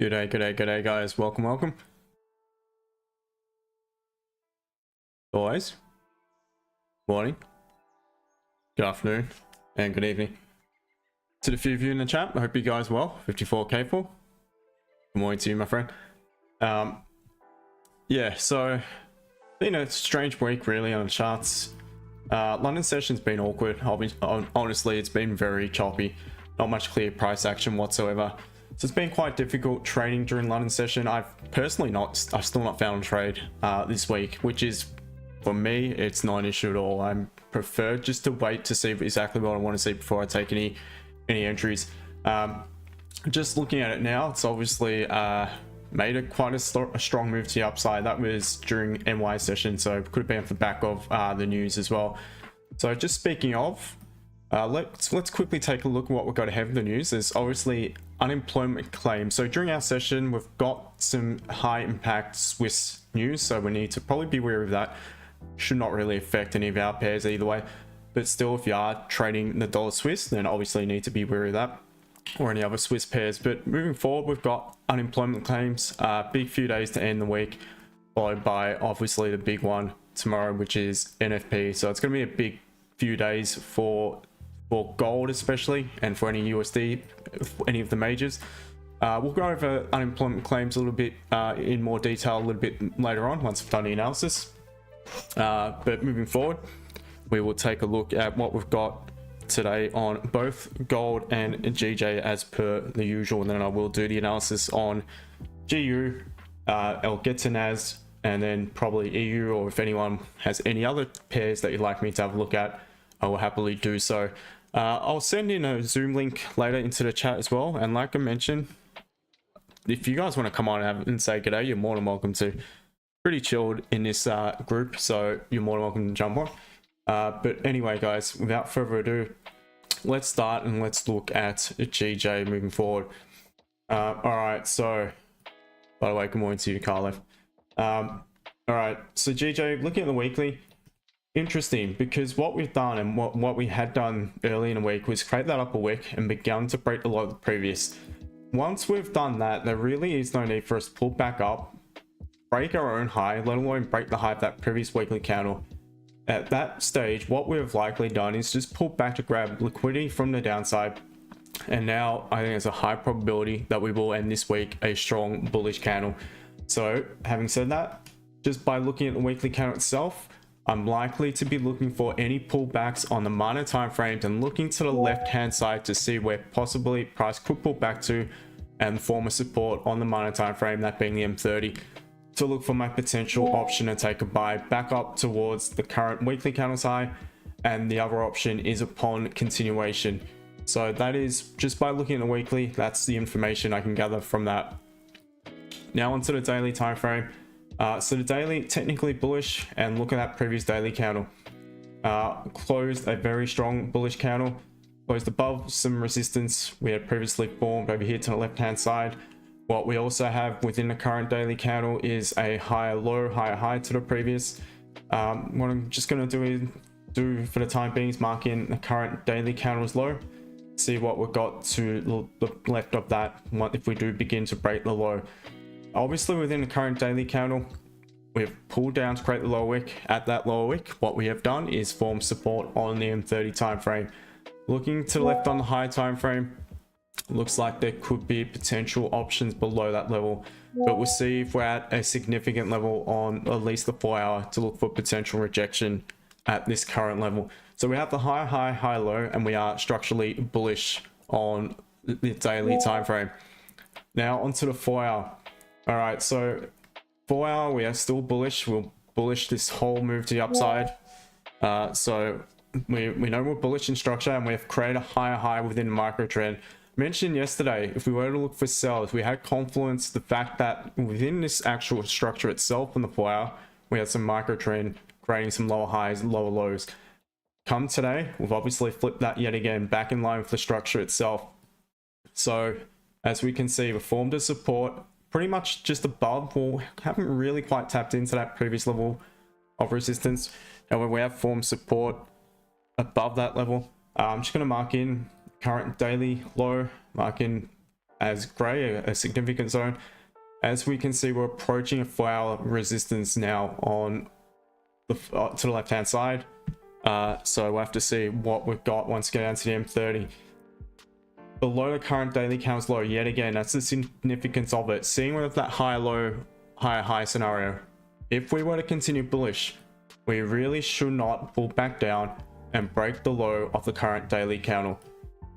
Good day, guys. Welcome. Always. Morning, good afternoon, and good evening. To the few of you in the chat, I hope you guys well. 54K for. Good morning to you, my friend. Yeah, so been a strange week really on the charts. London session's been awkward. Honestly, it's been very choppy. Not much clear price action whatsoever. So it's been quite difficult trading during London session. I've still not found a trade this week, which is, for me, it's not an issue at all. I prefer just to wait to see exactly what I want to see before I take any entries. Just looking at it now, it's obviously made quite a strong move to the upside. That was during NY session, so it could have been off the back of the news as well. So just speaking of, let's quickly take a look at what we've got ahead of the news. There's obviously unemployment claims. So during our session, we've got some high impact Swiss news, so we need to probably be wary of that. Should not really affect any of our pairs either way, but still, if you are trading the dollar Swiss, then obviously you need to be wary of that, or any other Swiss pairs. But moving forward, we've got unemployment claims, big few days to end the week, followed by obviously the big one tomorrow, which is NFP. So it's going to be a big few days for gold especially, and for any USD, any of the majors. We'll go over unemployment claims a little bit in more detail a little bit later on once I've done the analysis. But moving forward, we will take a look at what we've got today on both gold and GJ as per the usual, and then I will do the analysis on GU. I'll get to NAS, and then probably EU, or if anyone has any other pairs that you'd like me to have a look at, I will happily do so. I'll send in a Zoom link later into the chat as well, and like I mentioned, if you guys want to come on and say g'day, you're more than welcome to. Pretty chilled in this group, so you're more than welcome to jump on. But anyway, guys, without further ado, let's start and let's look at GJ moving forward. All right, so by the way, good morning to you, Carlo. All right, so GJ, looking at the weekly, interesting, because what we've done and what we had done early in the week was create that upper wick and begun to break the low of the previous. Once we've done that, there really is no need for us to pull back up, break our own high, let alone break the high of that previous weekly candle. At that stage, what we've likely done is just pull back to grab liquidity from the downside, and now I think there's a high probability that we will end this week a strong bullish candle. So having said that, just by looking at the weekly candle itself, I'm likely to be looking for any pullbacks on the minor time frames and looking to the left hand side to see where possibly price could pull back to, and form a support on the minor time frame, that being the M30, to look for my potential option to take a buy back up towards the current weekly candles high, and the other option is upon continuation. So that is just by looking at the weekly, that's the information I can gather from that. Now onto the daily time frame. So the daily technically bullish, and look at that previous daily candle. Closed a very strong bullish candle, closed above some resistance we had previously formed over here to the left hand side. What we also have within the current daily candle is a higher low, higher high to the previous. What I'm just going to do for the time being is mark in the current daily candle's low, see what we've got to the left of that, what if we do begin to break the low. Obviously within the current daily candle, we've pulled down to create the lower wick. At that lower wick, what we have done is form support on the M30 time frame. Looking to the left on the high time frame, looks like there could be potential options below that level, but we'll see if we're at a significant level on at least the 4 hour to look for potential rejection at this current level. So we have the high, high, high, low, and we are structurally bullish on the daily time frame. Now onto the 4 hour. All right, so 4 hour, we are still bullish. We'll bullish this whole move to the upside. So we know we're bullish in structure, and we've created a higher high within the micro trend. Mentioned yesterday, if we were to look for sells, we had confluence, the fact that within this actual structure itself on the 4 hour, we had some micro trend creating some lower highs and lower lows. Come today, we've obviously flipped that yet again back in line with the structure itself. So as we can see, we formed a support pretty much just above. We haven't really quite tapped into that previous level of resistance. However, we have formed support above that level. I'm just going to mark in current daily low, mark in as gray, a significant zone. As we can see, we're approaching a 4-hour resistance now on the to the left hand side. So we'll have to see what we've got once we get down to the M30. Below the current daily candles low, yet again, that's the significance of it. Seeing with that higher low, higher high scenario, if we were to continue bullish, we really should not pull back down and break the low of the current daily candle.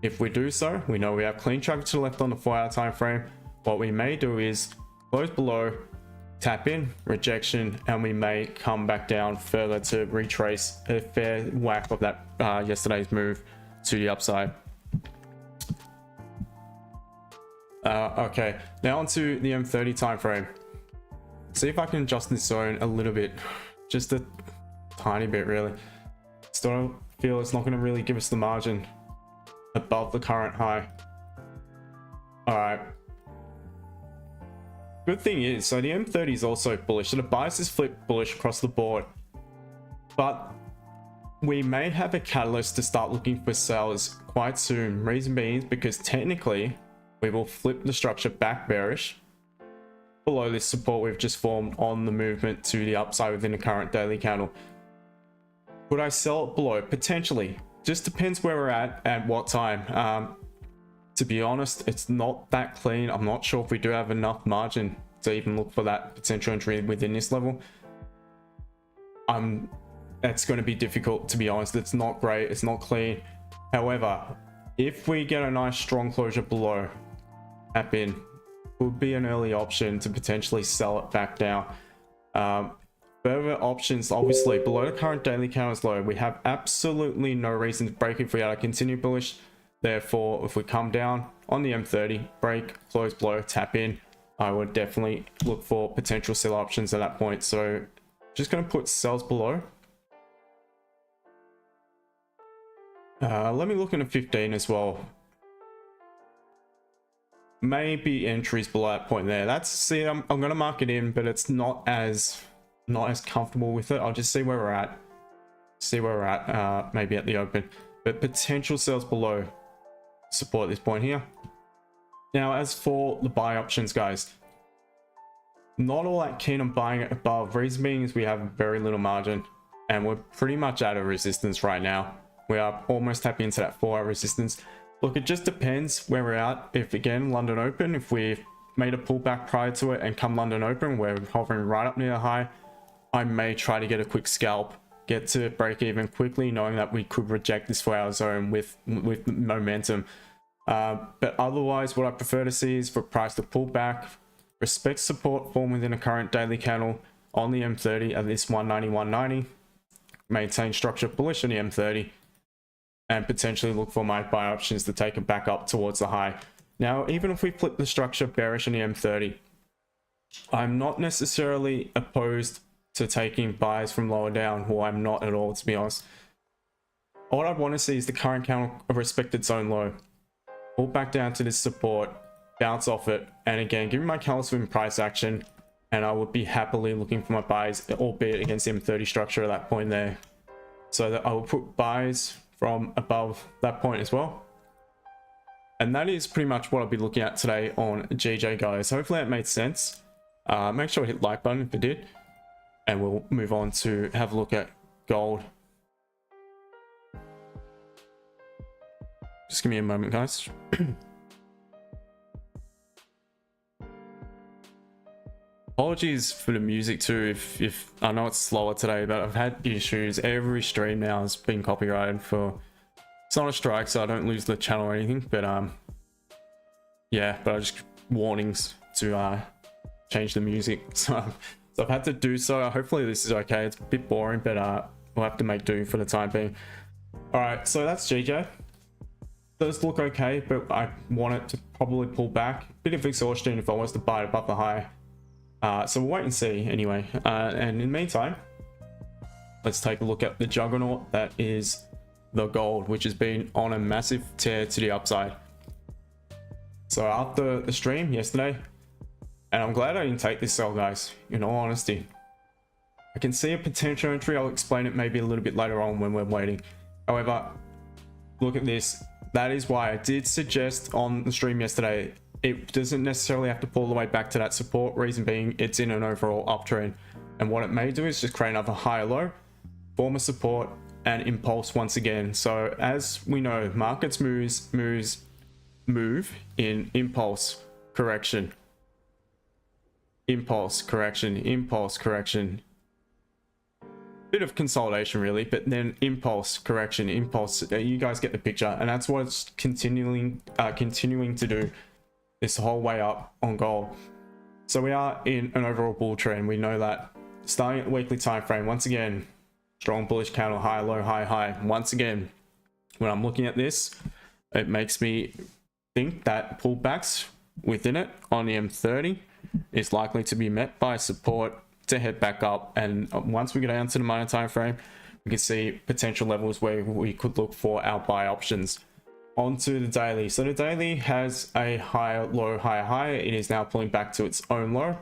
If we do so, we know we have clean traffic to the left on the 4-hour time frame. What we may do is close below, tap in, rejection, and we may come back down further to retrace a fair whack of that yesterday's move to the upside. Okay, now onto the M30 time frame. See if I can adjust this zone a little bit, just a tiny bit really. Still feel it's not going to really give us the margin above the current high. All right. Good thing is, so the M30 is also bullish, so the bias is flipped bullish across the board, but we may have a catalyst to start looking for sellers quite soon. Reason being is because technically we will flip the structure back bearish below this support we've just formed on the movement to the upside within the current daily candle. Would I sell it below? Potentially. Just depends where we're at what time. To be honest, it's not that clean. I'm not sure if we do have enough margin to even look for that potential entry within this level. It's going to be difficult, to be honest. It's not great. It's not clean. However, if we get a nice strong closure below, tap in, would be an early option to potentially sell it back down. Further options, obviously, below the current daily candles low, we have absolutely no reason to break if we are to continue bullish. Therefore, if we come down on the M30, break, close below, tap in, I would definitely look for potential sell options at that point. So just going to put sells below. Let me look into 15 as well. Maybe entries below that point there. That's, see, I'm going to mark it in, but it's not as comfortable with it. I'll just see where we're at. Maybe at the open, but potential sells below support this point here. Now, as for the buy options, guys, not all that keen on buying it above. Reason being is we have very little margin and we're pretty much at a resistance right now. We are almost tapping into that 4-hour resistance. Look, it just depends where we're at. If again, London open, if we've made a pullback prior to it and come London open, we're hovering right up near the high, I may try to get a quick scalp, get to break even quickly, knowing that we could reject this 4-hour zone with momentum. But otherwise, what I prefer to see is for price to pull back, respect support form within a current daily candle on the M30 at this 190, maintain structure bullish on the M30, and potentially look for my buy options to take it back up towards the high. Now, even if we flip the structure bearish on the M30, I'm not necessarily opposed to taking buys from lower down, or I'm not at all, to be honest. All I'd want to see is the current candle of respected zone low, pull back down to this support, bounce off it, and again, give me my candle swing price action, and I would be happily looking for my buys, albeit against the M30 structure at that point there. So that I will put buys from above that point as well. And that is pretty much what I'll be looking at today on GJ, guys. Hopefully that made sense. Make sure to hit the like button if it did, and we'll move on to have a look at gold. Just give me a moment, guys. Apologies for the music too, if I know it's slower today, but I've had issues. Every stream now has been copyrighted for, it's not a strike, so I don't lose the channel or anything, but yeah, but I just warnings to change the music. So I've had to do so. Hopefully this is okay. It's a bit boring, but we'll have to make do for the time being. All right, so that's GJ. Does look okay, but I want it to probably pull back. Bit of exhaustion if I was to buy it above the high. So we'll wait and see anyway. And in the meantime, let's take a look at the juggernaut that is the gold, which has been on a massive tear to the upside. So after the stream yesterday, and I'm glad I didn't take this sell, guys, in all honesty. I can see a potential entry. I'll explain it maybe a little bit later on when we're waiting. However, look at this. That is why I did suggest on the stream yesterday it doesn't necessarily have to pull all the way back to that support. Reason being, it's in an overall uptrend, and what it may do is just create another higher low, form a support, and impulse once again. So as we know, markets move in impulse, correction, impulse, correction, impulse, correction. Bit of consolidation really, but then impulse, correction, impulse. You guys get the picture, and that's what it's continuing to do this whole way up on gold. So we are in an overall bull trend. We know that. Starting at the weekly time frame, once again, strong bullish candle, high, low, high, high. Once again, when I'm looking at this, it makes me think that pullbacks within it on the M30 is likely to be met by support to head back up. And once we get down to the minor time frame, we can see potential levels where we could look for our buy options. Onto the daily. So the daily has a higher low, higher high. It is now pulling back to its own low.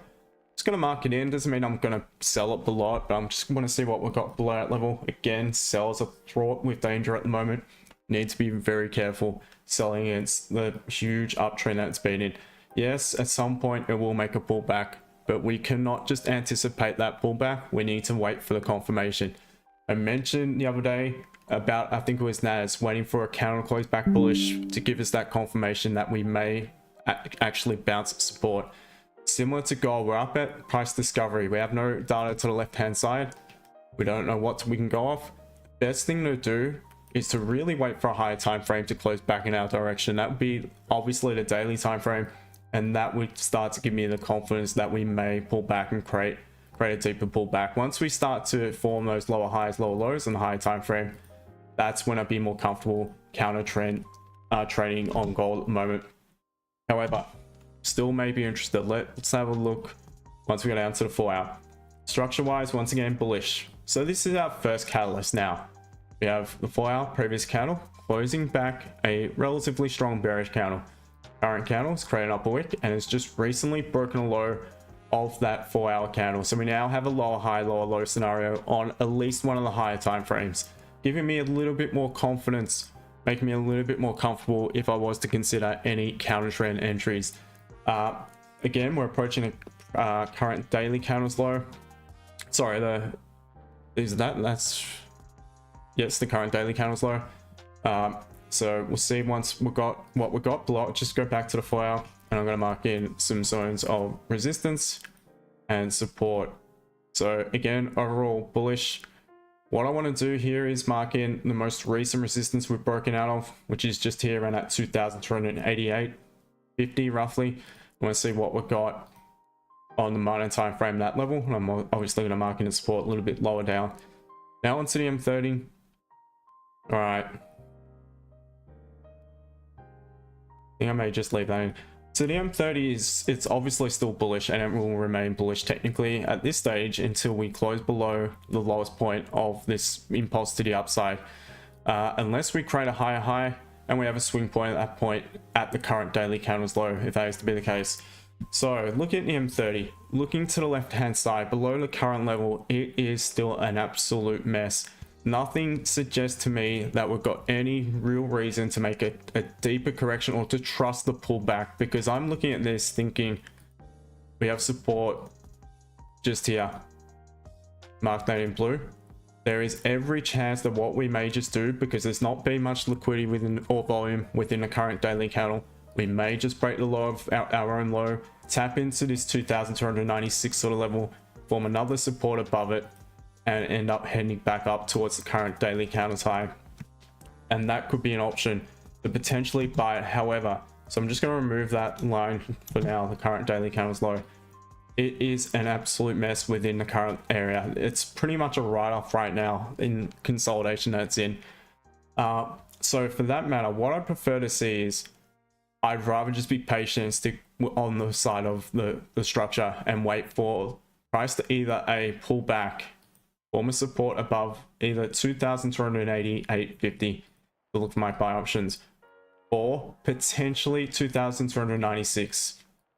Just going to mark it in. Doesn't mean I'm going to sell it below it, but I'm just going to see what we've got below that level. Again, sells are fraught with danger at the moment. Need to be very careful selling against the huge uptrend that it's been in. Yes, at some point it will make a pullback, but we cannot just anticipate that pullback. We need to wait for the confirmation. I mentioned the other day about, I think it was NAS, waiting for a counter close back bullish to give us that confirmation that we may actually bounce support. Similar to gold, we're up at price discovery. We have no data to the left hand side. We don't know what we can go off. Best thing to do is to really wait for a higher time frame to close back in our direction. That would be obviously the daily time frame, and that would start to give me the confidence that we may pull back and create a deeper pullback. Once we start to form those lower highs, lower lows on the higher time frame, that's when I'd be more comfortable counter trend trading on gold at the moment. However, still may be interested. Let's have a look once we go down to the 4 hour. Structure wise, once again, bullish. So this is our first catalyst now. We have the 4 hour previous candle closing back a relatively strong bearish candle. Current candle is creating up a wick and it's just recently broken a low of that 4 hour candle. So we now have a lower high, lower low scenario on at least one of the higher time frames, giving me a little bit more confidence, making me a little bit more comfortable if I was to consider any counter trend entries. Again, we're approaching a current daily candles low. Sorry, that's yes, the current daily candles low. So we'll see once we've got what we've got below. Just go back to the 4 hour and I'm going to mark in some zones of resistance and support. So again, overall bullish. What I want to do here is mark in the most recent resistance we've broken out of, which is just here around at 2,288.50 roughly. I want to see what we've got on the minor time frame, that level. And I'm obviously going to mark in the support a little bit lower down. Now onto the M30. All right. I think I may just leave that in. So the M30 it's obviously still bullish and it will remain bullish technically at this stage until we close below the lowest point of this impulse to the upside. Unless we create a higher high and we have a swing point at that point at the current daily candles low, if that is to be the case. So look at the M30, looking to the left hand side below the current level, it is still an absolute mess. Nothing suggests to me that we've got any real reason to make a deeper correction or to trust the pullback, because I'm looking at this thinking we have support just here, mark that in blue. There is every chance that what we may just do, because there's not been much liquidity within or volume within the current daily candle, we may just break the low of our own low, tap into this 2,296 sort of level, form another support above it, and end up heading back up towards the current daily candles high. And that could be an option to potentially buy it. However, so I'm just going to remove that line for now, the current daily candles low. It is an absolute mess within the current area. It's pretty much a write-off right now in consolidation that it's in. So for that matter, what I prefer to see is I'd rather just be patient and stick on the side of the structure and wait for price to either a pullback, form a support above either 2,288.50 to look for my buy options, or potentially 2,296.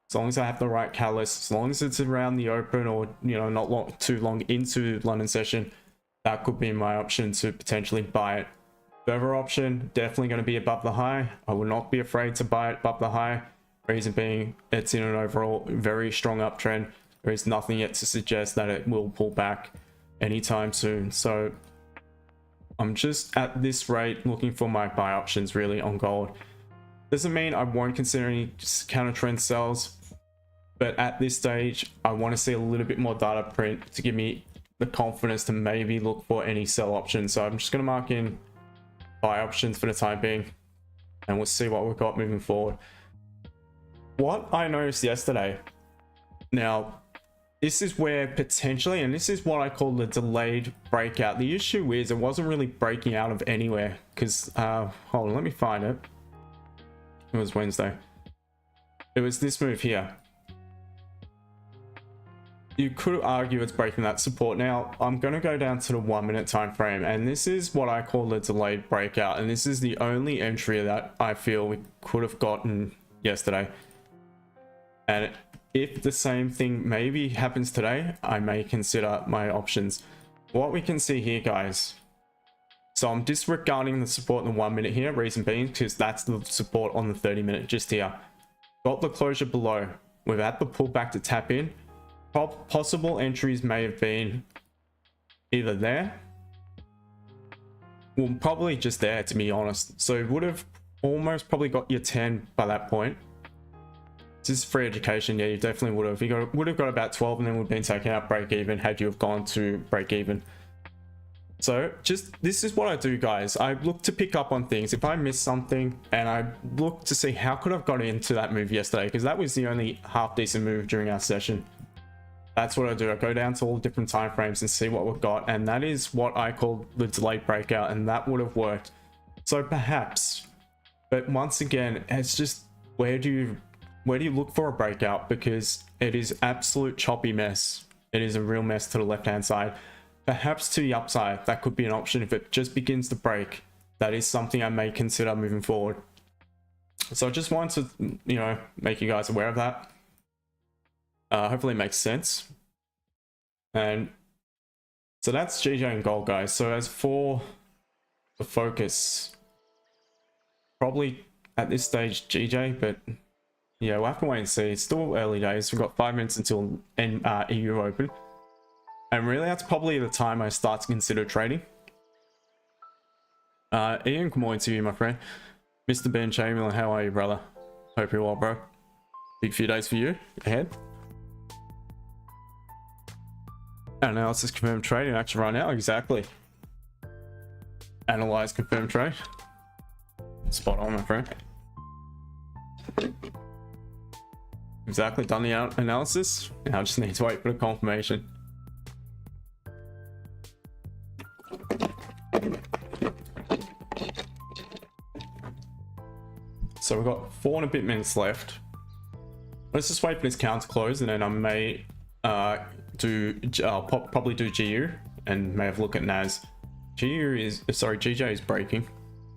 As long as I have the right catalyst, as long as it's around the open or, you know, not too long into London session, that could be my option to potentially buy it. Further option, definitely going to be above the high. I will not be afraid to buy it above the high. Reason being, it's in an overall very strong uptrend. There is nothing yet to suggest that it will pull back anytime soon. So I'm just at this rate looking for my buy options really on gold. Doesn't mean I won't consider any counter trend sells, but at this stage I want to see a little bit more data print to give me the confidence to maybe look for any sell options. So I'm just going to mark in buy options for the time being, and we'll see what we've got moving forward. What I noticed yesterday, now this is where potentially, and this is what I call the delayed breakout. The issue is it wasn't really breaking out of anywhere because hold on, let me find it. It was Wednesday. It was this move here. You could argue it's breaking that support. Now I'm going to go down to the 1 minute time frame, and this is what I call the delayed breakout, and this is the only entry that I feel we could have gotten yesterday. And if the same thing maybe happens today, I may consider my options. What we can see here, guys, so I'm disregarding the support in the 1 minute here, reason being because that's the support on the 30 minute just here. Got the closure below. We've had the pullback to tap in. Possible entries may have been either there, well, probably just there, to be honest. So it would have almost probably got your 10 by that point. This is free education. Yeah, you definitely would have. You would have got about 12 and then would have been taken out break even had you have gone to break even. So just, this is what I do, guys. I look to pick up on things. If I miss something, and I look to see how could I have got into that move yesterday, because that was the only half decent move during our session. That's what I do. I go down to all the different time frames and see what we've got, and that is what I call the delayed breakout, and that would have worked. So perhaps, but once again, it's just where do you look for a breakout, because it is absolute choppy mess. It is a real mess to the left hand side. Perhaps to the upside, that could be an option. If it just begins to break, that is something I may consider moving forward. So I just wanted to, you know, make you guys aware of that. Hopefully it makes sense. And so that's GJ and gold, guys. So as for the focus, probably at this stage GJ, but yeah, we'll have to wait and see. It's still early days. We've got 5 minutes until EU Open, and really that's probably the time I start to consider trading. Ian, good morning to you, my friend. Mr. Ben Chamberlain, how are you, brother? Hope you're well, bro. Big few days for you ahead. Analysis confirmed trade in action right now. Exactly. Analyze confirmed trade. Spot on, my friend. Exactly. Done the analysis. Now I just need to wait for the confirmation. So we've got 4 and a bit minutes left. Let's just wait for this count to close, and then I may probably do GU and may have a look at NAS. GJ is breaking.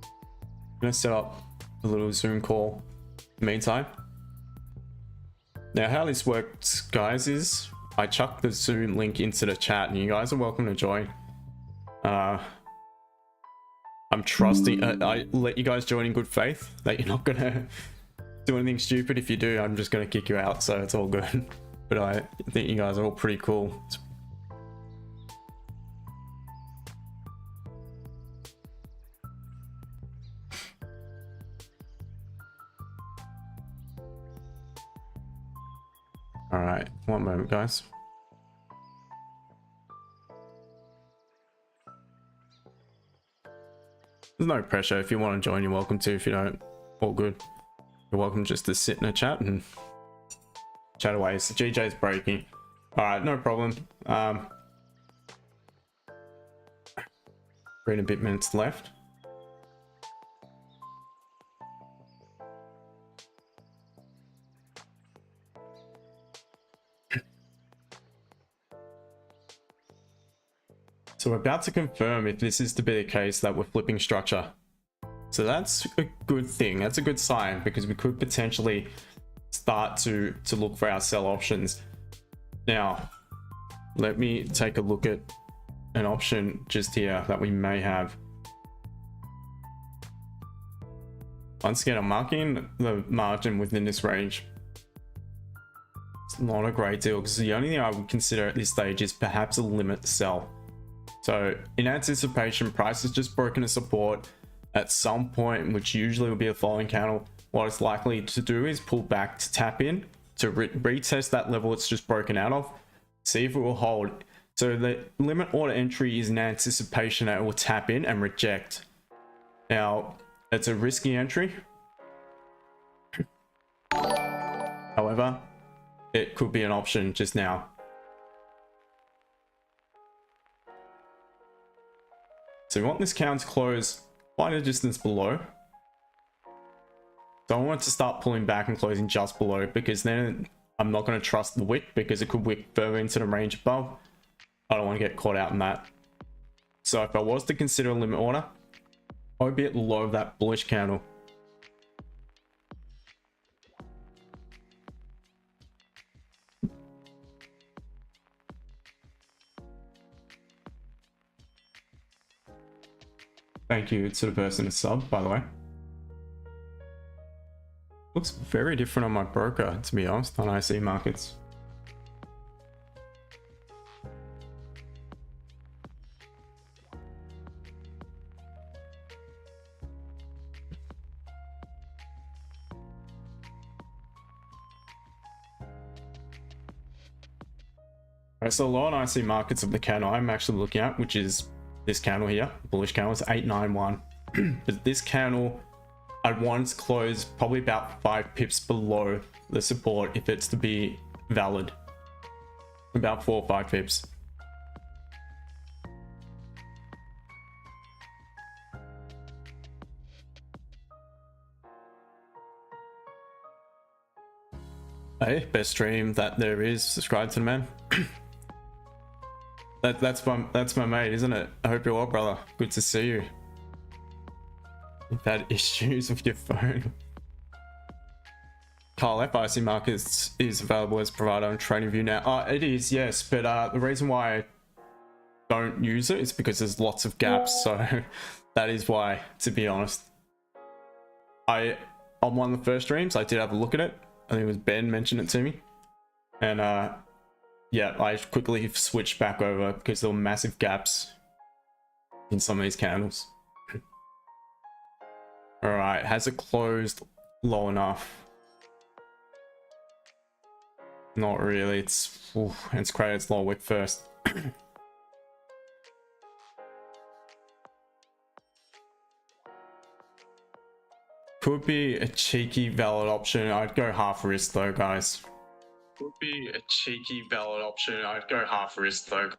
I'm gonna set up a little Zoom call in the meantime. Now how this works, guys, is I chuck the Zoom link into the chat and you guys are welcome to join. I'm trusting, I let you guys join in good faith that you're not gonna do anything stupid. If you do, I'm just gonna kick you out, so it's all good. But I think you guys are all pretty cool. All right, one moment, guys. There's no pressure. If you want to join, you're welcome to. If you don't, all good. You're welcome just to sit in a chat and chat away. So GJ's breaking. All right, no problem. 3 and a bit minutes left. So we're about to confirm if this is to be the case that we're flipping structure. So that's a good thing. That's a good sign, because we could potentially start to look for our sell options. Now, let me take a look at an option just here that we may have. Once again, I'm marking the margin within this range. It's not a great deal because the only thing I would consider at this stage is perhaps a limit sell. So in anticipation, price has just broken a support at some point, which usually will be a following candle. What it's likely to do is pull back to tap in to retest that level it's just broken out of, see if it will hold. So the limit order entry is in anticipation that it will tap in and reject. Now, it's a risky entry. However, it could be an option just now. So we want this candle to close quite a distance below. So I want it to start pulling back and closing just below, because then I'm not going to trust the wick because it could wick further into the range above. I don't want to get caught out in that. So if I was to consider a limit order, I would be at the low of that bullish candle. Thank you to the person who subbed, by the way. Looks very different on my broker, to be honest, on IC markets. Alright, so low on IC markets of the candle I'm actually looking at, which is this candle here, bullish candle, is 891. But this candle, I'd want it to close probably about 5 pips below the support if it's to be valid. About 4 or 5 pips. Hey, best stream that there is. Subscribe to the man. That's my mate, isn't it? I hope you're well, brother. Good to see you. You've had issues with your phone. Carl, FIC Markets is available as provider on TradingView now. It is, yes, but the reason why I don't use it is because there's lots of gaps, so that is why, to be honest. On one of the first streams, I did have a look at it. I think it was Ben mentioned it to me. And yeah, I quickly switched back over because there were massive gaps in some of these candles. Alright, has it closed low enough? Not really. It's created its low wick first. Could be a cheeky valid option. I'd go half risk though, guys. Could be a cheeky valid option. I'd go half risk though.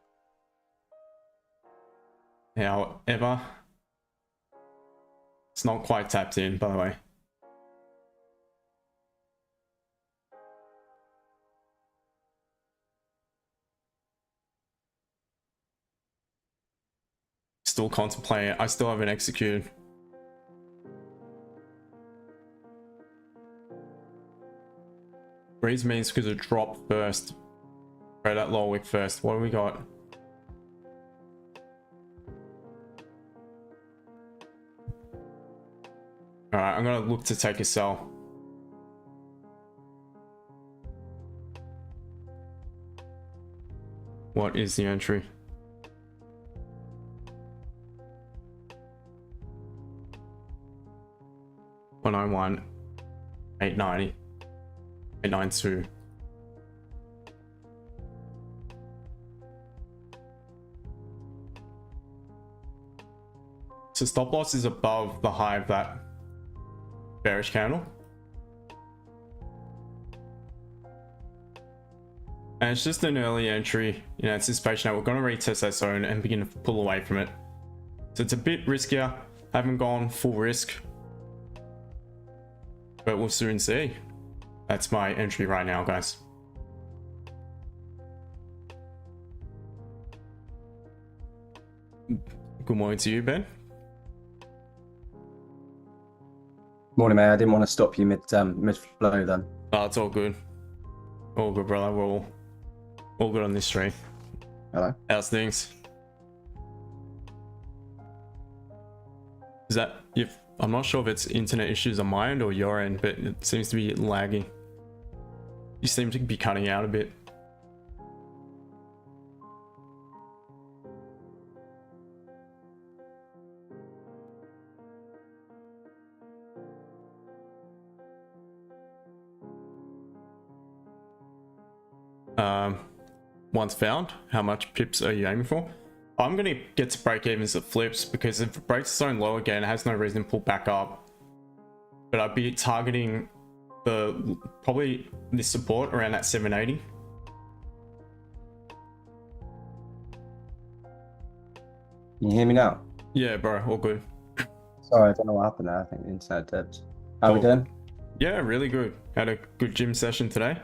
However, it's not quite tapped in, by the way. Still contemplating it. I still haven't executed. Freeze means because it dropped first. Try that low wick first. What do we got? Alright, I'm gonna look to take a sell. What is the entry? $101, $890, $892. So stop loss is above the high of that bearish candle. And it's just an early entry in anticipation that we're going to retest that zone and begin to pull away from it. So it's a bit riskier. Haven't gone full risk, but we'll soon see. That's my entry right now, guys. Good morning to you, Ben. Morning, mate. I didn't want to stop you mid flow then. Oh, it's all good. All good, brother. We're all good on this stream. Hello. How's things? Is that if I'm not sure if it's internet issues on my end or your end, but it seems to be lagging. You seem to be cutting out a bit. Once found, how much pips are you aiming for? I'm going to get to break evens at flips, because if it breaks its own low again, it has no reason to pull back up. But I'd be targeting probably this support around that 780. Can you hear me now? Yeah, bro, all good. Sorry, I don't know what happened there. I think the internet dipped. How we doing? Yeah, really good. Had a good gym session today.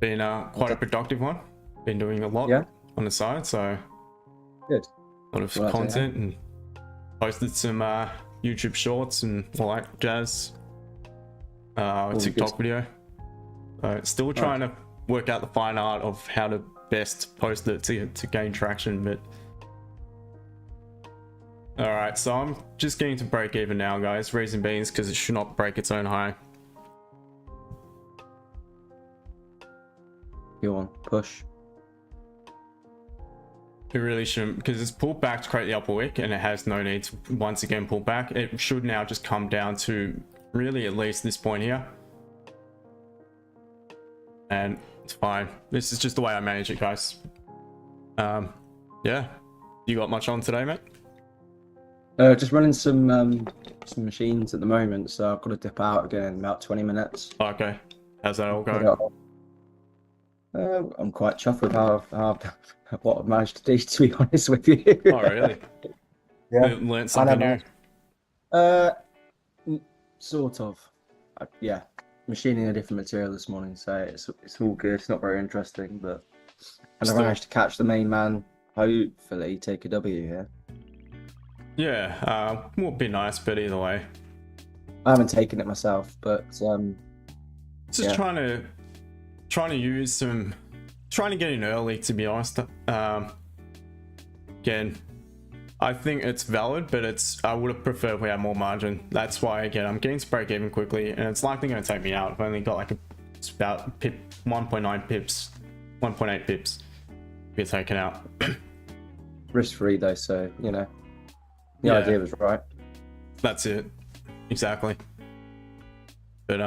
Been quite a productive one. Been doing a lot on the side, so good. A lot of content, and posted some YouTube shorts and all that jazz. TikTok video. Still trying to work out the fine art of how to best post it to gain traction, but all right, so I'm just getting to break even now, guys. Reason being is because it should not break its own high. Go on, push. It really shouldn't, because it's pulled back to create the upper wick, and it has no need to once again pull back. It should now just come down to really at least this point here, and it's fine. This is just the way I manage it, guys. Yeah, you got much on today, mate? Just running some machines at the moment, so I've got to dip out again in about 20 minutes. Okay, how's that all going? I'm quite chuffed with how what I've managed to do, to be honest with you. Oh, really? Yeah. Learned something new? Sort of. Yeah. Machining a different material this morning, so it's all good. It's not very interesting, but I managed to catch the main man. Hopefully take a W here. Yeah, would be nice, but either way. I haven't taken it myself, but just trying to get in early, to be honest. Again, I think it's valid, but I would have preferred we had more margin. That's why, again, I'm getting to break even quickly, and it's likely going to take me out. I've only got it's about 1.9 pips, 1.8 pips to be taken out. Risk free though, so you know the idea was right. That's it, exactly. But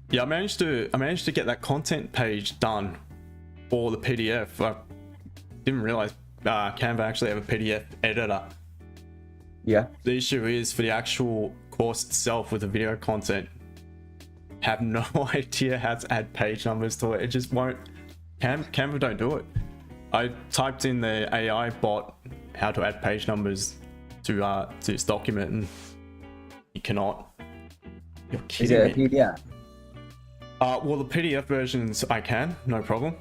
yeah, I managed to get that content page done for the PDF. I didn't realize Canva actually have a PDF editor. Yeah. The issue is for the actual course itself with the video content, have no idea how to add page numbers to it. It just won't. Canva don't do it. I typed in the AI bot how to add page numbers to this document, and you cannot. You're kidding me. Is it a PDF? Well, the PDF versions I can, no problem.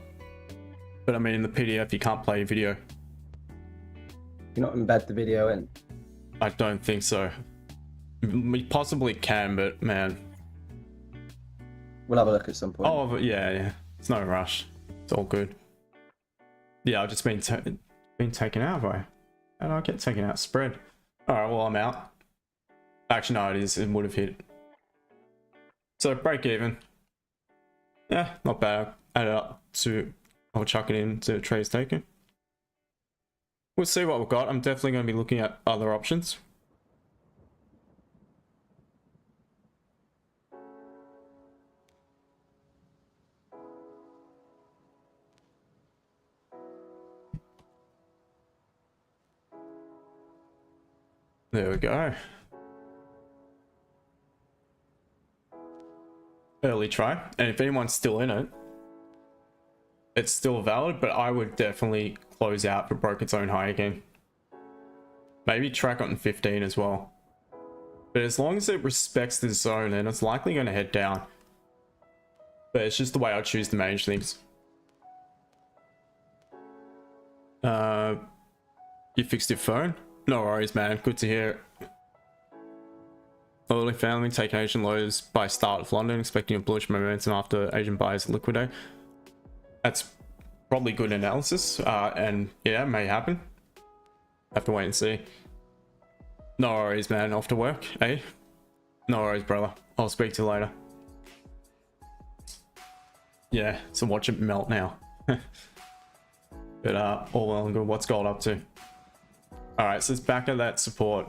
But I mean, in the PDF, you can't play video. You not embed the video in? I don't think so. We possibly can, but man. We'll have a look at some point. Oh, but yeah. It's no rush. It's all good. Yeah, I've just been taken out by. How do I get taken out? Spread. All right, well, I'm out. Actually, no, it would have hit. So break even. Yeah, not bad. Add it up to, I'll chuck it in to trades taken. We'll see what we've got. I'm definitely going to be looking at other options. There we go. Early try, and if anyone's still in it, it's still valid, but I would definitely close out for broke its own high again. Maybe track on 15 as well. But as long as it respects the zone, then it's likely going to head down. But it's just the way I choose to manage things. You fixed your phone? No worries, man. Good to hear it. Early family taking Asian lows by start of London, expecting a bullish momentum after Asian buyers liquidate. That's probably good analysis, and yeah, it may happen. Have to wait and see. No worries, man. Off to work, eh? No worries, brother. I'll speak to you later. Yeah, so watch it melt now. But all well and good. What's gold up to? All right, so it's back at that support.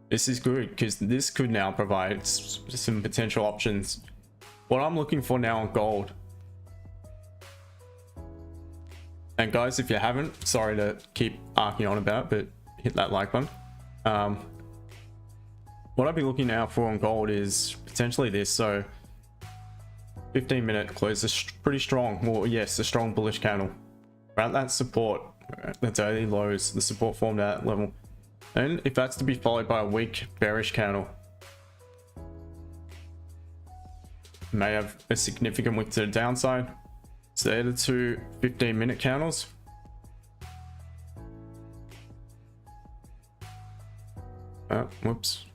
This is good because this could now provide some potential options. What I'm looking for now on gold. And guys, if you haven't, sorry to keep arcing on about it, but hit that like button. What I'll be looking out for on gold is potentially this. So 15-minute close is pretty strong. Well, yes, a strong bullish candle. Around that support, the daily lows, the support formed at that level. And if that's to be followed by a weak bearish candle, may have a significant wick to the downside. So they're the two 15-minute candles. Whoops.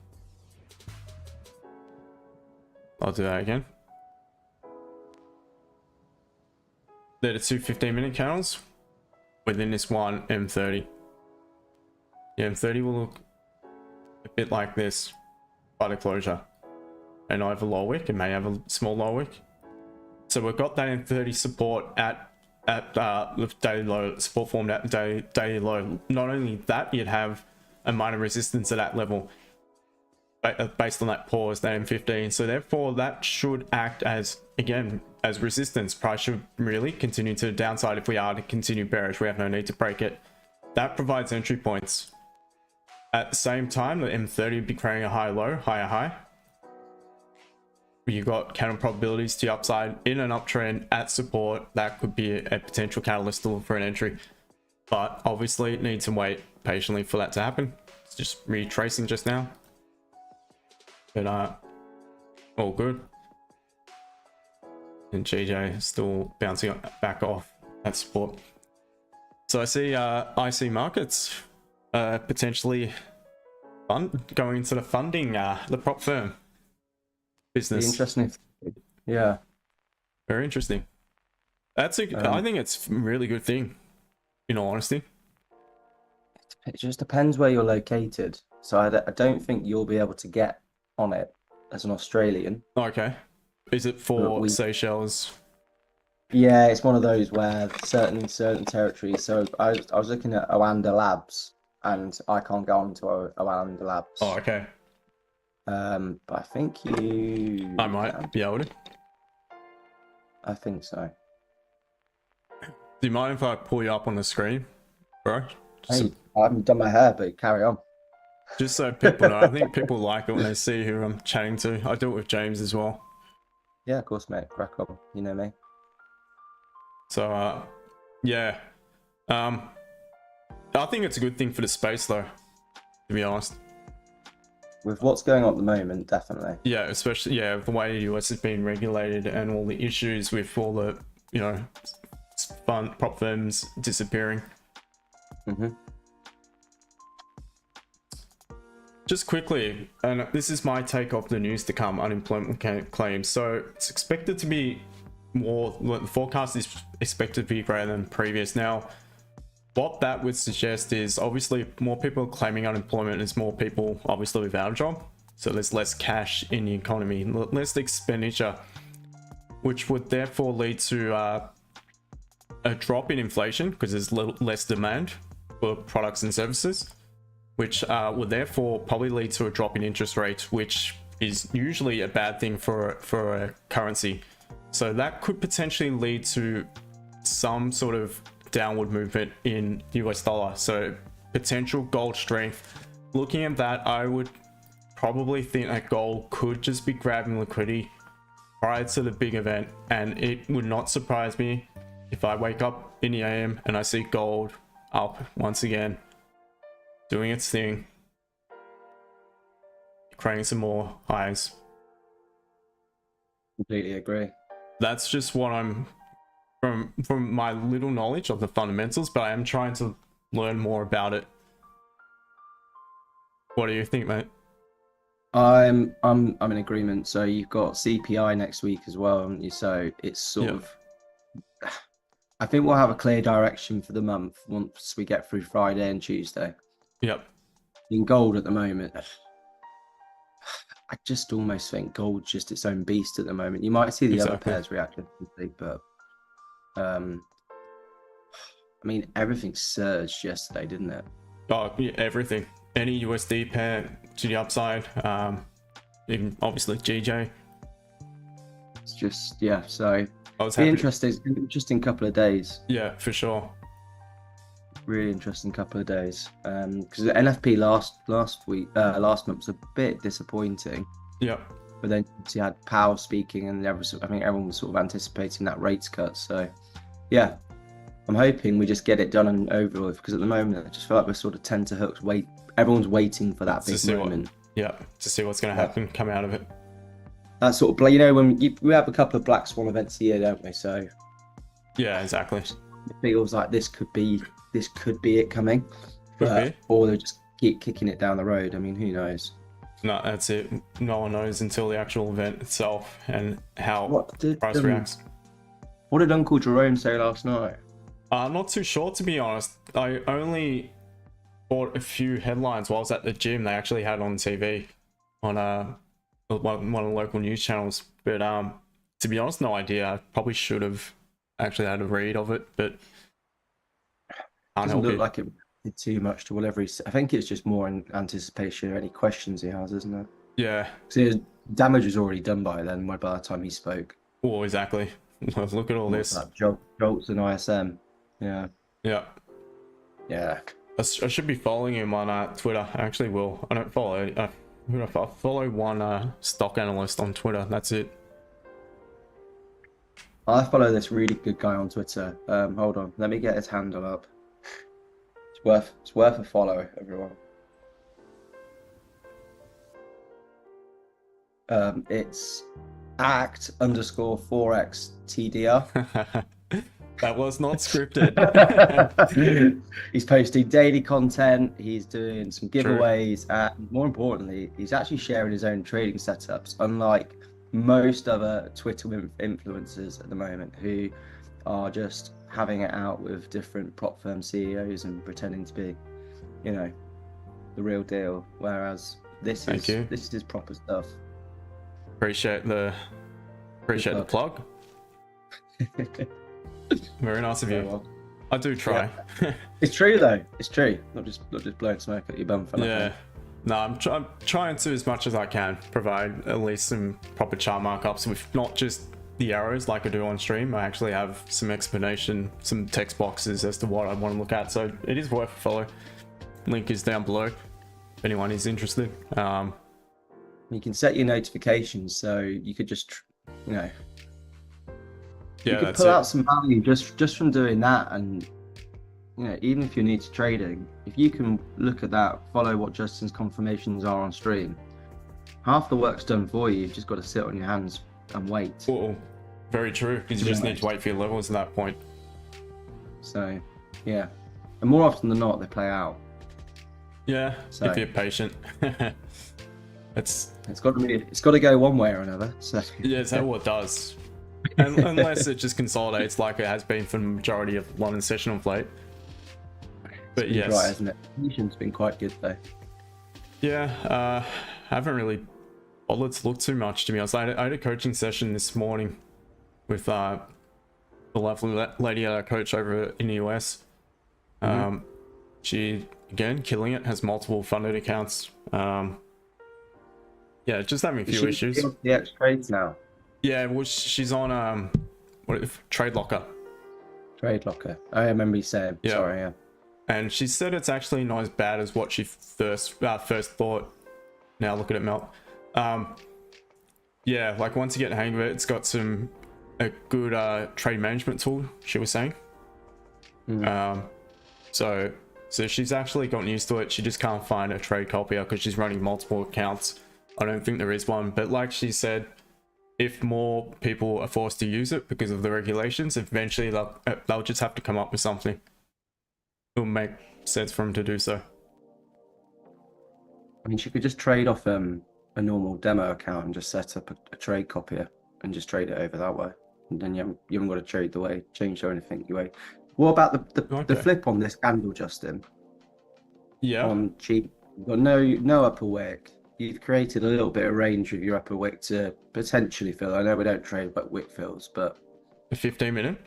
I'll do that again. They're the two 15-minute candles within this one M30. The M30 will look a bit like this by the closure. And I have a low wick, it may have a small low wick. So we've got that M30 support at the daily low, support formed at the daily low. Not only that, you'd have a minor resistance at that level based on that pause, that M15. So therefore that should act as, again, as resistance. Price should really continue to the downside. If we are to continue bearish, we have no need to break it. That provides entry points. At the same time, the M30 would be creating a high low, higher high. You've got counter probabilities to the upside in an uptrend at support. That could be a potential catalyst to look for an entry, but obviously it needs to wait patiently for that to happen. It's just retracing just now, but all good. And GJ is still bouncing back off that support. So I see IC markets potentially going into the funding the prop firm business. Interesting. Yeah. Very interesting. That's I think it's a really good thing, in all honesty. It just depends where you're located. So I don't think you'll be able to get on it as an Australian. Okay. Is it for Seychelles? Yeah, it's one of those where certain territories. So I was looking at Oanda Labs, and I can't get on to Oanda Labs. Oh, okay. But I think I might be able to. I think so. Do you mind if I pull you up on the screen, bro? Hey, I haven't done my hair, but carry on. Just so people know. I think people like it when they see who I'm chatting to. I do it with James as well. Yeah, of course, mate. Crack on. You know me. So, yeah. I think it's a good thing for the space, though, to be honest. With what's going on at the moment, definitely. Yeah, especially, yeah, the way the US is being regulated and all the issues with all the, you know, prop firms disappearing. Mm-hmm. Just quickly, and this is my take off the news to come, unemployment claims. So it's expected to be more, the forecast is expected to be greater than previous. Now, what that would suggest is obviously more people claiming unemployment is more people obviously without a job. So there's less cash in the economy, less expenditure, which would therefore lead to a drop in inflation because there's less demand for products and services, which would therefore probably lead to a drop in interest rates, which is usually a bad thing for a currency. So that could potentially lead to some sort of downward movement in US dollar. So potential gold strength. Looking at that, I would probably think that gold could just be grabbing liquidity prior to the big event, and it would not surprise me if I wake up in the AM and I see gold up once again, doing its thing, creating some more highs. Completely agree. That's just what I'm from my little knowledge of the fundamentals, but I am trying to learn more about it. What do you think, mate? I'm in agreement. So you've got CPI next week as well, haven't you? So it's sort of, I think we'll have a clear direction for the month once we get through Friday and Tuesday. Yep. In gold at the moment, I just almost think gold's just its own beast at the moment. You might see the other Exactly. pairs react differently, but I mean, everything surged yesterday, didn't it? Oh, yeah, everything. Any USD pair to the upside. Even obviously GJ. It's just, yeah. So I was be happy. interesting couple of days. Yeah, for sure. Really interesting couple of days. Because the NFP last month was a bit disappointing. Yep. But then you had Powell speaking, and I think everyone was sort of anticipating that rates cut. So, yeah, I'm hoping we just get it done and over with. Because at the moment, I just feel like we're sort of tenterhooks. Everyone's waiting for that big moment. To see what's going to happen, come out of it. That sort of, when we have a couple of black swan events a year, don't we? So, Yeah, exactly. it feels like this could be it coming, Could be. or they'll just keep kicking it down the road. I mean, who knows? No, that's it. No one knows until the actual event itself and how What did price reacts. What did Uncle Jerome say last night? I'm not too sure, to be honest. I only bought a few headlines while I was at the gym. They actually had it on TV on one of the local news channels. But to be honest, no idea. I probably should have actually had a read of it, but can't Doesn't help look it. like it did too much to whatever he said. I think it's just more in anticipation of any questions he has, isn't it? Yeah. So damage was already done by then. By the time he spoke. Oh, exactly. Look at all this. Like Jolts and ISM. Yeah. Yeah. Yeah. I should be following him on Twitter. I actually will. I don't follow. I follow one stock analyst on Twitter. That's it. I follow this really good guy on Twitter. Hold on, let me get his handle up. It's worth a follow, everyone. It's @_Forex TDR. That was not scripted. He's posting daily content. He's doing some giveaways, and more importantly, he's actually sharing his own trading setups. Unlike most other Twitter influencers at the moment, who are just having it out with different prop firm CEOs and pretending to be, the real deal. Whereas this is proper stuff. Appreciate the plug. Very nice of you. Well, I do try. Yeah. It's true though. It's true. Not just blowing smoke at your bum for nothing. Yeah. No, I'm trying to, as much as I can, provide at least some proper chart markups with not just the arrows like I do on stream. I actually have some explanation, some text boxes as to what I want to look at. So it is worth a follow. Link is down below if anyone is interested. You can set your notifications, so you could just, you could pull out some value just from doing that. And even if you're new to trading, if you can look at that, follow what Justin's confirmations are on stream, half the work's done for you. You've just got to sit on your hands and wait. Oh, very true, because you just need to wait for your levels at that point. So yeah, and more often than not they play out. Yeah, so, if you're patient. It's got to go one way or another. So yeah, that's what it does. Unless it just consolidates like it has been for the majority of London session of late. But yes, right, isn't it? Patient's been quite good though. Yeah, I haven't really bothered to look too much, to be honest. I had a coaching session this morning with the lovely lady I coach over in the US. She again killing it, has multiple funded accounts. Yeah, just having a few issues. The X trades now. Yeah, well, she's on Trade Locker. Trade Locker. I remember you saying. Yeah. Sorry, yeah. And she said it's actually not as bad as what she first thought. Now look at it melt. Yeah, like once you get the hang of it, it's got a good trade management tool, she was saying. So she's actually gotten used to it. She just can't find a trade copier because she's running multiple accounts. I don't think there is one, but like she said, if more people are forced to use it because of the regulations, eventually they'll just have to come up with something. It'll make sense for them to do so. I mean, she could just trade off a normal demo account and just set up a trade copier and just trade it over that way. And then you haven't got to change or anything. What about the flip on this candle, Justin? Yeah. On cheap. You've got no upper wick. You've created a little bit of range with your upper wick to potentially fill. I know we don't trade but wick fills, but A 15-minute?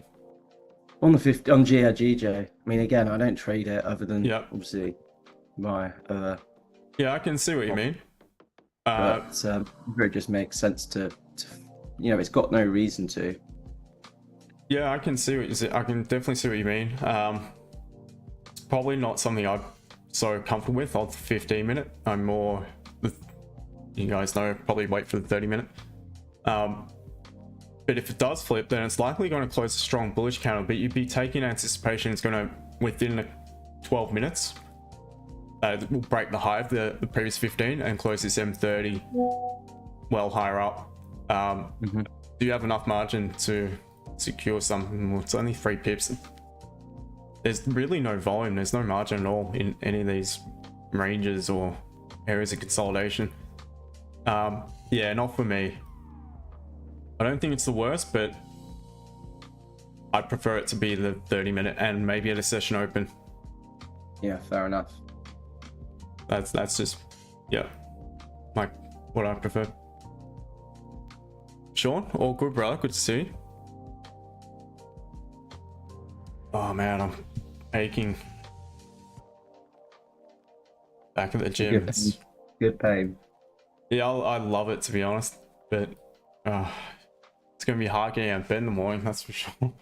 on the 50 on GJ. I mean, again, I don't trade it other than Yep. obviously my Yeah, I can see what you mean. but it just makes sense to it's got no reason to. Yeah, I can see what you say. I can definitely see what you mean. It's probably not something I'm so comfortable with on the 15-minute. I'm more, you guys know, probably wait for the 30-minute. But if it does flip, then it's likely going to close a strong bullish candle, but you'd be taking anticipation it's going to, within the 12 minutes, it will break the high of the previous 15 and close this M30 well higher up. Do you have enough margin to secure something? Well, it's only 3 pips. There's really no volume, there's no margin at all in any of these ranges or areas of consolidation. Yeah, not for me. I don't think it's the worst, but I'd prefer it to be the 30-minute and maybe at a session open. Yeah, fair enough. That's just, yeah, like what I prefer. Sean, all good, brother? Good to see you. Oh man, I'm aching. Back at the gym. Good pain. Yeah, I love it, to be honest, but it's gonna be hard getting out of bed in the morning, that's for sure.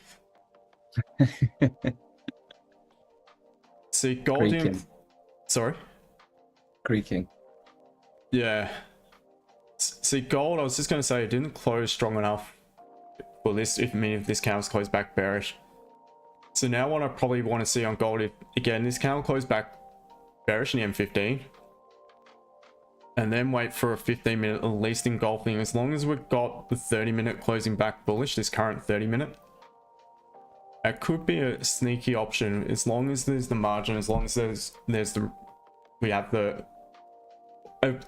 See, Goldium. Sorry. Creaking. Yeah. See, gold, I was just going to say, it didn't close strong enough for this, if this candle's closed back bearish. So now what I probably want to see on gold, if, again, this candle closed back bearish in the M15, and then wait for a 15-minute at least engulfing, as long as we've got the 30-minute closing back bullish, this current 30-minute. That could be a sneaky option, as long as there's the margin, as long as we have a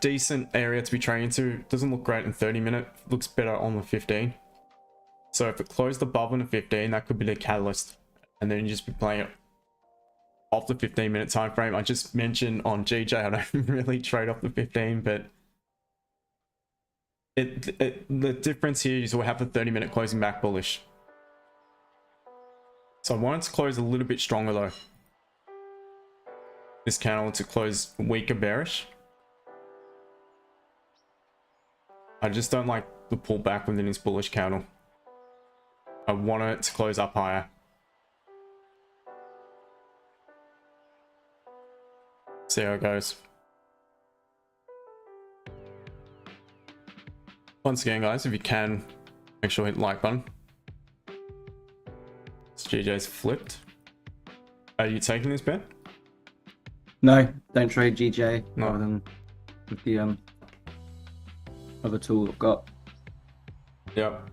decent area to be trading into. Doesn't look great in 30-minute, looks better on the 15. So if it closed above on the 15, that could be the catalyst, and then you just be playing it off the 15-minute time frame. I just mentioned on GJ I don't really trade off the 15, but the difference here is we'll have the 30-minute closing back bullish. So I want it to close a little bit stronger though, this candle to close weaker bearish. I just don't like the pullback within this bullish candle. I want it to close up higher. See how it goes. Once again, guys, if you can, make sure to hit the like button. This GJ's flipped. Are you taking this bet? No, don't trade GJ No. other than with the other tool I've got. Yep.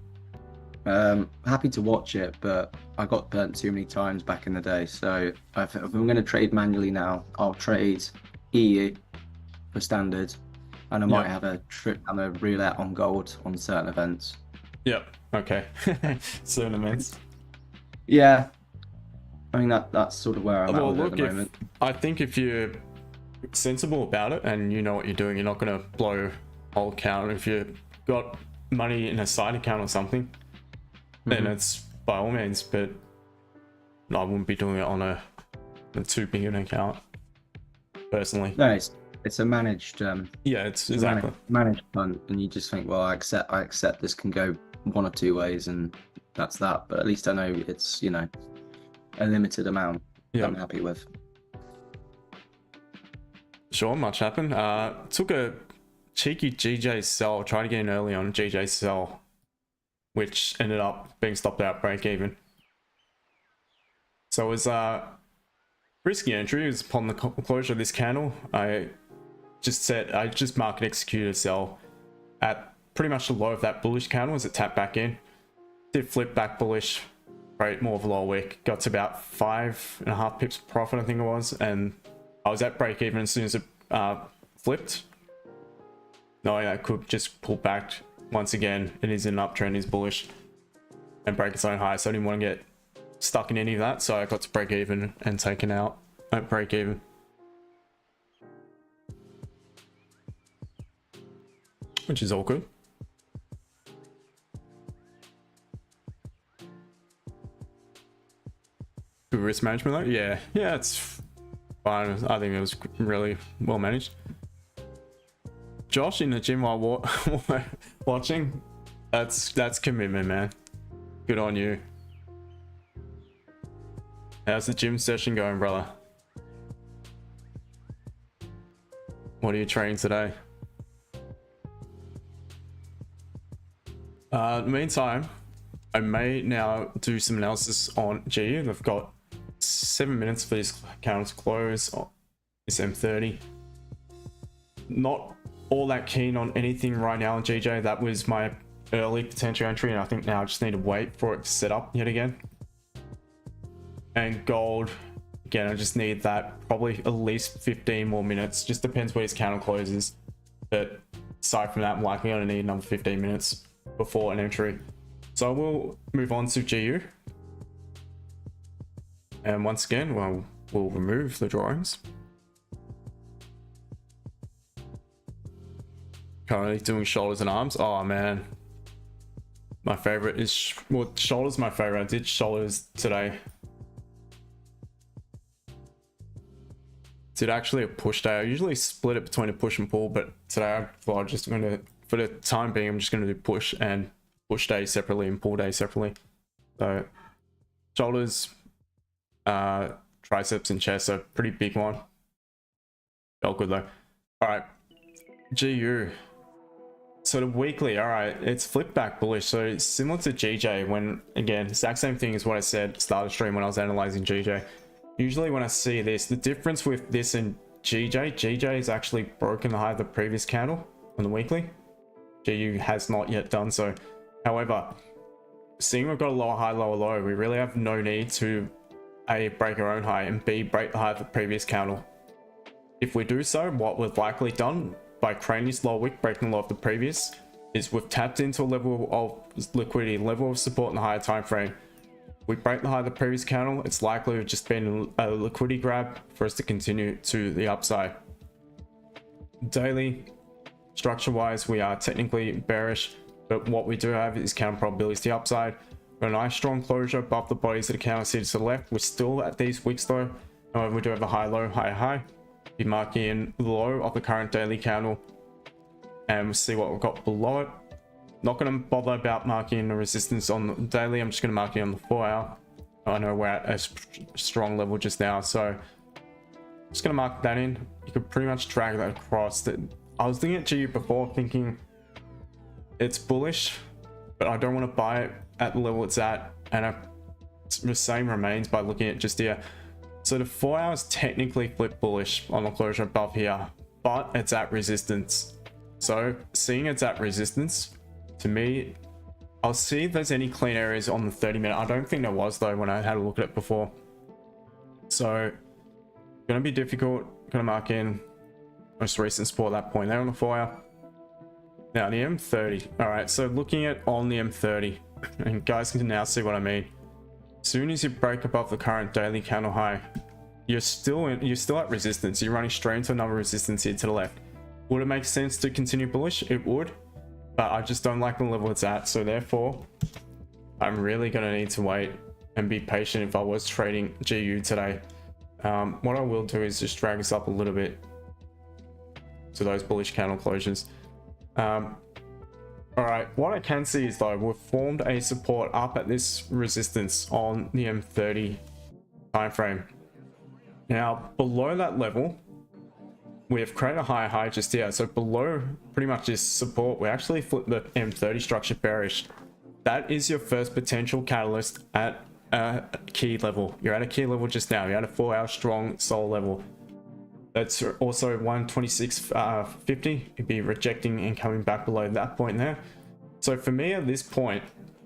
Happy to watch it, but I got burnt too many times back in the day. So if I'm going to trade manually now, I'll trade EU for standard, and I might have a trip and a roulette on gold on certain events. Yep. Okay. Certain events. Yeah, I mean that's sort of where I'm at with it at the moment. I think if you're sensible about it and you know what you're doing, you're not going to blow whole account. If you've got money in a side account or something, then it's by all means, but I wouldn't be doing it on a too big an account personally. No, it's a managed yeah, it's exactly managed fund, and you just think, well, I accept this can go one or two ways, and that's that. But at least I know it's a limited amount. I'm happy with. Sure, much happened. Took a cheeky GJ sell, tried to get in early on GJ sell, which ended up being stopped out break even. So it was risky entry. It was upon the closure of this candle. I just market executed sell at pretty much the low of that bullish candle as it tapped back in. Did flip back bullish, right, more of a low wick. Got to about 5.5 pips profit, I think it was, and I was at break even as soon as it flipped. Knowing I could just pull back once again. It is an uptrend, is bullish, and break its own high. So I didn't want to get stuck in any of that. So I got to break even and taken out at break even. which is all good. Good risk management though. Yeah, it's fine. I think it was really well managed. Josh in the gym while watching, that's commitment, man. Good on you. How's the gym session going, brother? What are you training today? Meantime, I may now do some analysis on GU. I've got 7 minutes for this account to close on this M30. Not all that keen on anything right now on GJ. That was my early potential entry, and I think now I just need to wait for it to set up yet again. And gold, again, I just need that probably at least 15 more minutes. Just depends where his counter closes. But aside from that, I'm likely going to need another 15 minutes before an entry. So we'll move on to GU. And once again, well, we'll remove the drawings. Currently doing shoulders and arms. Oh man. My favorite is, well, shoulders my favorite. I did shoulders today. Did actually a push day. I usually split it between a push and pull, but today I'm just going to, for the time being, I'm just going to do push and push day separately and pull day separately. So shoulders, triceps and chest, a pretty big one. Felt good though. All right, GU. So the weekly, all right, it's flipped back bullish. So it's similar to GJ when, again, exact same thing as what I said at the start of the stream when I was analyzing GJ. Usually when I see this, the difference with this and GJ is actually broken the high of the previous candle on the weekly. GU has not yet done so. However, seeing we've got a lower high, lower low, we really have no need to A, break our own high, and B, break the high of the previous candle. If we do so, what we've likely done by creating this lower wick, breaking the low of the previous, is we've tapped into a level of liquidity, level of support in the higher time frame. We break the high of the previous candle, it's likely to have just been a liquidity grab for us to continue to the upside. Daily, structure wise, we are technically bearish, but what we do have is counter probabilities to the upside. Got a nice strong closure above the bodies of the counter seated to the left. We're still at these wicks though. However, we do have a high low, high high. Be marking in the low of the current daily candle, and we'll see what we've got below it. Not going to bother about marking the resistance on the daily. I'm just going to mark it on the 4 hour. I know we're at a strong level just now, so just going to mark that in. You could pretty much drag that across. I was looking at GU before thinking it's bullish, but I don't want to buy it at the level it's at, and the same remains by looking at just here. So the 4 hours technically flip bullish on the closure above here, but it's at resistance. So seeing it's at resistance, to me, I'll see if there's any clean areas on the 30-minute. I don't think there was though when I had a look at it before. So gonna be difficult. Gonna mark in most recent support at that point there on the 4 hour. Now the M30. All right, so looking at on the M30, and guys can now see what I mean. As soon as you break above the current daily candle high, you're still at resistance. You're running straight into another resistance here to the left. Would it make sense to continue bullish? It would, but I just don't like the level it's at. So therefore, I'm really going to need to wait and be patient if I was trading GU today. What I will do is just drag this up a little bit to those bullish candle closures. All right, what I can see is though, we've formed a support up at this resistance on the M30 time frame. Now below that level, we have created a higher high just here. So below pretty much this support, we actually flip the M30 structure bearish. That is your first potential catalyst at a key level. You're at a key level just now. You're at a 4 hour strong soul level. That's also 126.50. You'd be rejecting and coming back below that point there. So for me at this point,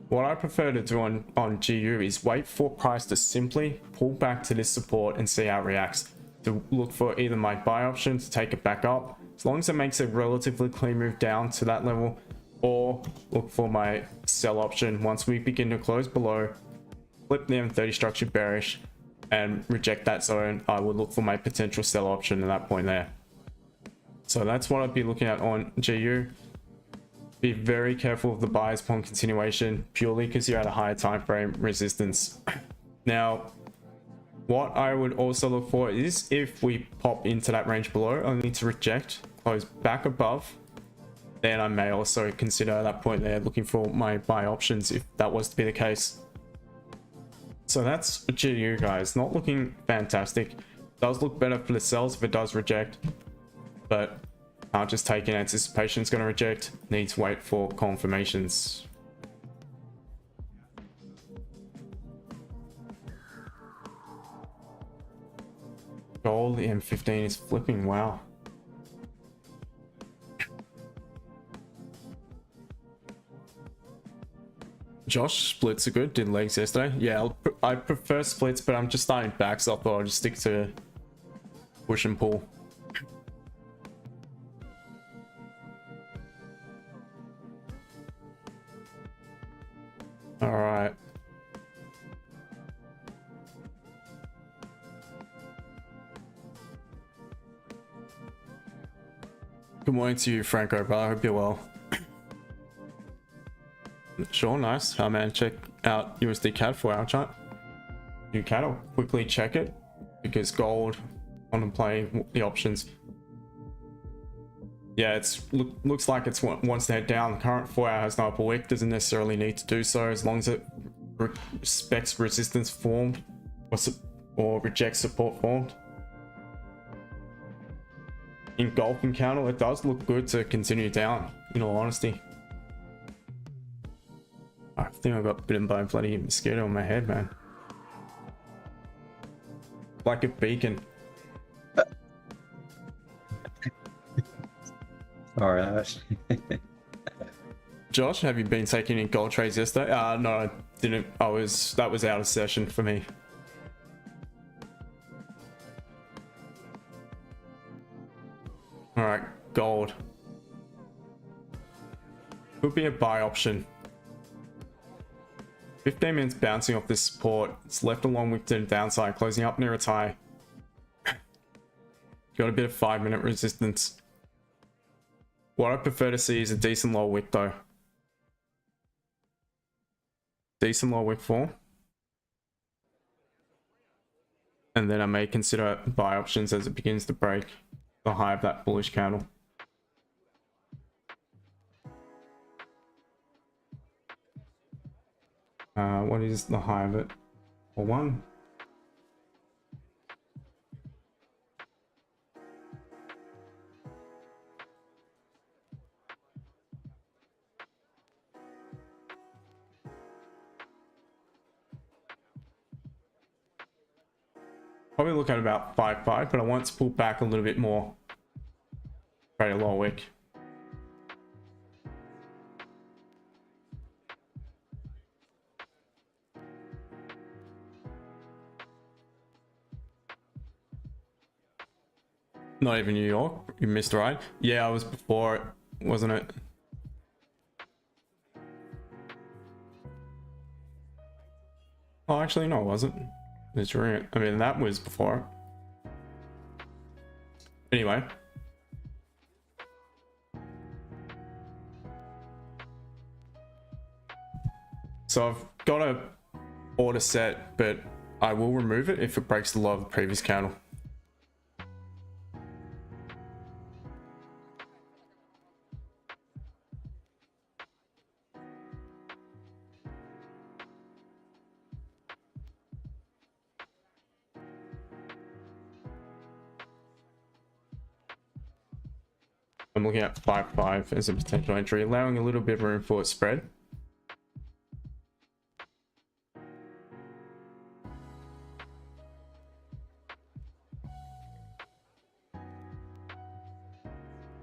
what I prefer to do on GU is wait for price to simply pull back to this support and see how it reacts. To look for either my buy option to take it back up, as long as it makes a relatively clean move down to that level, or look for my sell option once we begin to close below, flip the M30 structure bearish, and reject that zone. I would look for my potential sell option at that point there. So that's what I'd be looking at on GU. Be very careful of the buys upon continuation, purely because you're at a higher time frame resistance. Now, what I would also look for is if we pop into that range below, only to reject, close back above, then I may also consider at that point there looking for my buy options if that was to be the case. So that's GU, guys. Not looking fantastic. Does look better for the sells if it does reject, but can't just take in anticipation it's going to reject. Need to wait for confirmations. Gold, the M15 is flipping. Wow. Josh, splits are good. Did legs yesterday. Yeah, I prefer splits, but I'm just starting back, so I thought I'll just stick to push and pull. All right. Good morning to you, Franco, brother. I hope you're well. Sure, nice. Oh man, check out USD CAD 4-hour chart. New CAD, I'll quickly check it because gold, contemplating the options. Yeah, it's looks like it wants to head down. The current 4-hour has no upper wick, doesn't necessarily need to do so as long as it respects resistance formed or rejects support formed. Engulfing candle, it does look good to continue down, in all honesty. I think I got bitten by a bloody mosquito on my head, man. Like a beacon. Alright. Josh, have you been taking any gold trades yesterday? No, I didn't. That was out of session for me. All right, gold. Could be a buy option. 15 minutes bouncing off this support. It's left along with the downside, closing up near its high. Got a bit of 5-minute resistance. What I prefer to see is a decent low wick though. Decent low wick fall. And then I may consider buy options as it begins to break the high of that bullish candle. What is the high of it? Or one? Probably look at about 5.5, but I want to pull back a little bit more. Create a lower wick. Not even New York. You missed a ride. Yeah, I was before it, wasn't it? Oh, actually, no, it wasn't. It's right. I mean, that was before it. Anyway. So I've got a order set, but I will remove it if it breaks the low of the previous candle. I'm looking at 5.5 as a potential entry, allowing a little bit of room for its spread.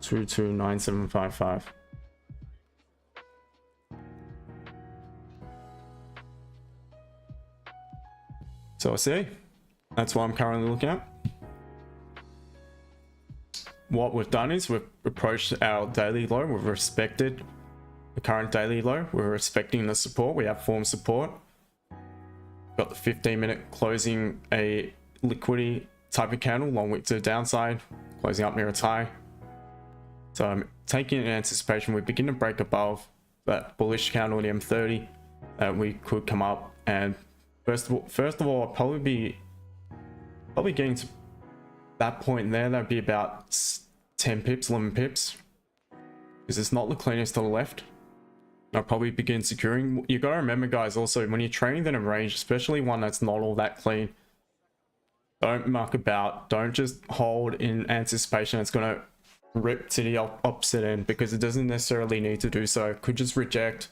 Two to 9755. So I see. That's what I'm currently looking at. What we've done is we've approached our daily low. We've respected the current daily low. We're respecting the support. We have formed support. Got the 15-minute closing a liquidity type of candle, long wick to the downside, closing up near its high. So I'm taking in anticipation we begin to break above that bullish candle in M30 that we could come up, and first of all I'll probably be getting to that point there. That'd be about 10 pips, 11 pips, because it's not the cleanest to the left. I'll probably begin securing. You got to remember, guys, also when you're trading in a range, especially one that's not all that clean, don't muck about. Don't just hold in anticipation it's going to rip to the opposite end, because it doesn't necessarily need to do so. It could just reject,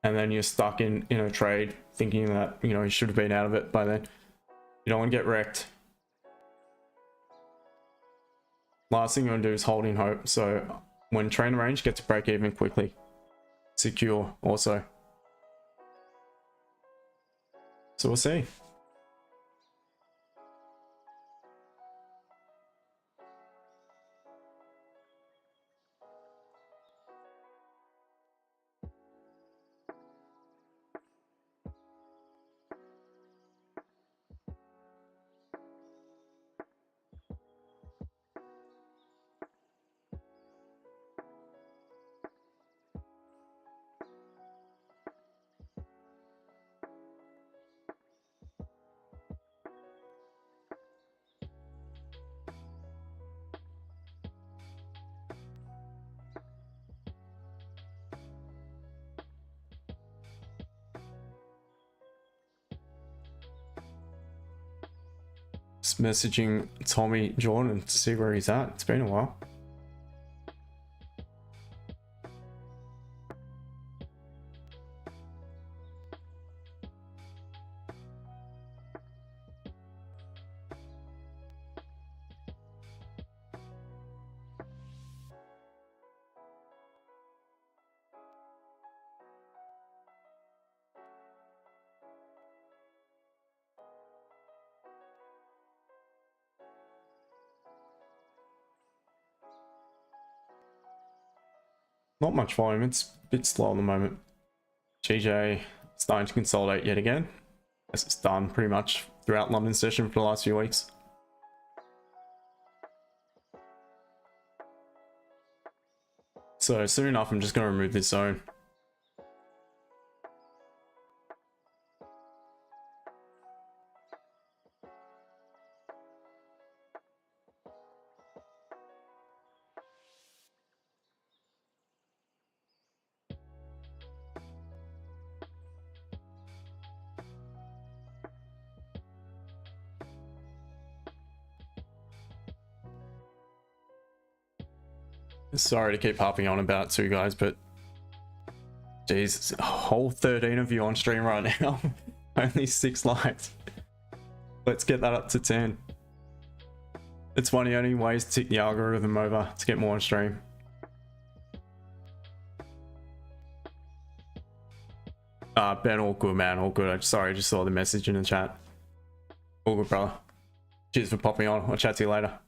and then you're stuck in a trade thinking that, you know, you should have been out of it by then. You don't want to get wrecked. Last thing you want to do is hold in hope. So when trade range, get to break even quickly. Secure also. So we'll see. Just messaging Tommy Jordan to see where he's at. It's been a while. Not much volume, it's a bit slow at the moment. GJ starting to consolidate yet again, as it's done pretty much throughout London session for the last few weeks. So soon enough, I'm just going to remove this zone. Sorry to keep harping on about it too, guys, but geez, it's a whole 13 of you on stream right now. Only 6 likes. Let's get that up to 10. It's one of the only ways to tick the algorithm over to get more on stream. Ben, all good, man, all good. Sorry, I just saw the message in the chat. All good, brother. Cheers for popping on. I'll chat to you later.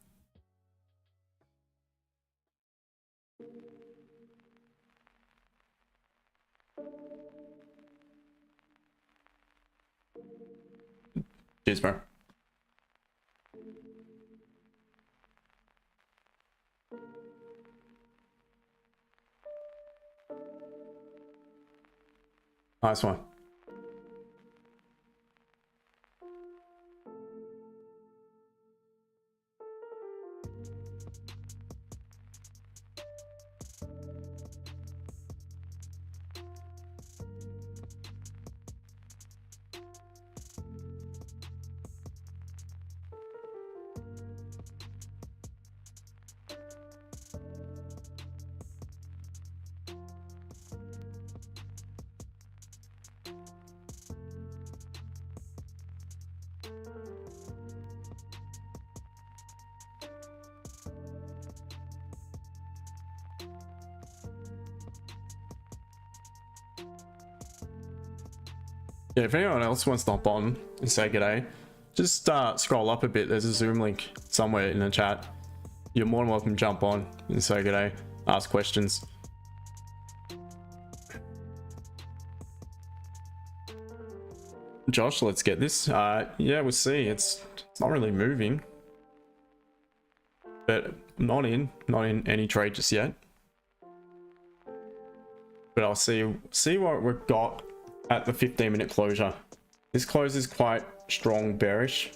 Cheers, bro. Nice one. Yeah, if anyone else wants to hop on and say g'day, just scroll up a bit. There's a Zoom link somewhere in the chat. You're more than welcome to jump on and say g'day, ask questions. Josh, let's get this. Yeah, we'll see. It's not really moving, but not in any trade just yet. but I'll see what we've got at the 15-minute closure. This close is quite strong bearish.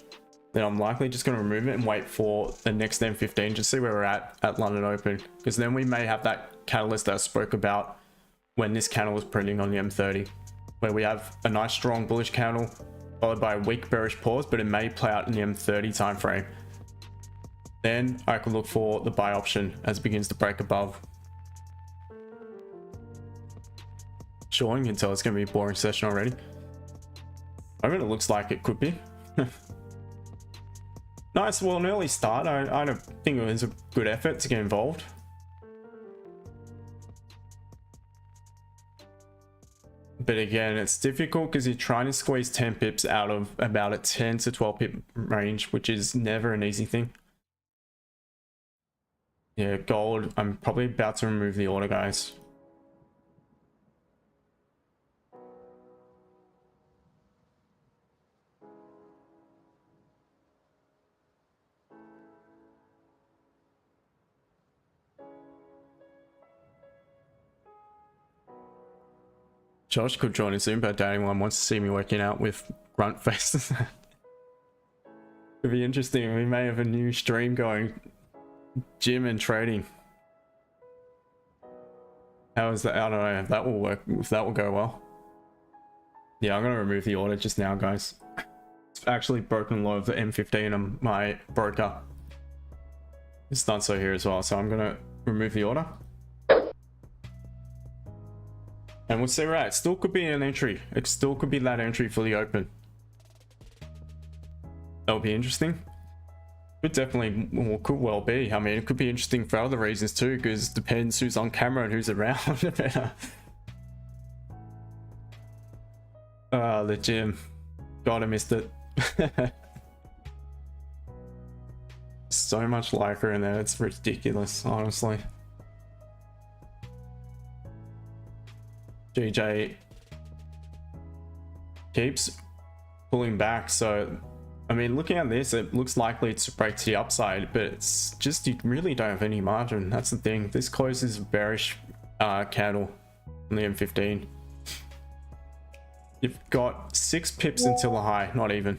Then I'm likely just going to remove it and wait for the next M15 to see where we're at London Open, because then we may have that catalyst that I spoke about when this candle was printing on the M30, where we have a nice strong bullish candle followed by a weak bearish pause, but it may play out in the M30 time frame. Then I could look for the buy option as it begins to break above. Sure, you can tell it's going to be a boring session already. I mean, it looks like it could be. Nice, well, an early start. I don't think it was a good effort to get involved. But again, it's difficult because you're trying to squeeze 10 pips out of about a 10 to 12 pip range, which is never an easy thing. Yeah, gold. I'm probably about to remove the order, guys. Josh could join in soon, but anyone wants to see me working out with grunt faces. It'd be interesting. We may have a new stream going, gym and trading. How is that? I don't know if that will work, if that will go well. Yeah, I'm gonna remove the order just now, guys. It's actually broken low of the M15 on my broker. It's done so here as well, so I'm gonna remove the order. And we'll see where we're at. It still could be an entry. It still could be that entry for the open. That'll be interesting. Could definitely, well, could well be. I mean, it could be interesting for other reasons too, because it depends who's on camera and who's around. The gym. God, I missed it. So much liker in there. It's ridiculous, honestly. GJ keeps pulling back, so I mean, looking at this, it looks likely to break to the upside, but it's just, you really don't have any margin. That's the thing. This closes bearish candle on the M15. You've got 6 pips until the high, not even.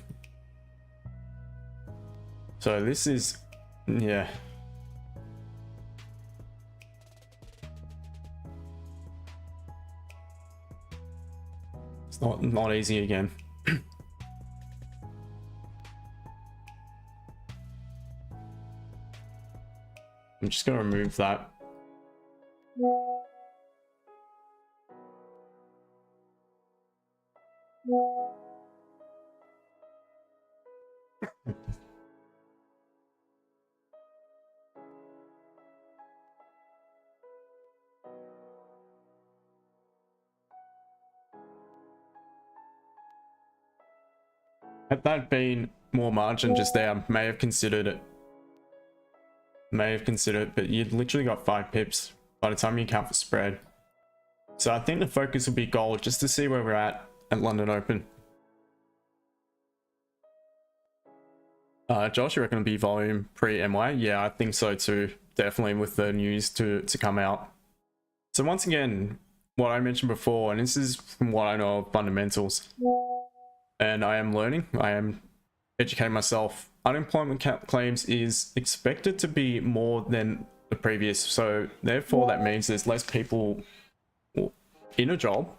So this is, yeah. It's not easy again. I'm just gonna remove that. Had that been more margin just there, I may have considered it. But you've literally got 5 pips by the time you account for spread. So I think the focus will be gold, just to see where we're at London Open. Josh, you reckon it'll be volume pre-MY? Yeah, I think so too. Definitely with the news to come out. So once again, what I mentioned before, and this is from what I know of fundamentals, and I am learning, I am educating myself. Unemployment claims is expected to be more than the previous, so therefore that means there's less people in a job,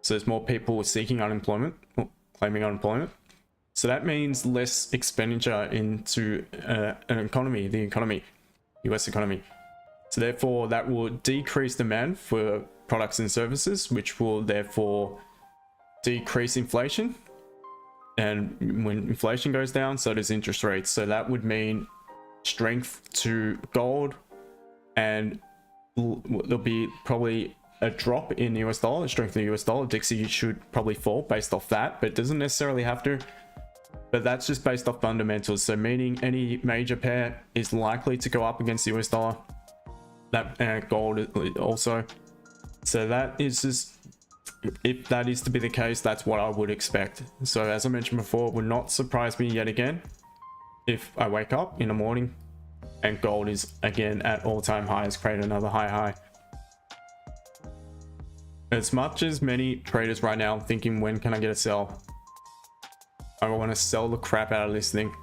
so there's more people seeking unemployment, claiming unemployment. So that means less expenditure into an economy, the economy, US economy. So therefore that will decrease demand for products and services, which will therefore decrease inflation. And when inflation goes down, so does interest rates. So that would mean strength to gold, and there'll be probably a drop in the US dollar, strength in the US dollar. Dixie should probably fall based off that, but it doesn't necessarily have to. But that's just based off fundamentals. So meaning any major pair is likely to go up against the US dollar. That gold also. So that is just, if that is to be the case, that's what I would expect. So as I mentioned before, it would not surprise me yet again if I wake up in the morning and gold is again at all-time highs, create another high. As much as many traders right now thinking, when can I get a sell? I want to sell the crap out of this thing.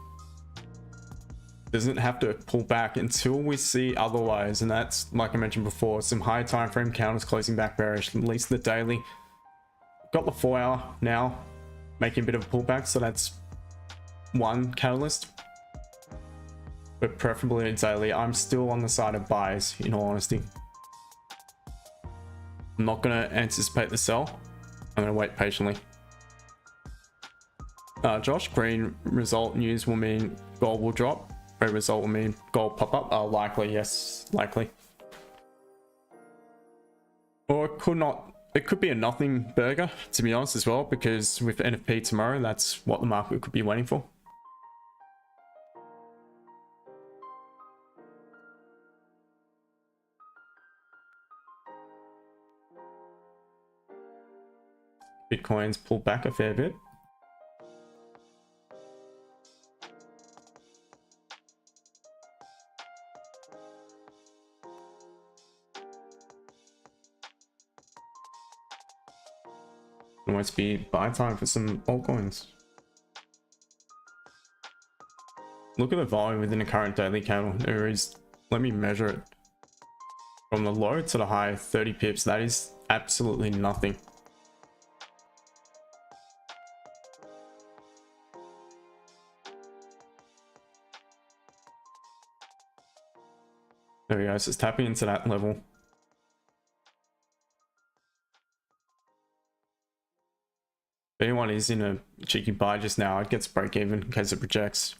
Doesn't have to pull back until we see otherwise, and that's, like I mentioned before, some high time frame counters closing back bearish, at least the daily. Got the 4 hour now making a bit of a pullback, so that's one catalyst, but preferably daily. I'm still on the side of buys, in all honesty. I'm not going to anticipate the sell. I'm going to wait patiently. Josh, green result news will mean gold will drop. Red result will mean gold pop up. Likely, yes, likely. Or it could not. It could be a nothing burger, to be honest, as well, because with NFP tomorrow, that's what the market could be waiting for. Bitcoin's pulled back a fair bit. It must be buy time for some altcoins. Look at the volume within the current daily candle. There is, let me measure it. From the low to the high, 30 pips. That is absolutely nothing. There we go, so it's tapping into that level. If anyone is in a cheeky buy just now, I'd get to break even in case it rejects.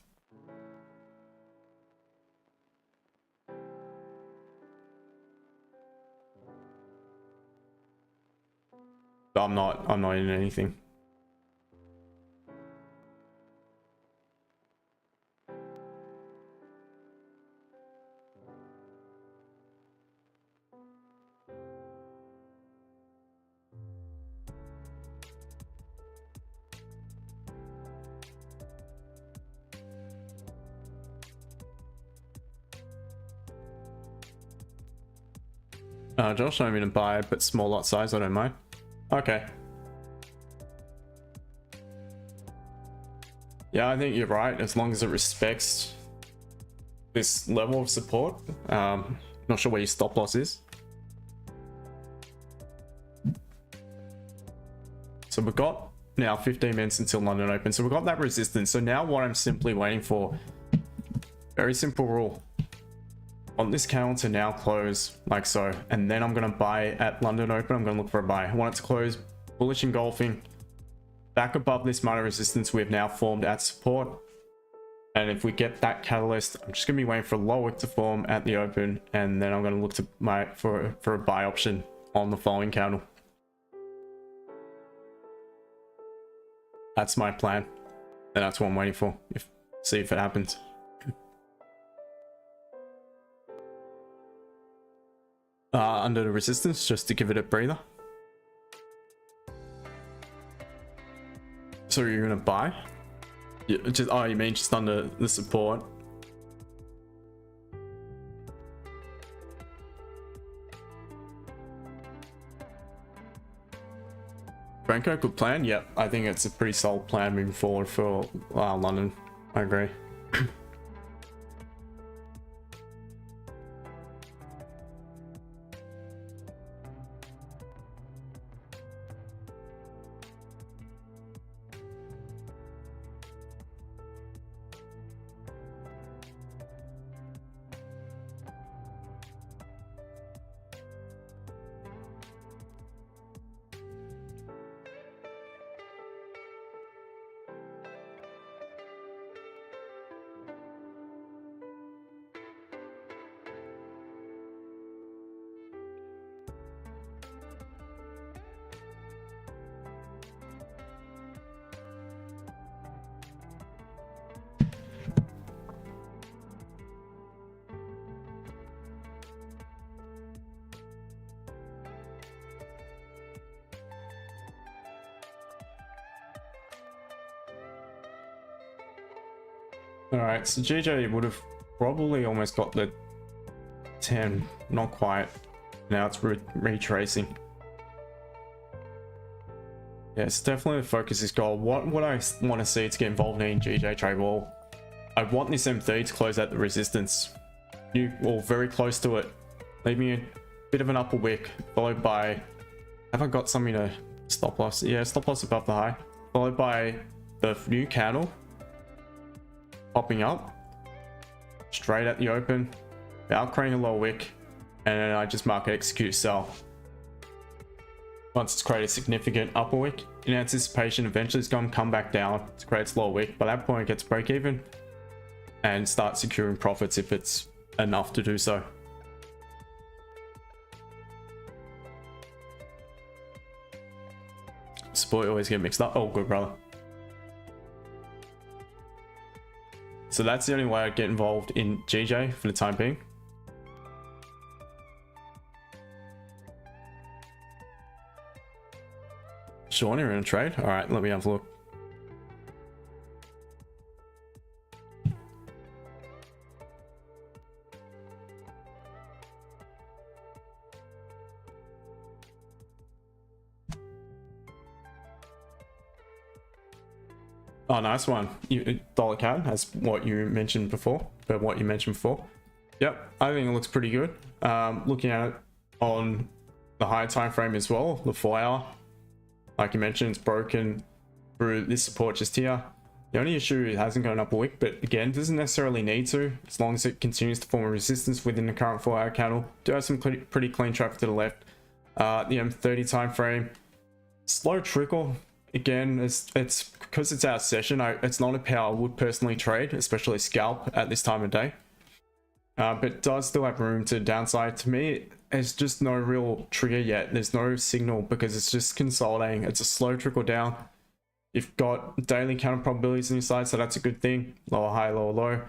But I'm not in anything. Josh, I'm gonna buy, but small lot size, I don't mind. Okay. Yeah, I think you're right, as long as it respects this level of support. Not sure where your stop loss is. So we've got now 15 minutes until London Open. So we've got that resistance. So now what I'm simply waiting for, very simple rule. On this candle to now close like so, and then I'm going to buy at London Open. I'm going to look for a buy. I want it to close bullish engulfing back above this minor resistance we've now formed at support. And if we get that catalyst, I'm just going to be waiting for a lower to form at the open, and then I'm going to look to for a buy option on the following candle. That's my plan, and that's what I'm waiting for. See if it happens. Under the resistance, just to give it a breather. So you're gonna buy? Yeah, just, oh, you mean just under the support? Franco, good plan. Yep, I think it's a pretty solid plan moving forward for London. I agree. Alright, so GJ would have probably almost got the 10, not quite. Now it's retracing. Yeah, it's definitely the focus is gold. What would I want to see to get involved in GJ trade? Well, I want this M30 to close out the resistance. Or very close to it. Leaving a bit of an upper wick, followed by... Have I got something to stop loss? Yeah, stop loss above the high. Followed by the new candle popping up. Straight at the open. Without creating a low wick. And then I just market execute sell. Once it's created a significant upper wick, in anticipation, eventually it's going to come back down to create its lower wick. By that point, it gets break even and start securing profits if it's enough to do so. Support always get mixed up. Oh, good, brother. So that's the only way I'd get involved in GJ for the time being. Sean, you're in a trade? All right, let me have a look. Oh, nice one. Dollar CAD, as what you mentioned before. Yep, I think it looks pretty good. Looking at it on the higher time frame as well, the 4 hour. Like you mentioned, it's broken through this support just here. The only issue, it hasn't gone up a wick, but again, doesn't necessarily need to, as long as it continues to form a resistance within the current 4 hour candle. Do have some pretty clean traffic to the left. The M30 time frame, slow trickle. Again, it's because it's out of session. It's not a pair I would personally trade, especially scalp at this time of day. But does still have room to downside. To me, there's just no real trigger yet. There's no signal because it's just consolidating. It's a slow trickle down. You've got daily counter probabilities on your side, so that's a good thing. Lower high, lower low.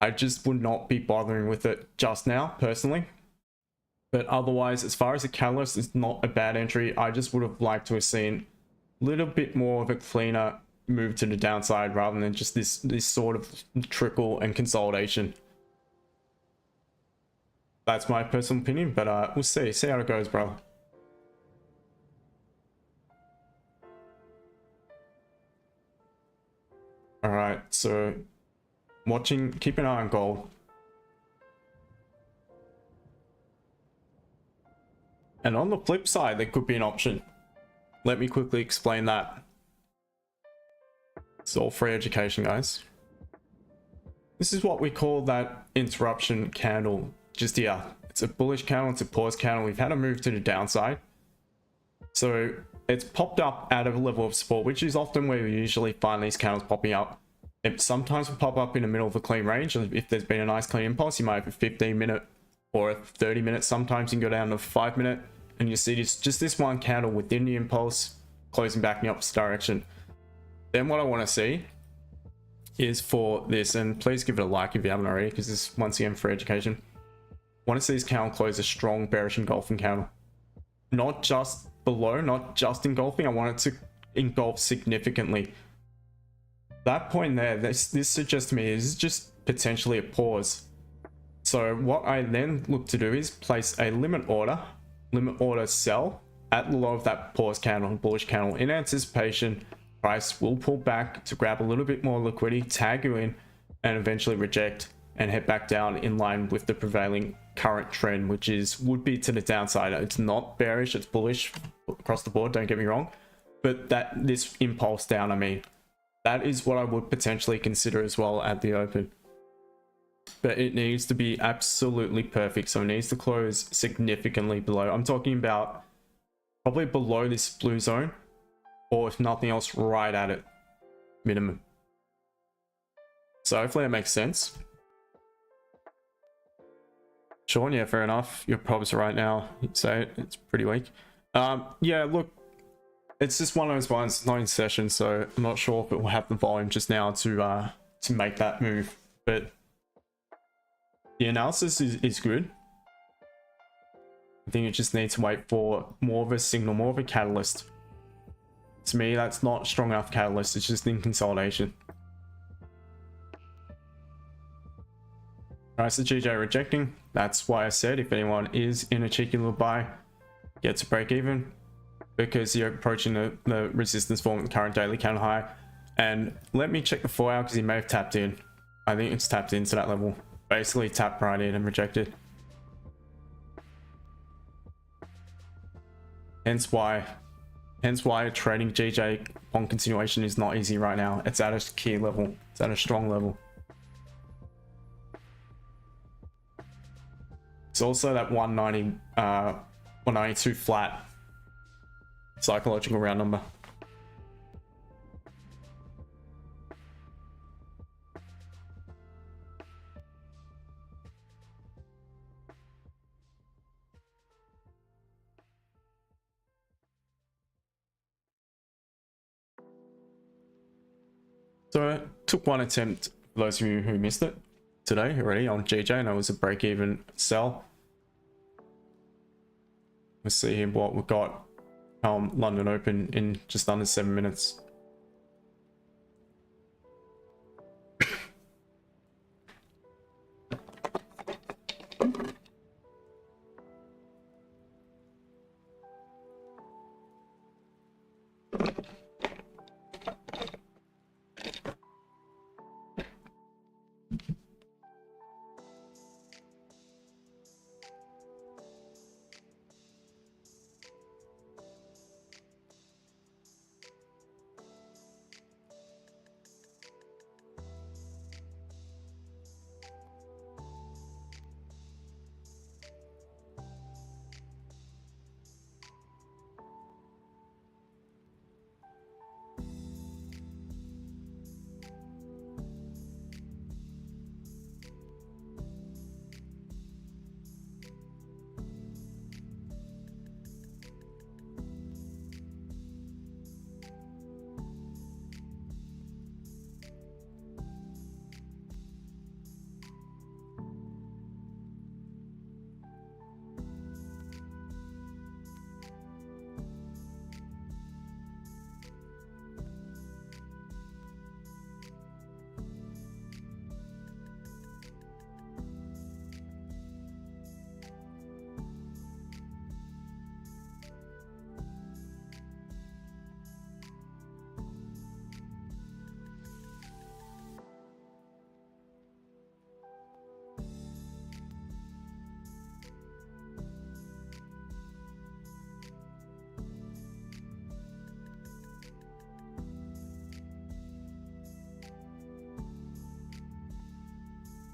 I just would not be bothering with it just now, personally. But otherwise, as far as a catalyst, it's not a bad entry. I just would have liked to have seen a little bit more of a cleaner move to the downside rather than just this sort of trickle and consolidation. That's my personal opinion, but we'll see how it goes, bro. All right, so keep an eye on gold. And on the flip side, there could be an option. Let me quickly explain that. It's all free education, guys. This is what we call that interruption candle. Just here, it's a bullish candle, it's a pause candle. We've had a move to the downside. So it's popped up out of a level of support, which is often where we usually find these candles popping up. It sometimes will pop up in the middle of a clean range. If there's been a nice clean impulse, you might have a 15-minute or a 30-minute. Sometimes you can go down to a 5-minute and you see just this one candle within the impulse closing back in the opposite direction. Then what I want to see is for this, and please give it a like if you haven't already, because this is once again for education. Want to see this candle close a strong bearish engulfing candle. Not just below, not just engulfing. I want it to engulf significantly. That point there, this suggests to me is just potentially a pause. So what I then look to do is place a limit order sell at the low of that pause candle, bullish candle, in anticipation price will pull back to grab a little bit more liquidity, tag you in, and eventually reject and head back down in line with the prevailing current trend, which would be to the downside. It's not bearish, it's bullish across the board, don't get me wrong, but this impulse down, I mean, that is what I would potentially consider as well at the open. But it needs to be absolutely perfect, so it needs to close significantly below. I'm talking about probably below this blue zone, or if nothing else, right at it, minimum. So hopefully that makes sense. Sean, yeah, fair enough. Your probs right now, you'd say it's pretty weak. Yeah, look, it's just one of those ones, not in session, so I'm not sure if it will have the volume just now to make that move. But the analysis is good. I think it just needs to wait for more of a signal, more of a catalyst. To me, that's not strong enough catalyst. It's just in consolidation. Alright, so GJ rejecting. That's why I said if anyone is in a cheeky little buy, gets a break even, because you're approaching the resistance form at the current daily candle high. And let me check the 4 hour because he may have tapped in. I think it's tapped into that level. Basically tapped right in and rejected. Hence why trading GJ on continuation is not easy right now. It's at a key level. It's at a strong level. It's also that 190, 192 flat psychological round number. So I took one attempt, for those of you who missed it today already, on GJ, and it was a break-even sell. Let's see here what we've got. London Open in just under 7 minutes.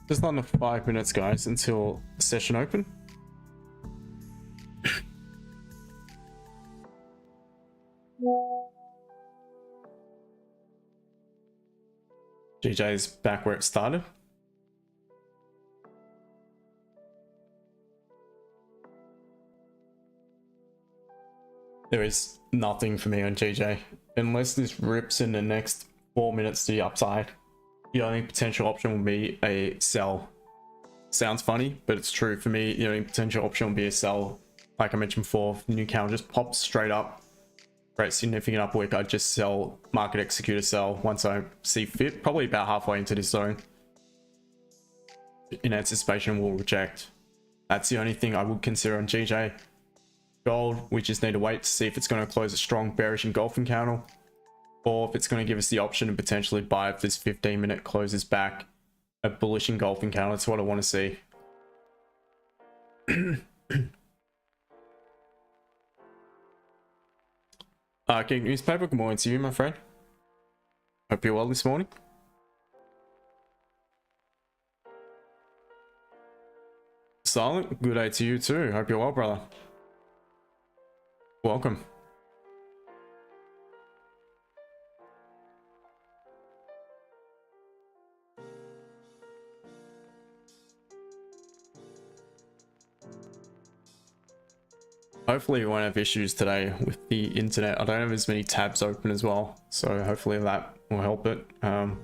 Just under 5 minutes, guys, until session open. GJ's back where it started. There is nothing for me on GJ. Unless this rips in the next 4 minutes to the upside, the only potential option will be a sell. Sounds funny, but it's true. For me, the only potential option will be a sell. Like I mentioned before, if the new candle just pops straight up, great significant upwick, I'd just sell, market execute a sell once I see fit, probably about halfway into this zone. In anticipation, we'll reject. That's the only thing I would consider on GJ. Gold, we just need to wait to see if it's going to close a strong bearish engulfing candle, or if it's going to give us the option to potentially buy if this 15-minute closes back a bullish engulfing candle. That's what I want to see. King Newspaper, good morning to you, my friend. Hope you're well this morning. Silent, good day to you too. Hope you're well, brother. Welcome. Hopefully we won't have issues today with the internet. I don't have as many tabs open as well, so hopefully that will help it. Not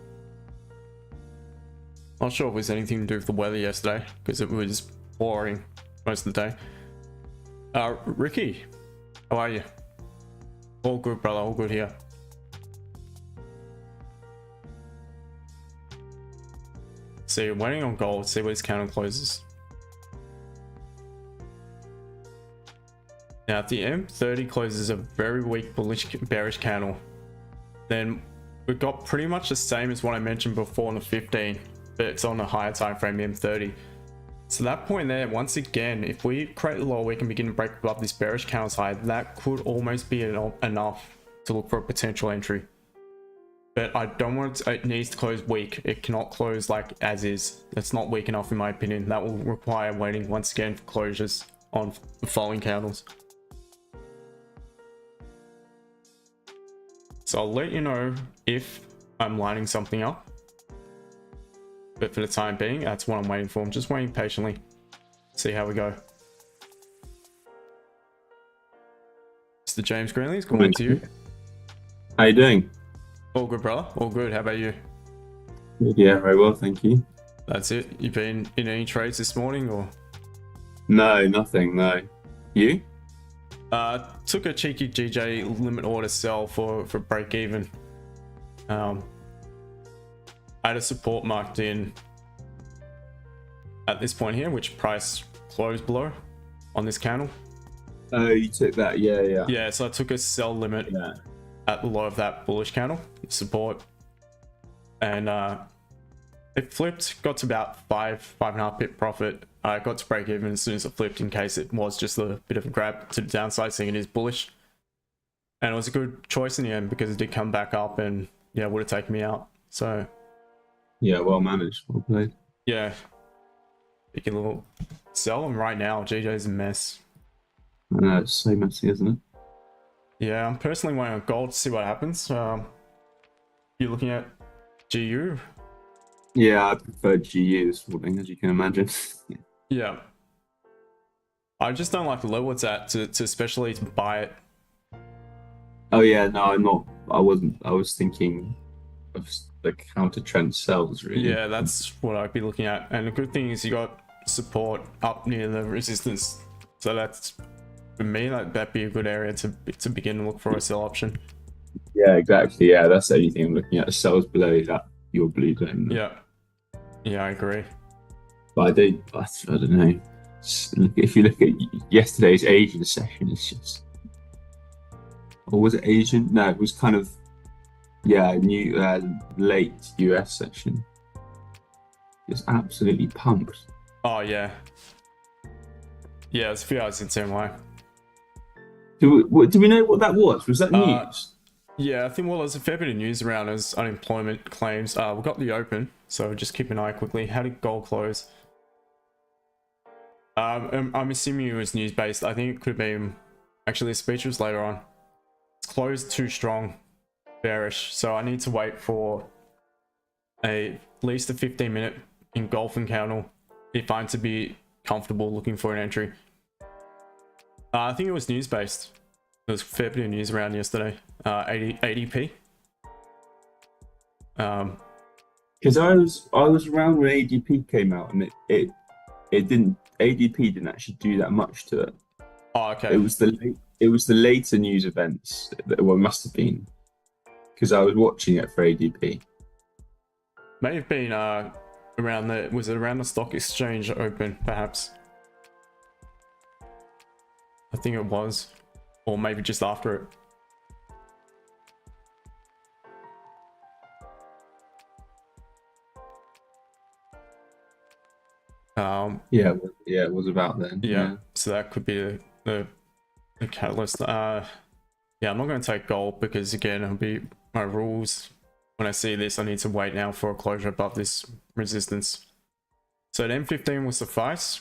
sure if there's anything to do with the weather yesterday, because it was pouring most of the day. Ricky, how are you? All good, brother, all good here. See, waiting on gold, see where this candle closes. Now, if the M30 closes a very weak bearish candle, then we've got pretty much the same as what I mentioned before on the 15, but it's on a higher time frame, the M30. So that point there, once again, if we create a lower week and begin to break above this bearish candle's high, that could almost be enough to look for a potential entry. But I don't want it needs to close weak. It cannot close like as is. That's not weak enough in my opinion. That will require waiting once again for closures on the following candles. So I'll let you know if I'm lining something up. But for the time being, that's what I'm waiting for. I'm just waiting patiently. See how we go. Mr. James Greenlees, good morning to you. How you doing? All good, brother. All good. How about you? Yeah, very well, thank you. That's it. You've been in any trades this morning or? No, nothing, no. You? Took a cheeky GJ limit order sell for break even. I had a support marked in at this point here, which price closed below on this candle. Oh, you took that, yeah. Yeah, so I took a sell limit at the low of that bullish candle support, and it flipped, got to about 5.5 pip profit. I got to break even as soon as it flipped, in case it was just a bit of a grab to the downside, seeing it is bullish. And it was a good choice in the end because it did come back up and yeah, would have taken me out. So yeah, well managed, well played. yeah, pick a little sell them right now. GJ's a mess. I know, it's so messy, isn't it? Yeah, I'm personally waiting on gold to see what happens. You're looking at GU? Yeah, I prefer GU this morning, as you can imagine. Yeah. I just don't like the level it's at to especially to buy it. Oh yeah, no, I'm not. I wasn't. I was thinking of the counter trend sells, really. Yeah, that's what I'd be looking at. And the good thing is you got support up near the resistance. So that's, for me, that'd be a good area to begin to look for a sell option. Yeah, exactly. Yeah, that's the only thing I'm looking at. The sells below that your blue zone. Yeah. Yeah, I agree. But I don't know. If you look at yesterday's Asian session, it's just. Or was it Asian? No, it was kind of, new late US session. Just absolutely pumped. Oh yeah. Yeah, it's a few hours in the same way. Do we know what that was? Was that news? Yeah, I think, well, there's a fair bit of news around as unemployment claims. We've got the open, so just keep an eye quickly. How did gold close? I'm assuming it was news based. I think it could have been, actually the speech was later on. It's closed too strong, bearish, so I need to wait for at least a 15-minute engulfing candle if I'm to be comfortable looking for an entry. I think it was news based. There was a fair bit of news around yesterday. ADP. Because I was around when ADP came out, and it didn't, ADP didn't actually do that much to it. Oh, okay. It was the later news events that must have been, because I was watching it for ADP. May have been around the stock exchange open, perhaps. I think it was, or maybe just after it. It was about then. Yeah, so that could be the catalyst. Yeah, I'm not going to take gold because, again, it'll be my rules. When I see this, I need to wait now for a closure above this resistance. So an M15 will suffice,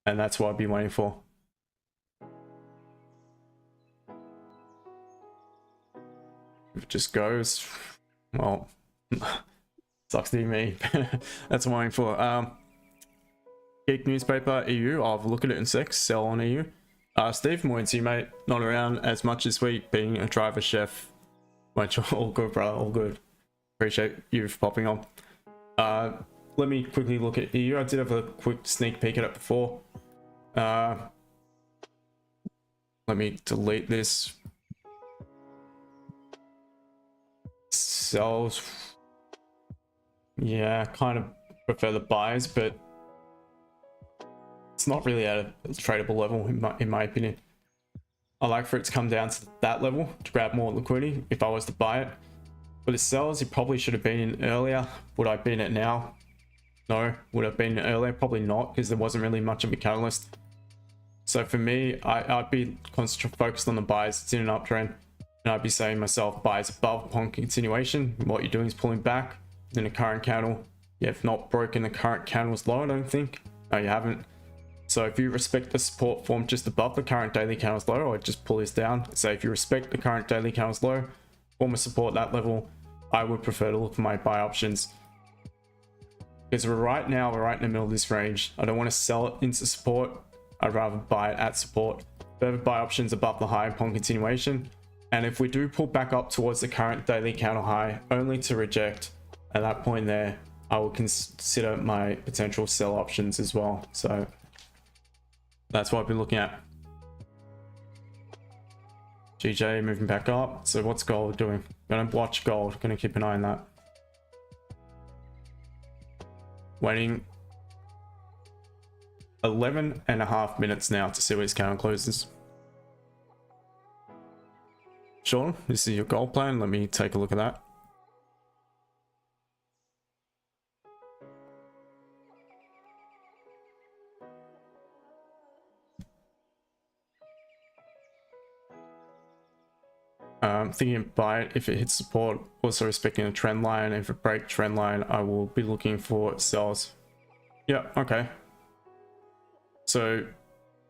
and that's what I'll be waiting for. If it just goes, well, sucks to be me. That's what I'm waiting for. Geek newspaper EU. I'll have a look at it in sec. Sell on EU. Steve, morning to you, mate. Not around as much this week, being a driver chef. All good, brother. All good. Appreciate you for popping on. Let me quickly look at EU. I did have a quick sneak peek at it before. Let me delete this. Sells. Yeah, kind of prefer the buys, but it's not really at a tradable level in my opinion. I like for it to come down to that level to grab more liquidity if I was to buy it. But it sells, it probably should have been in earlier. Would I have been in now? No. Would I have been earlier? Probably not, because there wasn't really much of a catalyst. So for me, I'd be focused on the buys. It's in an uptrend, and I'd be saying to myself, buys above upon continuation. What you're doing is pulling back in the current candle. You have not broken the current candle's low, I don't think. No, you haven't. So if you respect the support form just above the current daily candle's low, I'd just pull this down. So if you respect the current daily candle's low, form of support that level, I would prefer to look for my buy options. Because right now, we're right in the middle of this range. I don't want to sell it into support. I'd rather buy it at support. Further buy options above the high upon continuation. And if we do pull back up towards the current daily candle high, only to reject at that point there, I will consider my potential sell options as well. So that's what I've been looking at. GJ moving back up. So what's gold doing? Gonna watch gold. Gonna keep an eye on that. Waiting 11.5 minutes now to see where his candle closes. Sean, this is your gold plan. Let me take a look at that. Thinking of buy it if it hits support, also respecting a trend line. If it breaks trend line, I will be looking for sells. Yeah, okay. So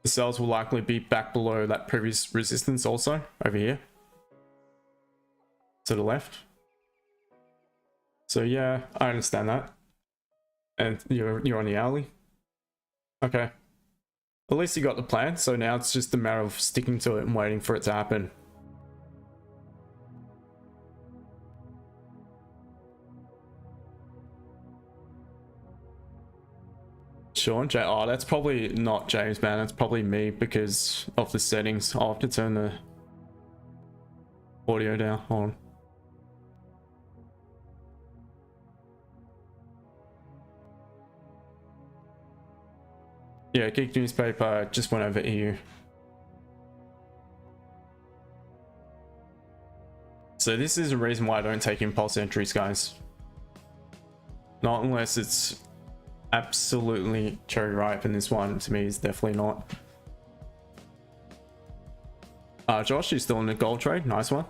the sells will likely be back below that previous resistance also over here to the left. So yeah, I understand that. And you're on the hourly. Okay. At least you got the plan. So now it's just a matter of sticking to it and waiting for it to happen. Sean, oh, that's probably not James, man. That's probably me because of the settings. I'll have to turn the audio down. Hold on. Yeah, Geek Newspaper just went over EU. So this is a reason why I don't take impulse entries, guys. Not unless it's absolutely cherry ripe, and this one to me is definitely not. Josh, you're still in the gold trade. Nice one.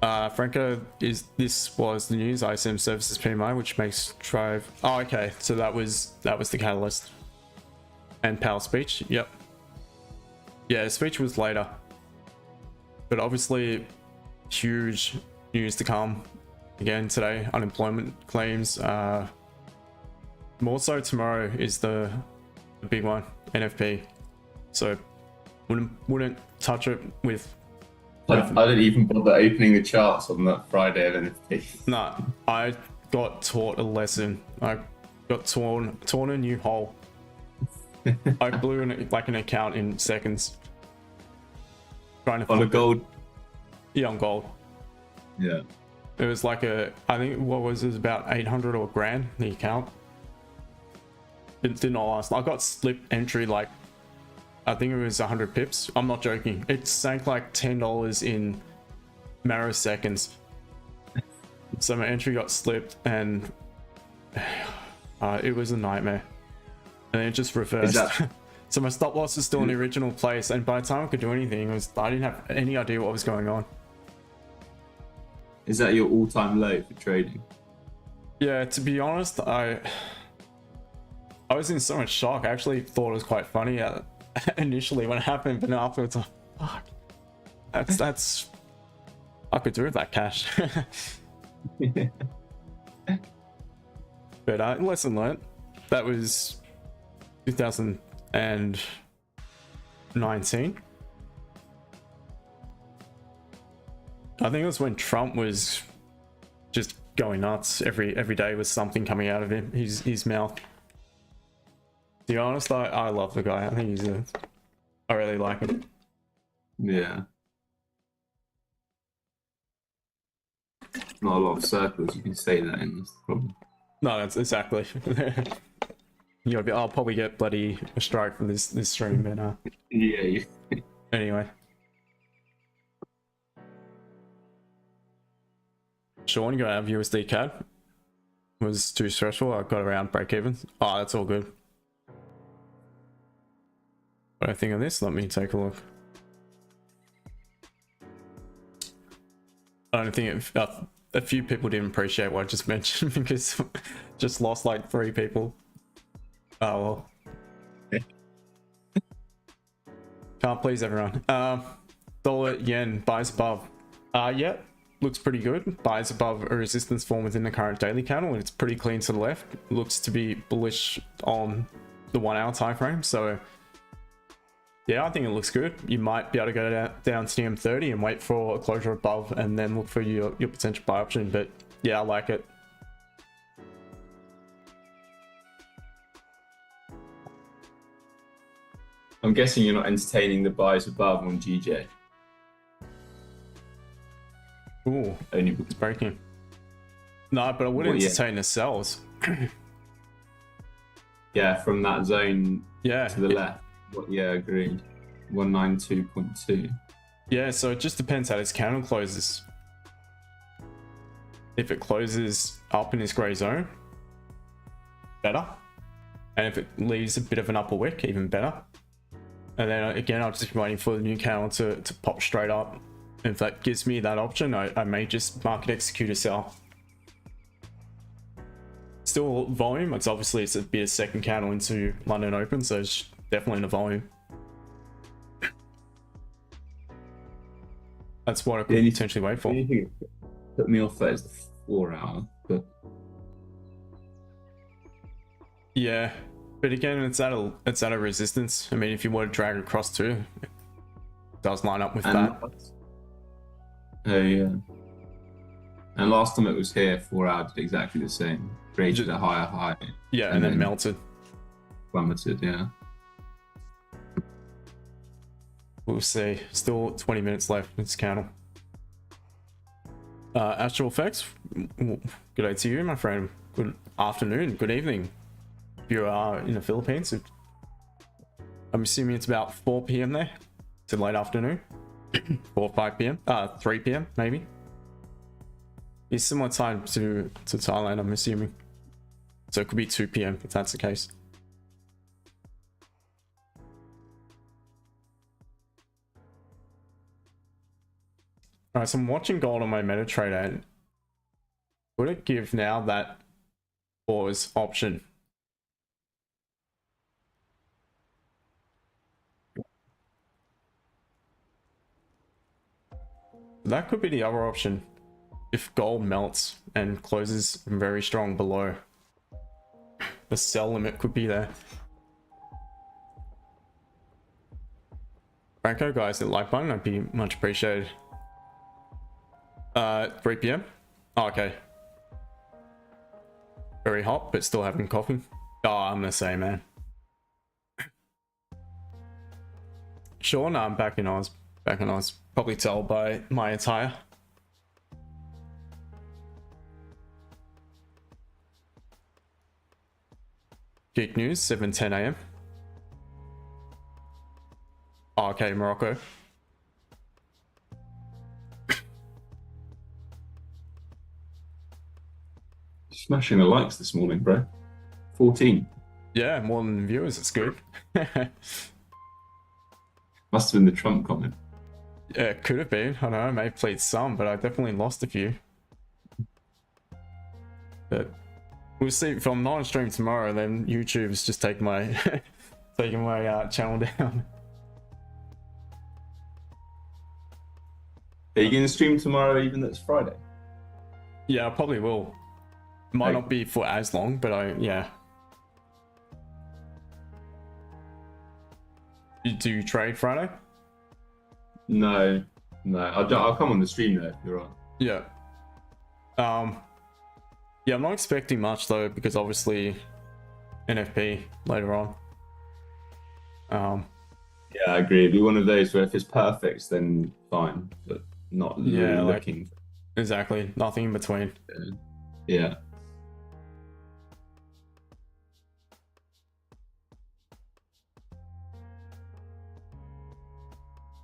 Franco, this was the news. ISM services PMI, which makes Trive. Oh, okay. So that was the catalyst. And Powell's speech. Yep. Yeah, the speech was later, but obviously huge news to come. Again today, unemployment claims. More so tomorrow is the big one, NFP. So wouldn't touch it with. I didn't even bother opening the charts on that Friday of NFP. Nah, I got taught a lesson. I got torn a new hole. I blew like an account in seconds. Trying to on a gold. Yeah, on gold. Yeah. It was like I think what was it, about 800 or grand the account. It did not last. I got slip entry like, I think it was 100 pips. I'm not joking. It sank like $10 in matter of seconds. So my entry got slipped and it was a nightmare. And then it just reversed. So my stop loss is still in the original place, and by the time I could do anything, I didn't have any idea what was going on. Is that your all-time low for trading? Yeah, to be honest, I was in so much shock. I actually thought it was quite funny initially when it happened, but afterwards, I'm like, fuck. That's I could do with that cash. But lesson learned. That was 2019. I think it was when Trump was just going nuts. Every day was something coming out of him, his mouth. To be honest, I love the guy. I think I really like him. Yeah. Not a lot of circles you can say that in. That's the problem. No, that's exactly. I'll probably get bloody a strike from this stream, but Yeah. anyway. Sean, you got out of USD CAD? Was too stressful. I got around break even. Oh, that's all good. What do I think of this? Let me take a look. I don't think a few people didn't appreciate what I just mentioned because just lost like 3 people. Oh well. Can't please everyone. Dollar yen buys above. Yeah, looks pretty good. Buys above a resistance form within the current daily candle, and it's pretty clean to the left. Looks to be bullish on the 1 hour time frame. So yeah, I think it looks good. You might be able to go down to the M30 and wait for a closure above and then look for your potential buy option. But yeah, I like it. I'm guessing you're not entertaining the buys above on GJ. Ooh, Only it's breaking. No, but I would entertain the sells. Yeah, from that zone Yeah, to the left. Yeah, agreed. 192.2. Yeah, so it just depends how this candle closes. If it closes up in this grey zone, better. And if it leaves a bit of an upper wick, even better. And then again, I'll just be waiting for the new candle to pop straight up. If that gives me that option, I may just market execute a sell. Still volume, it's a bit of second candle into London Open, so it's definitely in the volume. That's what I could potentially wait for. Anything that put me off there is the 4 hour, but yeah, but again, it's at a resistance. I mean, if you were to drag across too, it does line up with that. Oh yeah. And last time it was here, 4 hour did exactly the same. Created a higher high. Yeah, and then melted. Plummeted, yeah. We'll see. Still 20 minutes left in this candle. Astral Effects, good day to you, my friend. Good afternoon, good evening. If you are in the Philippines, I'm assuming it's about 4 p.m. there. It's a late afternoon. 4 or 5 p.m. 3 p.m. maybe. It's similar time to Thailand, I'm assuming. So it could be 2 p.m. if that's the case. Alright, so I'm watching gold on my MetaTrader, and would it give now that pause option? That could be the other option. If gold melts and closes very strong below, the sell limit could be there. Franco, guys, hit the like button, that'd be much appreciated. 3 p.m. Oh, okay. Very hot, but still having coffee. Oh, I'm gonna say, man. Sure, no, I'm back in Oz. Back in Oz. Probably tell by my attire. Geek News, 7:10 a.m. Oh, okay, Morocco. Smashing the likes this morning, bro. 14. Yeah, more than viewers, it's good. Must have been the Trump comment. Yeah, it could have been. I don't know, I may have played some, but I definitely lost a few. But we'll see. If I'm not on stream tomorrow, then YouTube's just taking my taking my channel down. Are you going to stream tomorrow even though it's Friday? Yeah, I probably will. Might not be for as long, but yeah. Do you trade Friday? No. I'll come on the stream though if you're on. Yeah. Yeah, I'm not expecting much though, because obviously NFP later on. Yeah, I agree. It'd be one of those where if it's perfect, then fine, but not really looking. Exactly. Nothing in between. Yeah.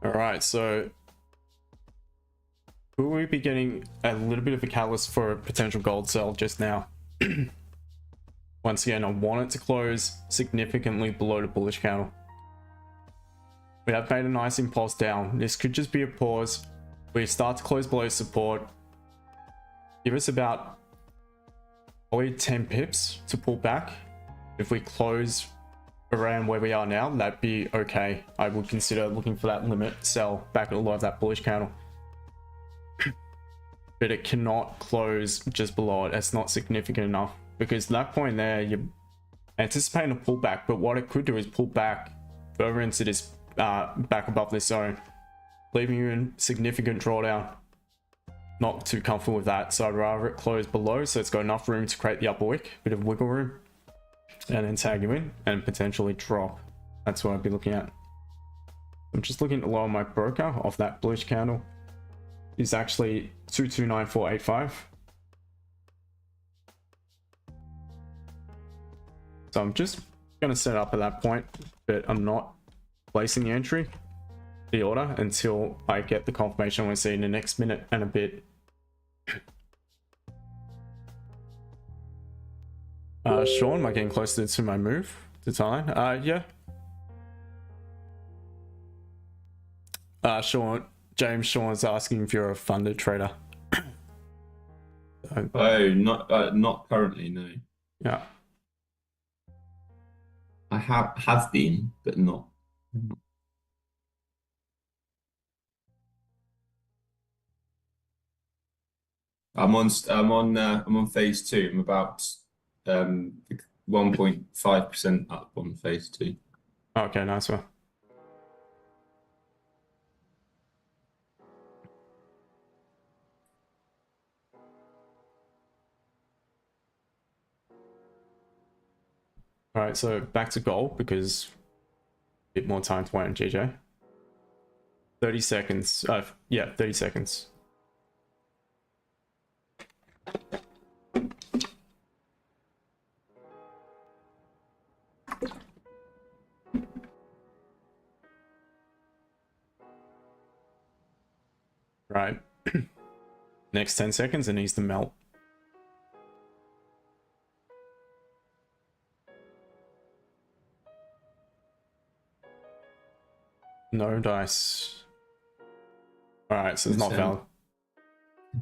All right, so will we be getting a little bit of a catalyst for a potential gold sell just now? Once again, I want it to close significantly below the bullish candle. We have made a nice impulse down. This could just be a pause. We start to close below support. Give us about probably 10 pips to pull back. If we close around where we are now, that'd be okay. I would consider looking for that limit sell back at the low of that bullish candle. But it cannot close just below it. That's not significant enough, because at that point there, you're anticipating a pullback, but what it could do is pull back further into this, back above this zone, leaving you in significant drawdown. Not too comfortable with that, so I'd rather it close below so it's got enough room to create the upper wick, bit of wiggle room, and then tag you in and potentially drop. That's what I'd be looking at. I'm just looking to lower my broker off that bullish candle. It's actually 229485. So I'm just going to set up at that point, but I'm not placing the entry, the order, until I get the confirmation we'll see in the next minute and a bit. Sean, am I getting closer to my move to time? Yeah. Sean's asking if you're a funded trader. Oh, not currently, no. Yeah. I have been, but not. I'm on phase 2. I'm about 1.5% up on phase 2. Okay, nice one. All right, so back to gold, because a bit more time to wait on GJ. 30 seconds. Yeah, 30 seconds. Right. Next 10 seconds, it needs to melt. No dice. Alright, so it's not valid. I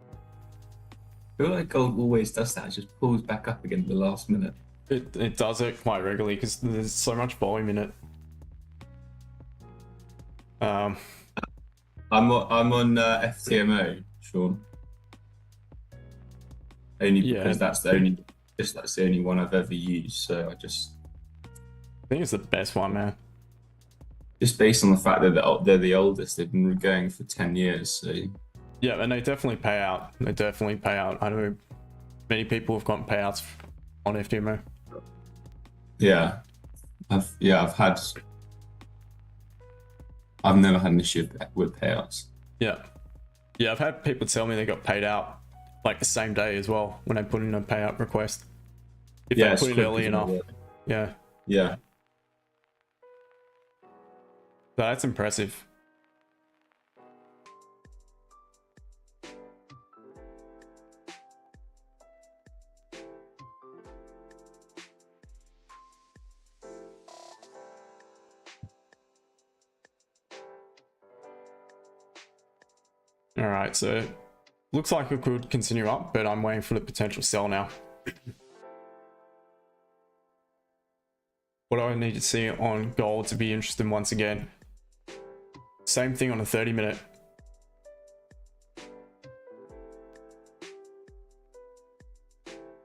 feel like gold always does that. It just pulls back up again at the last minute. It does it quite regularly because there's so much volume in it. I'm on FTMO, Sean. Only because that's the only one I've ever used. So I think it's the best one, man. Just based on the fact that they're the oldest, they've been going for 10 years. So yeah, and they definitely pay out. They definitely pay out. I know many people have gotten payouts on FTMO. Yeah, I've never had an issue with payouts. Yeah, I've had people tell me they got paid out like the same day as well when they put in a payout request. If they put it early enough. Yeah. Yeah. So that's impressive. All right, so looks like it could continue up, but I'm waiting for the potential sell now. What do I need to see on gold to be interested once again? Same thing on a 30-minute.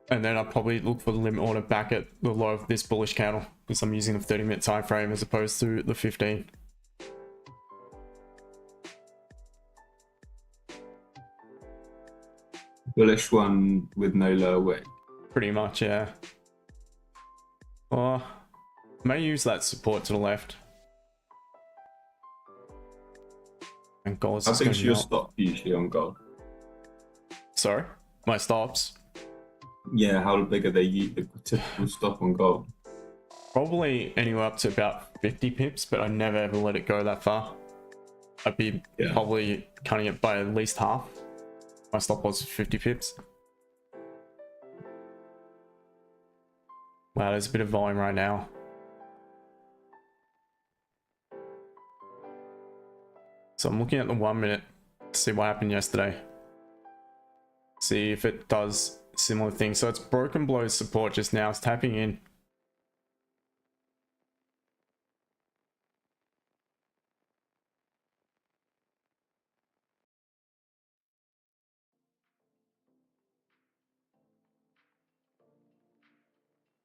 And then I'll probably look for the limit order back at the low of this bullish candle, because I'm using the 30-minute time frame as opposed to the 15. Bullish one with no lower wick. Pretty much, yeah. Or may use that support to the left. And gold's How just big's going your to stop usually on gold? Sorry? My stops? Yeah, how big are they the typical stop on gold? Probably anywhere up to about 50 pips, but I never ever let it go that far. I'd be probably cutting it by at least half. My stop loss is 50 pips. Wow, there's a bit of volume right now. So I'm looking at the 1 minute to see what happened yesterday. See if it does similar things. So it's broken below support just now. It's tapping in.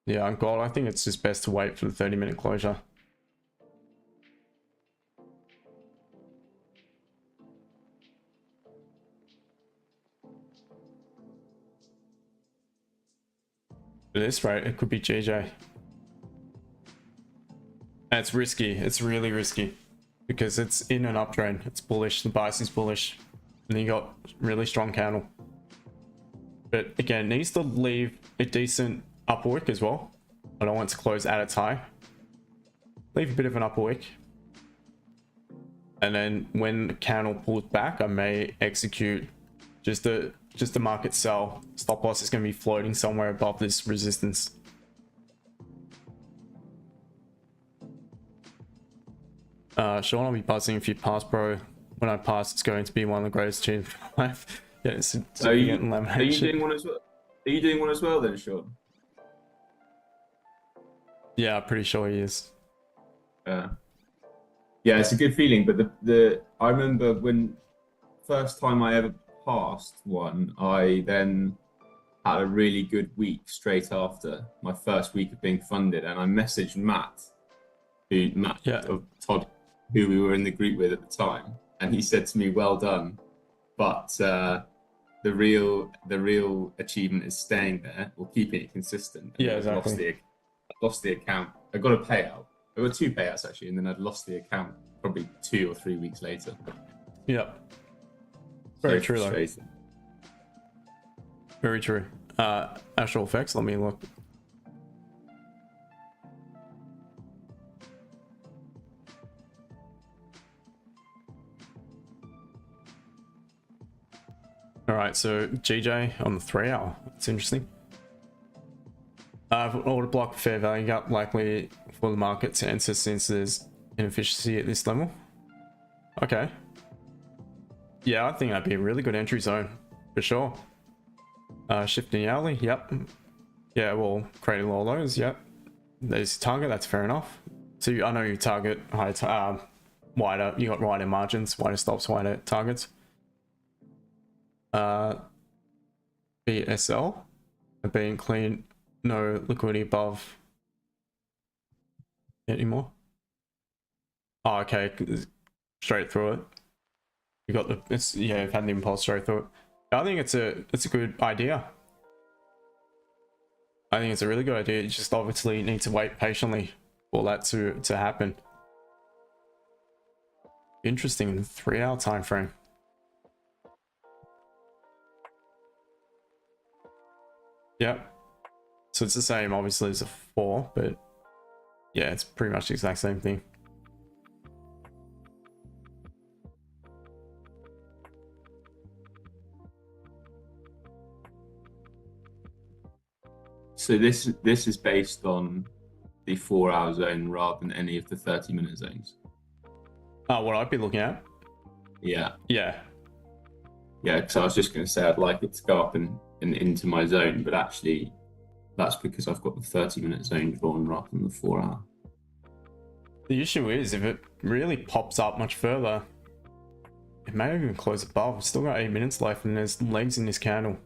Yeah, on gold, I think it's just best to wait for the 30-minute closure. At this rate, it could be GJ. And it's risky. It's really risky because it's in an uptrend. It's bullish. The bias is bullish. And then you got really strong candle. But again, it needs to leave a decent upper wick as well. I don't want it to close at its high. Leave a bit of an upper wick. And then when the candle pulls back, I may execute just a market sell. Stop loss is going to be floating somewhere above this resistance. Sean, I'll be buzzing if you pass, bro. When I pass, it's going to be one of the greatest tunes of my life. Yeah, it's are you doing one as well? Are you doing one as well then, Sean? Yeah, I'm pretty sure he is. Yeah, it's a good feeling. But I remember when first time I ever passed one, I then had a really good week straight after my first week of being funded, and I messaged Matt of Todd, who we were in the group with at the time, and he said to me, "Well done, but the real achievement is staying there or keeping it consistent." And yeah, exactly. I lost the account. I got a payout. I got 2 payouts actually, and then I'd lost the account probably 2 or 3 weeks later. Yep. Very true though. Very true. Actual effects, let me look. Alright, so GJ on the 3 hour. It's interesting. Order block fair value gap likely for the market to enter since there's inefficiency at this level. Okay. Yeah, I think that'd be a really good entry zone for sure. Shifting hourly, yep. Yeah, well, creating lower lows, yep. There's target, that's fair enough. So I know you target high, wider, you got wider margins, wider stops, wider targets. BSL being clean, no liquidity above anymore. Oh, okay, straight through it. You got the you've had the impulse straight through it. I think it's a good idea. I think it's a really good idea. You just obviously need to wait patiently for that to happen. Interesting, 3 hour time frame. Yep. So it's the same obviously as a 4, but yeah, it's pretty much the exact same thing. So this is based on the 4 hour zone rather than any of the 30-minute zones. What I'd be looking at? Yeah. Yeah. Yeah, because I was just going to say I'd like it to go up and into my zone, but actually that's because I've got the 30-minute zone drawn rather than the 4 hour. The issue is if it really pops up much further, it may even close above. We've still got 8 minutes left and there's legs in this candle.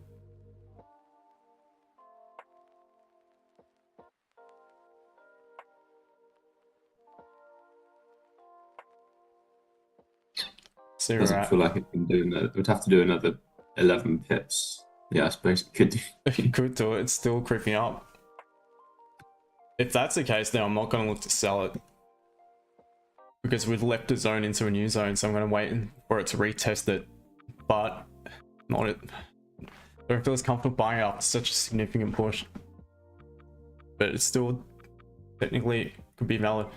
It doesn't feel like it can do that. It would have to do another 11 pips. Yeah, I suppose it could do. It could do it. It's still creeping up. If that's the case, then I'm not going to look to sell it. Because we've left a zone into a new zone, so I'm going to wait for it to retest it. But not it. I don't feel as comfortable buying up such a significant push. But it's still technically could be valid.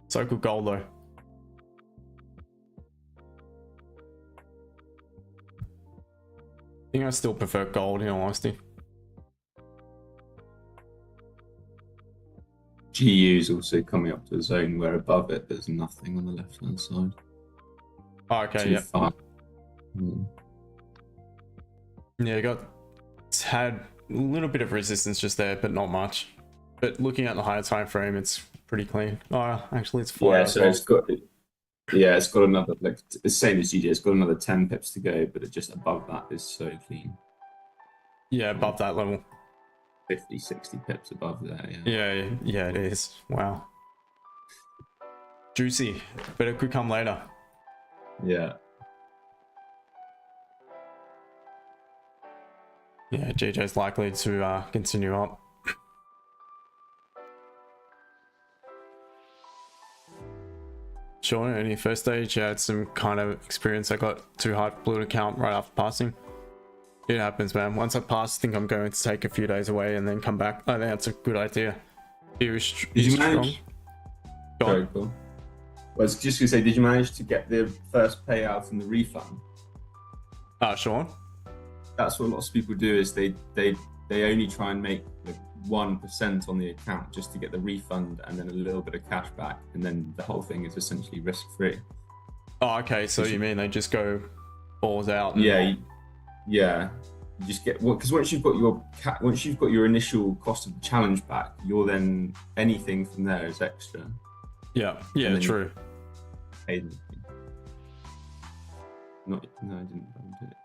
So could gold though. think I still prefer gold in all honesty. GU's also coming up to a zone where above it there's nothing on the left hand side. Oh, okay, Too yeah. far. Mm. Yeah, it's had a little bit of resistance just there, but not much. But looking at the higher time frame, it's pretty clean. Oh, actually, it's flat. Yeah, as so well. it's got another, like, the same as GG, it's got another 10 pips to go, but it just above that is so clean. Yeah, above that level. 50, 60 pips above there, yeah. Yeah, it is. Wow. Juicy, but it could come later. Yeah. Yeah, GJ's likely to continue up. Sure, any first stage, you had some kind of experience. I got too high blue account right after passing. It happens, man. Once I pass, I think I'm going to take a few days away and then come back. I think that's a good idea. Did you manage? Very cool. I was just going to say, did you manage to get the first payout and the refund? Sean? That's what lots of people do, is they only try and make like 1% on the account just to get the refund and then a little bit of cash back, and then the whole thing is essentially risk-free. Oh, okay. So you mean they just go balls out? And... Yeah. You just get, well, because once you've got your initial cost of the challenge back, you're then, anything from there is extra. Yeah, true. I didn't.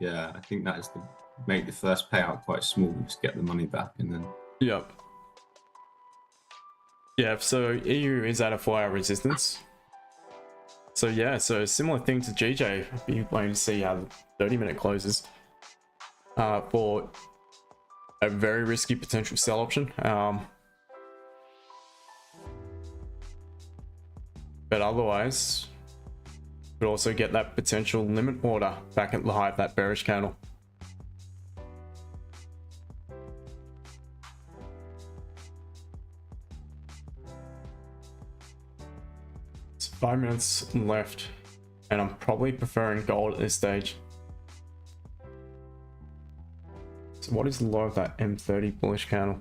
Yeah, I think that is to make the first payout quite small, just get the money back, and then. Yep. Yeah, so EU is at a 4-hour resistance. So yeah, so similar thing to GJ. I'd be waiting to see how the 30-minute closes. For a very risky potential sell option. But otherwise, could also get that potential limit order back at the high of that bearish candle. It's 5 minutes left, and I'm probably preferring gold at this stage. So what is the low of that M30 bullish candle?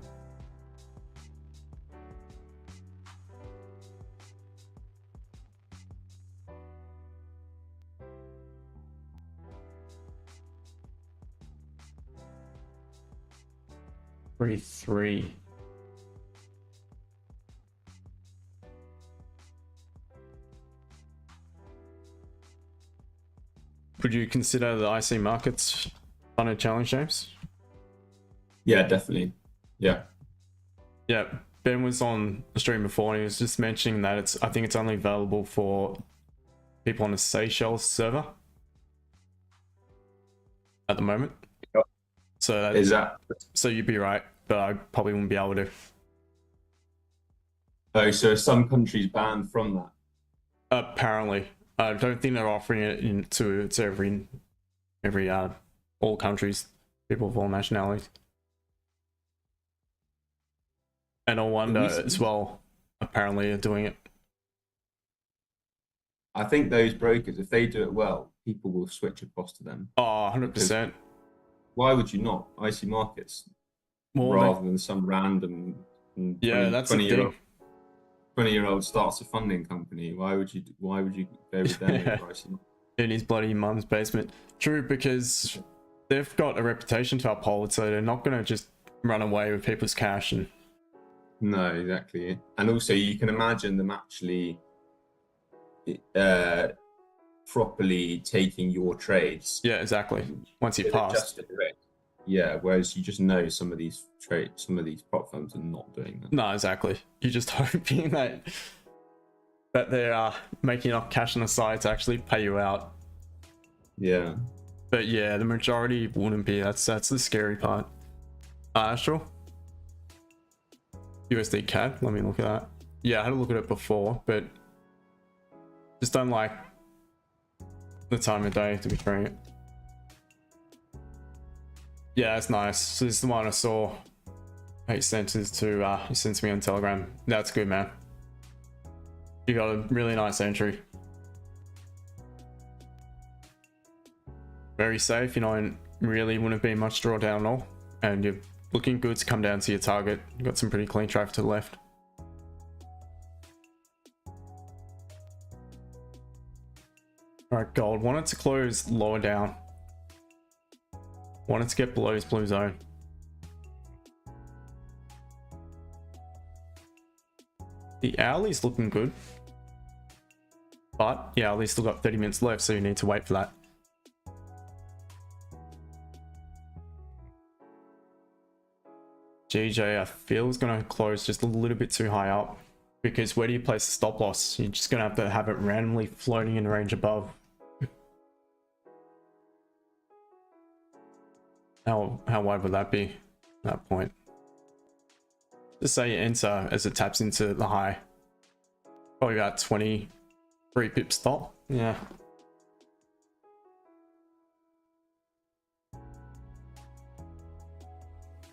Three. Would you consider the IC markets on a challenge, James? Yeah, definitely. Yeah. Ben was on the stream before and he was just mentioning that I think it's only available for people on a Seychelles server at the moment. Yep. So so you'd be right, but I probably wouldn't be able to. Oh, so some countries banned from that? Apparently. I don't think they're offering it to every all countries, people of all nationalities. And no wonder as well, apparently, are doing it. I think those brokers, if they do it well, people will switch across to them. Oh, 100%. Why would you not? IC markets, rather than some random 20-year-old starts a funding company. Why would you go with them? In his bloody mum's basement. True, because they've got a reputation to uphold, so they're not going to just run away with people's cash. And no, exactly. And also, you can imagine them actually properly taking your trades. Yeah, exactly. Once you pass. Yeah, whereas you just know some of these prop firms are not doing that. No, exactly. You're just hoping that they are making enough cash on the side to actually pay you out. Yeah. But yeah, the majority wouldn't be. That's the scary part. Astral? USD CAD, let me look at that. Yeah, I had to look at it before, but just don't like the time of day to be trading it. Yeah, that's nice. So this is the one I saw. He sent it to he sent me on Telegram. That's good, man. You got a really nice entry. Very safe, you're not in really wouldn't be much drawdown at all, and you're looking good to come down to your target. You've got some pretty clean traffic to the left. All right, gold wanted to close lower down. Wanted to get below his blue zone. The hourly's looking good, but yeah, at least still got 30 minutes left, so you need to wait for that. GJ, I feel, is going to close just a little bit too high up, because where do you place the stop loss? You're just going to have it randomly floating in the range above. How wide would that be at that point? Just say you enter as it taps into the high. Probably about 23 pip stop. Yeah.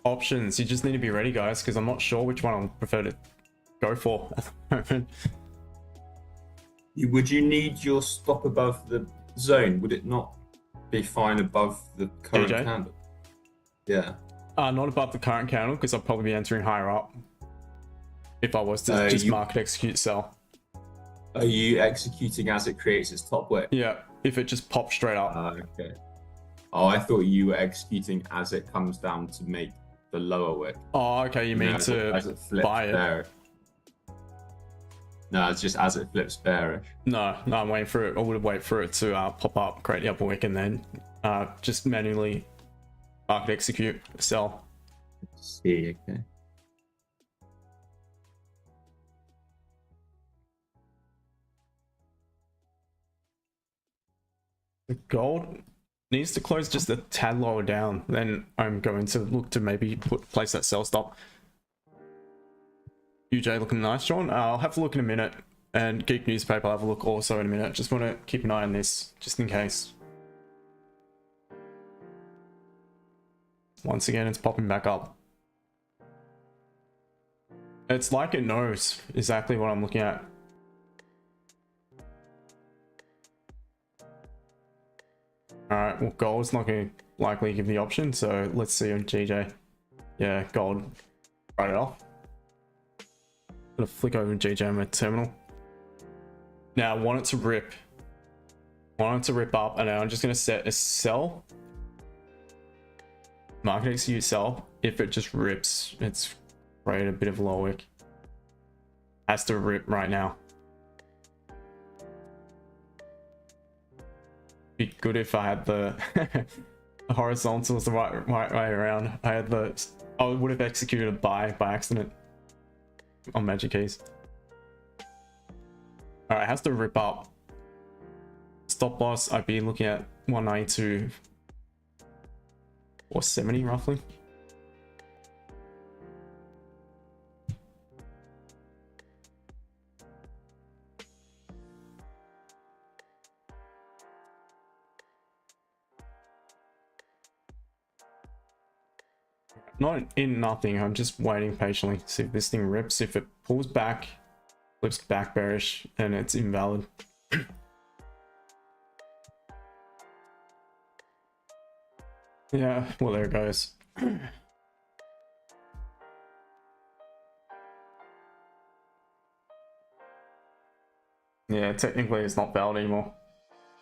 Options, you just need to be ready, guys, because I'm not sure which one I'll prefer to go for at the moment. Would you need your stop above the zone? Would it not be fine above the current AJ? candle? Yeah. Not above the current candle, because I'll probably be entering higher up if I was to just market execute sell. Are you executing as it creates its top wick? Yeah, if it just pops straight up. Okay. Oh, I thought you were executing as it comes down to make the lower wick. Oh, okay, you mean as to it flips buy it? bearish. No, it's just as it flips bearish. No, I'm waiting for it. I would wait for it to pop up, create the upper wick, and then just manually market execute, sell. Let's see, okay. The gold needs to close just a tad lower down. Then I'm going to look to maybe place that sell stop. UJ looking nice, John. I'll have a look in a minute, and Geek Newspaper I'll have a look also in a minute. Just want to keep an eye on this, just in case. Once again, it's popping back up. It's like it knows exactly what I'm looking at. Alright, well, gold's not going to likely give the option, so let's see on GJ. Yeah, gold. Right it off. Gonna flick over to GJ on my terminal. Now, I want it to rip. I want it to rip up, and now I'm just going to set a sell. Market execute sell. If it just rips, it's created a bit of a low wick. Has to rip right now. Be good if I had the horizontals the right way around. I would have executed a buy by accident on magic keys. All right, it has to rip up. Stop loss, I'd be looking at 192 or 70 roughly. Not in nothing, I'm just waiting patiently to see if this thing rips. If it pulls back, flips back bearish, and it's invalid. Yeah, well, there it goes. Yeah, technically it's not valid anymore,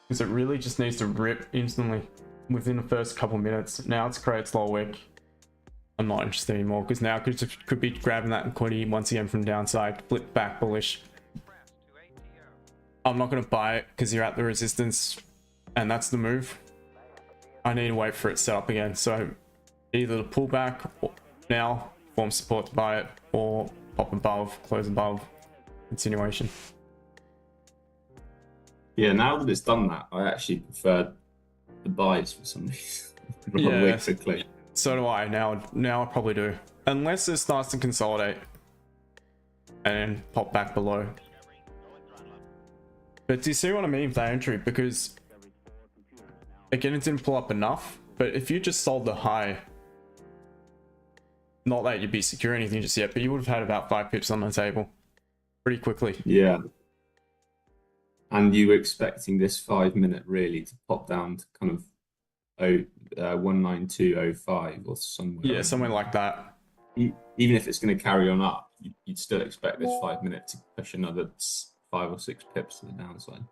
because it really just needs to rip instantly within the first couple minutes. Now it's creates low wick. I'm not interested anymore, because now could be grabbing that liquidity once again from downside, flip back bullish. I'm not going to buy it because you're at the resistance, and that's the move. I need to wait for it to set up again. So either the pullback now, form support to buy it, or pop above, close above, continuation. Yeah, now that it's done that, I actually prefer the buys for some reason. Yeah, quickly. So do I. Now I probably do. Unless it starts to consolidate and then pop back below. But do you see what I mean with that entry? Because again, it didn't pull up enough. But if you just sold the high, not that you'd be secure anything just yet, but you would have had about 5 pips on the table pretty quickly. Yeah. And you were expecting this 5 minute really to pop down to kind of 192.05 or somewhere. Yeah, somewhere like that. Even if it's going to carry on up, you'd still expect this 5 minute to push another 5 or 6 pips to the downside.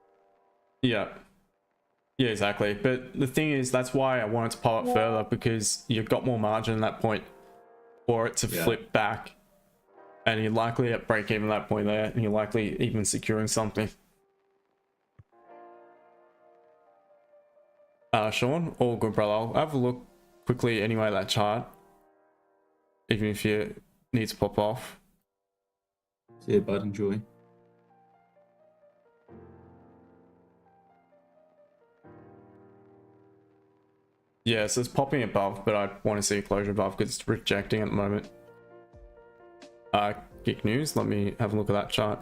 Yeah. Yeah, exactly. But the thing is, that's why I wanted to pop up further, because you've got more margin at that point for it to flip back. And you're likely at break even at that point there, and you're likely even securing something. Sean, all good, brother. I'll have a look quickly anyway at that chart, even if you need to pop off. See you, bud. Enjoy. Yeah, so it's popping above, but I want to see a closure above because it's rejecting at the moment. Geek News, let me have a look at that chart.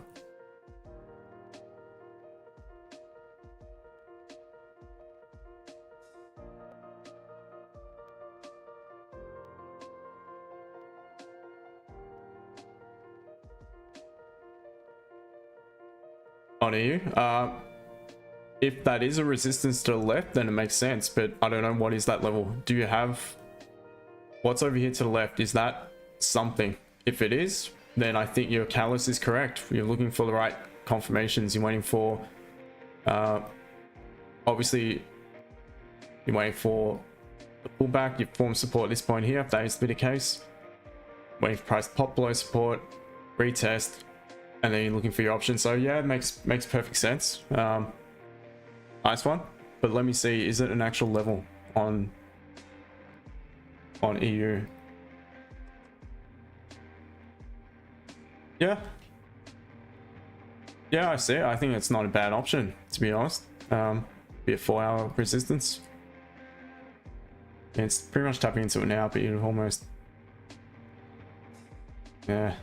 On EU, if that is a resistance to the left, then it makes sense, but I don't know what is that level. Do you have what's over here to the left? Is that something? If it is, then I think your catalyst is correct. You're looking for the right confirmations. You're waiting for obviously you're waiting for the pullback. You form support at this point here, if that is to be the case. Waiting for price to pop below support, retest, and then you're looking for your options. So yeah, it makes perfect sense. Nice one. But let me see, is it an actual level on EU? Yeah, I see it. I think it's not a bad option, to be honest. Be a 4-hour resistance. It's pretty much tapping into it now, but you're almost, yeah,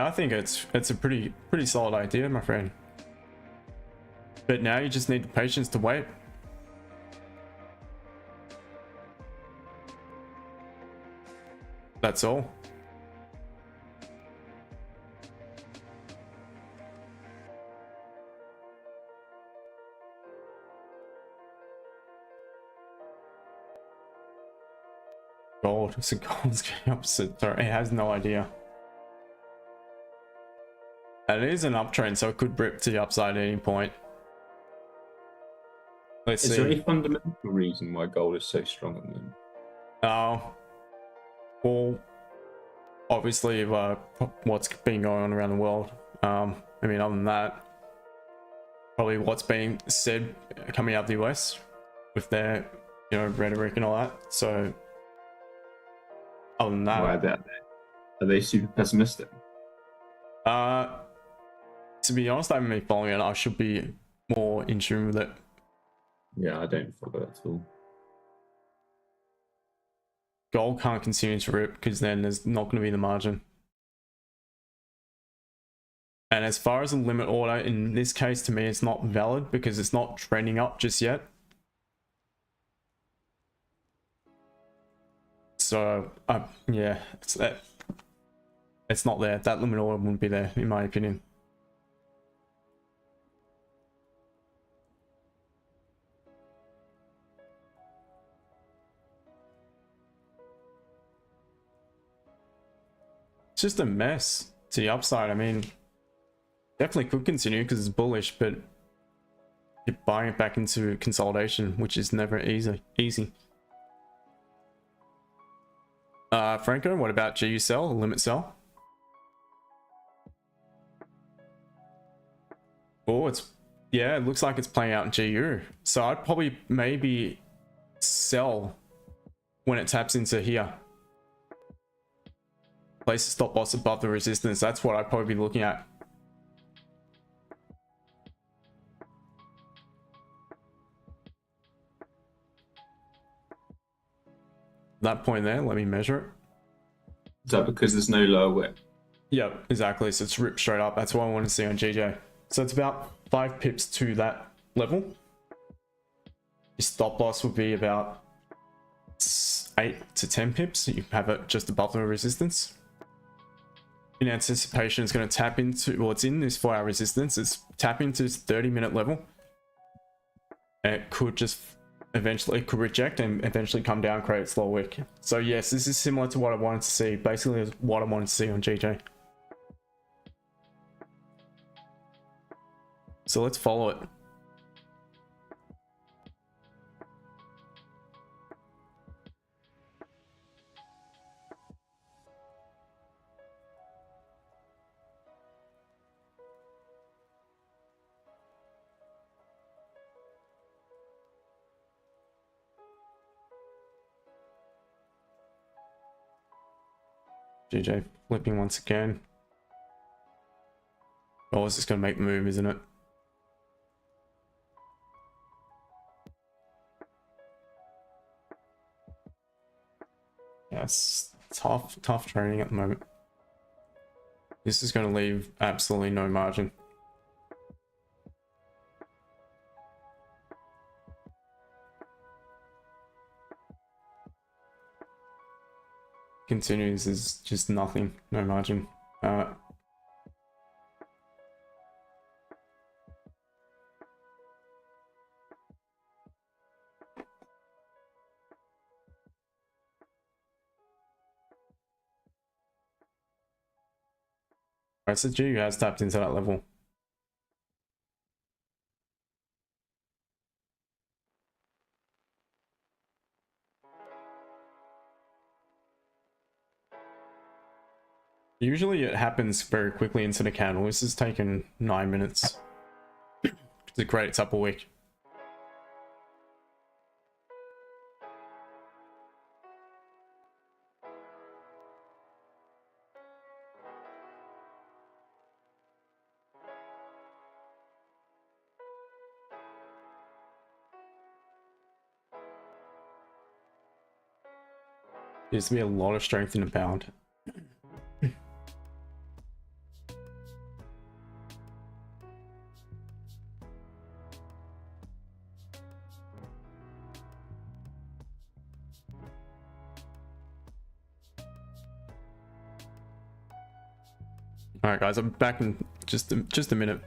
I think it's a pretty solid idea, my friend. But now you just need the patience to wait. That's all. Gold. So gold's going opposite. Sorry, it has no idea. And it is an uptrend, so it could rip to the upside at any point. Let's see. Is there any fundamental reason why gold is so strong at the moment? Well, obviously, what's been going on around the world. I mean, other than that, probably what's being said coming out of the US with their, rhetoric and all that. So, other than that, why are they super pessimistic? To be honest, I haven't been following it. I should be more in tune with it. Yeah, I don't follow it at all. Gold can't continue to rip because then there's not going to be the margin. And as far as a limit order, in this case, to me, it's not valid because it's not trending up just yet. So, yeah, it's not there. That limit order wouldn't be there, in my opinion. It's just a mess to the upside. I mean, definitely could continue because it's bullish, but you're buying it back into consolidation, which is never easy. Franco, what about GU sell, limit sell? Oh, yeah, it looks like it's playing out in GU. So I'd probably maybe sell when it taps into here. Place a stop loss above the resistance. That's what I'd probably be looking at. That point there, let me measure it. Is that because there's no lower wick? Yeah, exactly. So it's ripped straight up. That's what I want to see on GJ. So it's about 5 pips to that level. Your stop loss would be about 8 to 10 pips. You have it just above the resistance. In anticipation, it's going to tap into, well, it's in this 4-hour resistance. It's tap into this 30-minute level. it could just eventually could reject and eventually come down, create a slow wick. So yes, this is similar to what I wanted to see. Basically what I wanted to see on GJ. So let's follow it. GJ flipping once again. Oh, it's just going to make the move, isn't it? Yeah, it's tough trading at the moment. This is going to leave absolutely no margin. Continues is just nothing, no margin. Right, so G has tapped into that level. Usually it happens very quickly into the candle. This has taken 9 minutes to create its upper wick. There's to be a lot of strength in the pound. Alright guys, I'm back in just a minute.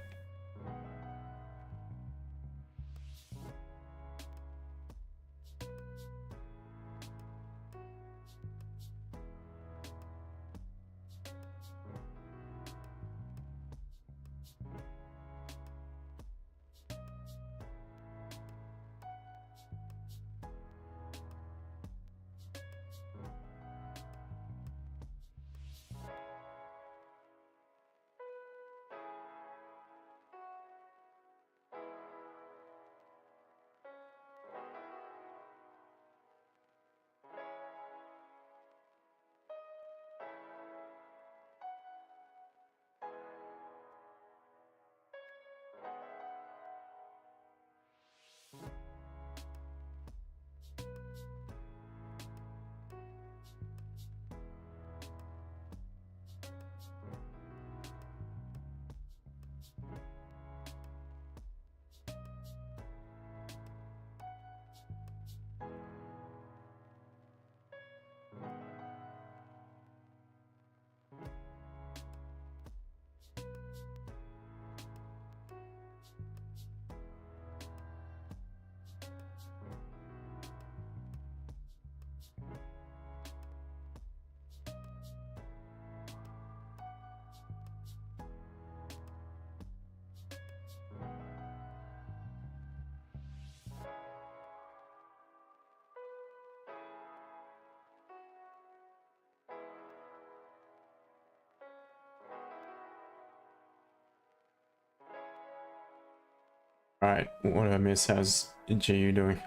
Alright, what did I miss? How's GU doing?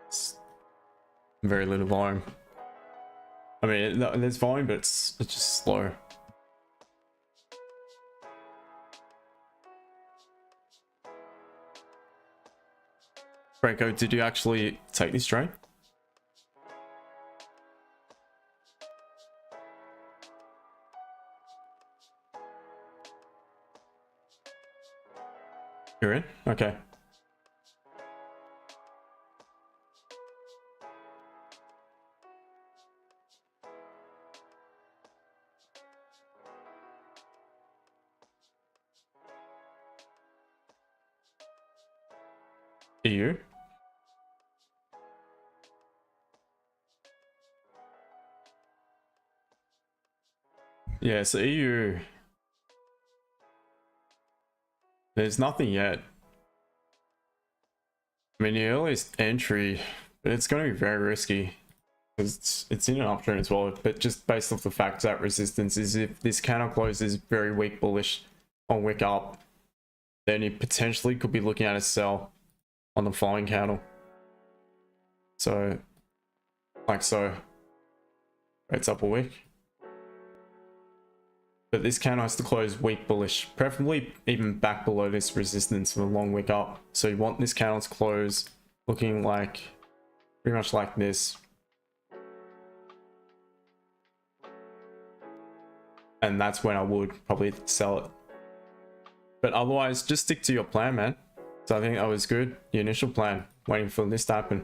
It's very little volume. I mean, there's volume, but it's just slow. Franco, did you actually take this trade? You're in? Okay. EU. Yeah, so EU, there's nothing yet. I mean, the earliest entry, but it's going to be very risky because it's in an uptrend as well. But just based off the fact that resistance is, if this candle closes very weak bullish on wick up, then you potentially could be looking at a sell on the following candle. So, like so, it's up a wick. But this candle has to close weak bullish, preferably even back below this resistance of a long wick up. So you want this candle to close looking like pretty much like this. And that's when I would probably sell it. But otherwise, just stick to your plan, man. So I think that was good. The initial plan, waiting for this to happen.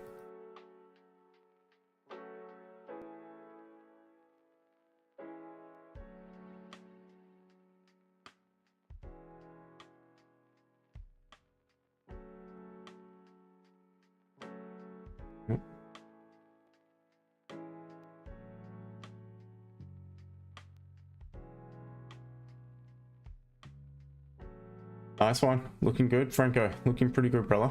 Nice one. Looking good, Franco. Looking pretty good, brother.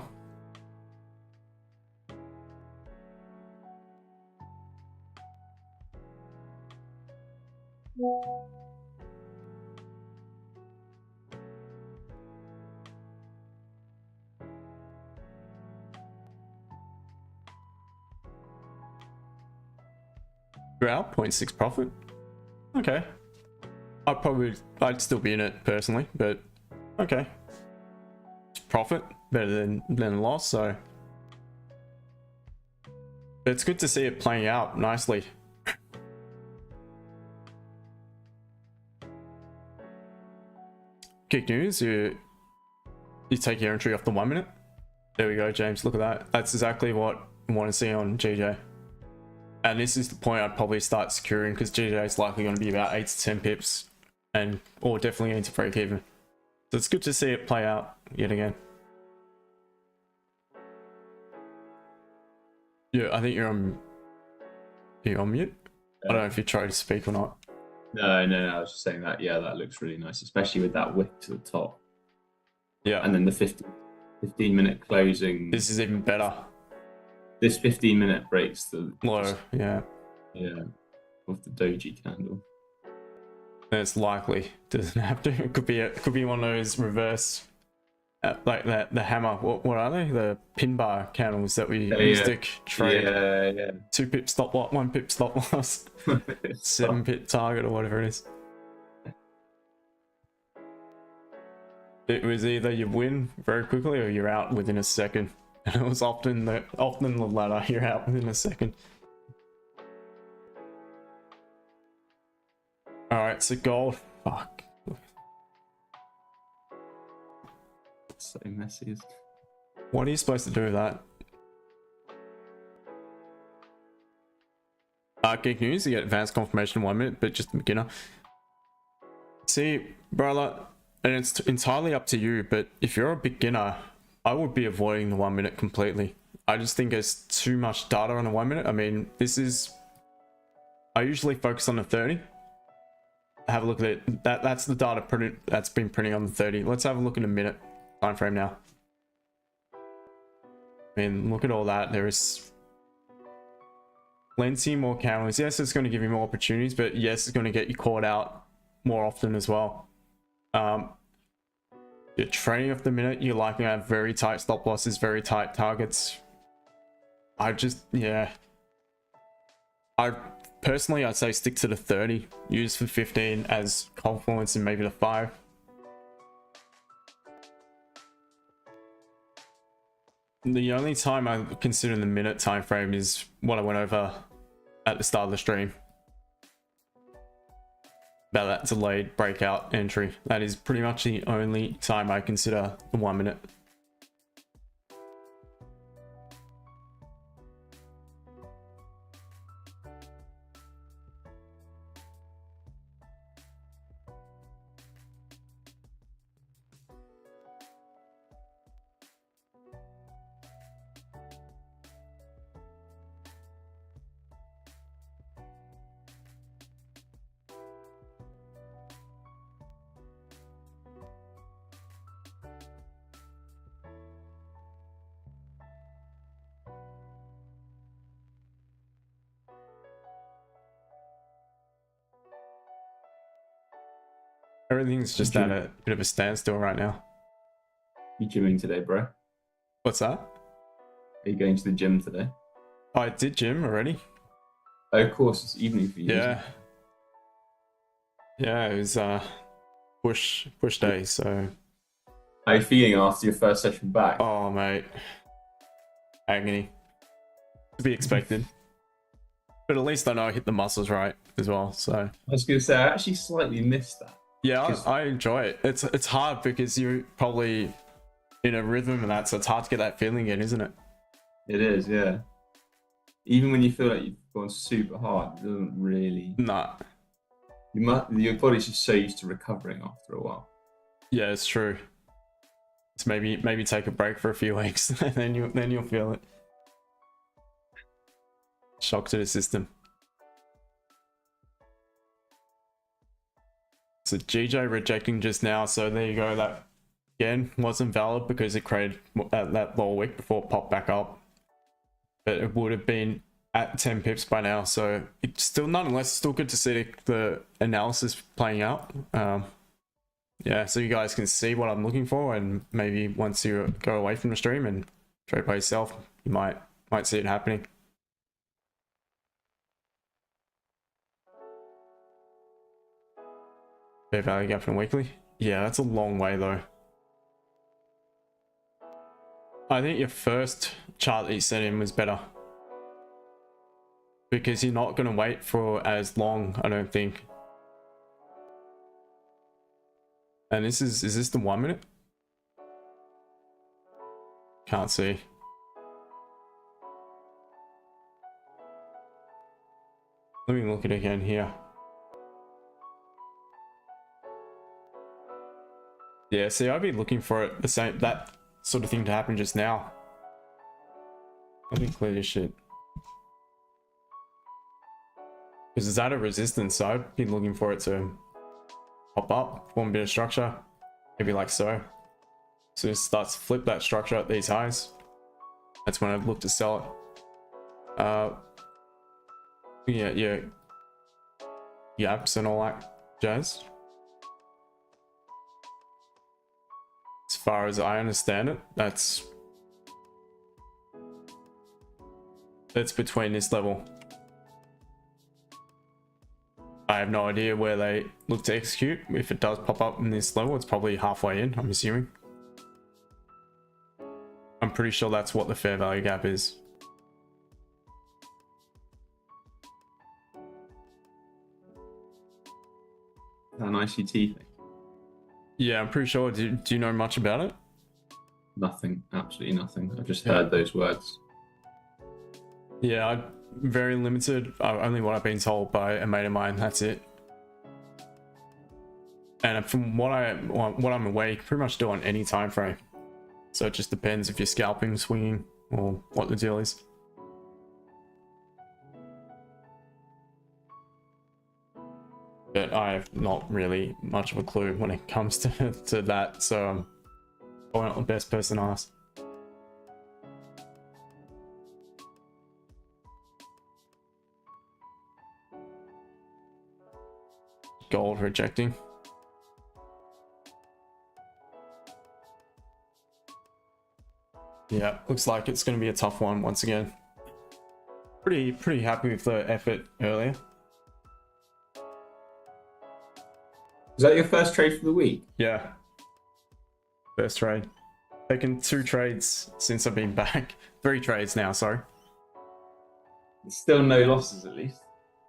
You're out, 0.6 profit. Okay. I'd still be in it personally, but okay. Profit better than loss, so but it's good to see it playing out nicely. Kick news, you take your entry off the 1 minute. There we go, James, look at that. That's exactly what I want to see on GJ. And this is the point I'd probably start securing, because GJ is likely going to be about 8 to 10 pips, or definitely going to break even. So it's good to see it play out yet again. Yeah, I think you're on mute. I don't know if you tried to speak or not. No, I was just saying that, yeah, that looks really nice, especially with that wick to the top. Yeah. And then the 15-minute closing. This is even better. This 15-minute breaks the Low, yeah. Yeah, of the doji candle. It's likely doesn't have to. It could be one of those reverse, like that the hammer. What are they? The pin bar candles that we used to trade. Yeah. 2 pip stop loss, 1 pip stop loss, 7 pip target or whatever it is. It was either you win very quickly or you're out within a second. And it was often the latter. You're out within a second. All right, so gold. Fuck. It's so messy. What are you supposed to do with that? Geek news, you get advanced confirmation in 1 minute, but just a beginner. See, brother, and it's entirely up to you, but if you're a beginner, I would be avoiding the 1 minute completely. I just think there's too much data on the 1 minute. I mean, I usually focus on the 30. Have a look at it. That's the data that's been printing on the 30. Let's have a look in a minute time frame now. I mean, look at all that. There is plenty more candles. Yes, it's going to give you more opportunities, but yes, it's going to get you caught out more often as well. You're trading off the minute. You're likely to have very tight stop losses, very tight targets. Personally, I'd say stick to the 30. Use for 15 as confluence and maybe the 5. The only time I consider the minute time frame is what I went over at the start of the stream. About that delayed breakout entry. That is pretty much the only time I consider the 1 minute. Everything's just at a bit of a standstill right now. You gymming today, bro? Are What's that? you going to the gym today? I did gym already. Oh, of course, it's evening for you. Yeah. Yeah, it was push day, so How are you feeling after your first session back? oh mate. Agony. To be expected. But at least I know I hit the muscles right as well, so I was going to say, I actually slightly missed that. yeah, Because- I enjoy it. It's hard because you're probably in a rhythm and that, so it's hard to get that feeling again, isn't it? It is, yeah. Even when you feel like you've gone super hard, it doesn't really. Nah. Your body's just so used to recovering after a while. Yeah, it's true. It's maybe take a break for a few weeks and then you'll feel it. Shock to the system. So GJ rejecting just now, so there you go. That again wasn't valid because it created that lower wick before it popped back up. But it would have been at 10 pips by now, so it's still nonetheless still good to see the analysis playing out. Yeah, so you guys can see what I'm looking for, and maybe once you go away from the stream and trade by yourself, you might see it happening. Fair value gap from weekly. Yeah, that's a long way though. I think your first chart that you sent in was better. Because you're not going to wait for as long, I don't think. And is this the 1 minute? Can't see. Let me look at it again here. Yeah, see, I'd be looking for it, that sort of thing to happen just now. Let me clear this shit. Because it's at a resistance, so I'd be looking for it to pop up, form a bit of structure, maybe like so. So it starts to flip that structure at these highs. That's when I'd look to sell it. Yeah, yaps and all that jazz. As far as I understand it, that's between this level. I have no idea where they look to execute. If it does pop up in this level, it's probably halfway in, I'm assuming. I'm pretty sure that's what the fair value gap is. An A.C.T thing. Yeah, I'm pretty sure. Do you know much about it? Nothing, absolutely nothing. I've just heard those words. Yeah, very limited. Only what I've been told by a mate of mine. That's it. And from what I'm aware, you can pretty much do it on any time frame. So it just depends if you're scalping, swinging, or what the deal is. But I have not really much of a clue when it comes to that. So I'm probably not the best person to ask. Gold rejecting. Yeah, looks like it's going to be a tough one once again. Pretty happy with the effort earlier. Is that your first trade for the week? Yeah. First trade. Taken 2 trades since I've been back. 3 trades now, sorry. Still no losses at least.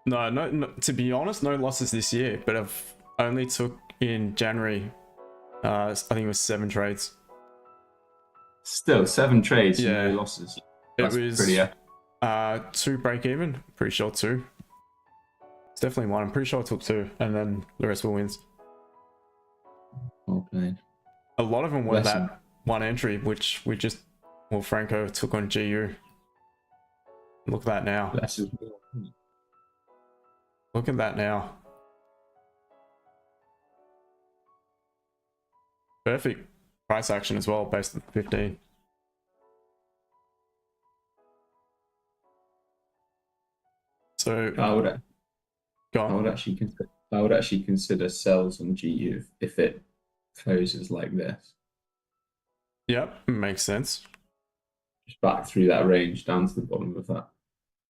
No, to be honest, no losses this year, but I've only took in January, I think it was 7 trades. Still 7 trades, Yeah. no losses. It That's was pretty 2 break even, pretty sure 2. It's definitely 1, I'm pretty sure I took 2, and then the rest were wins. well played. A lot of them were Lesson. that 1 entry, which Franco took on GU. Look at that now. Lessons. Look at that now. Perfect price action as well, based on 15. So I would go on. actually consider I would actually consider sells on GU if it closes like this. Yep, makes sense. Just back through that range down to the bottom of that.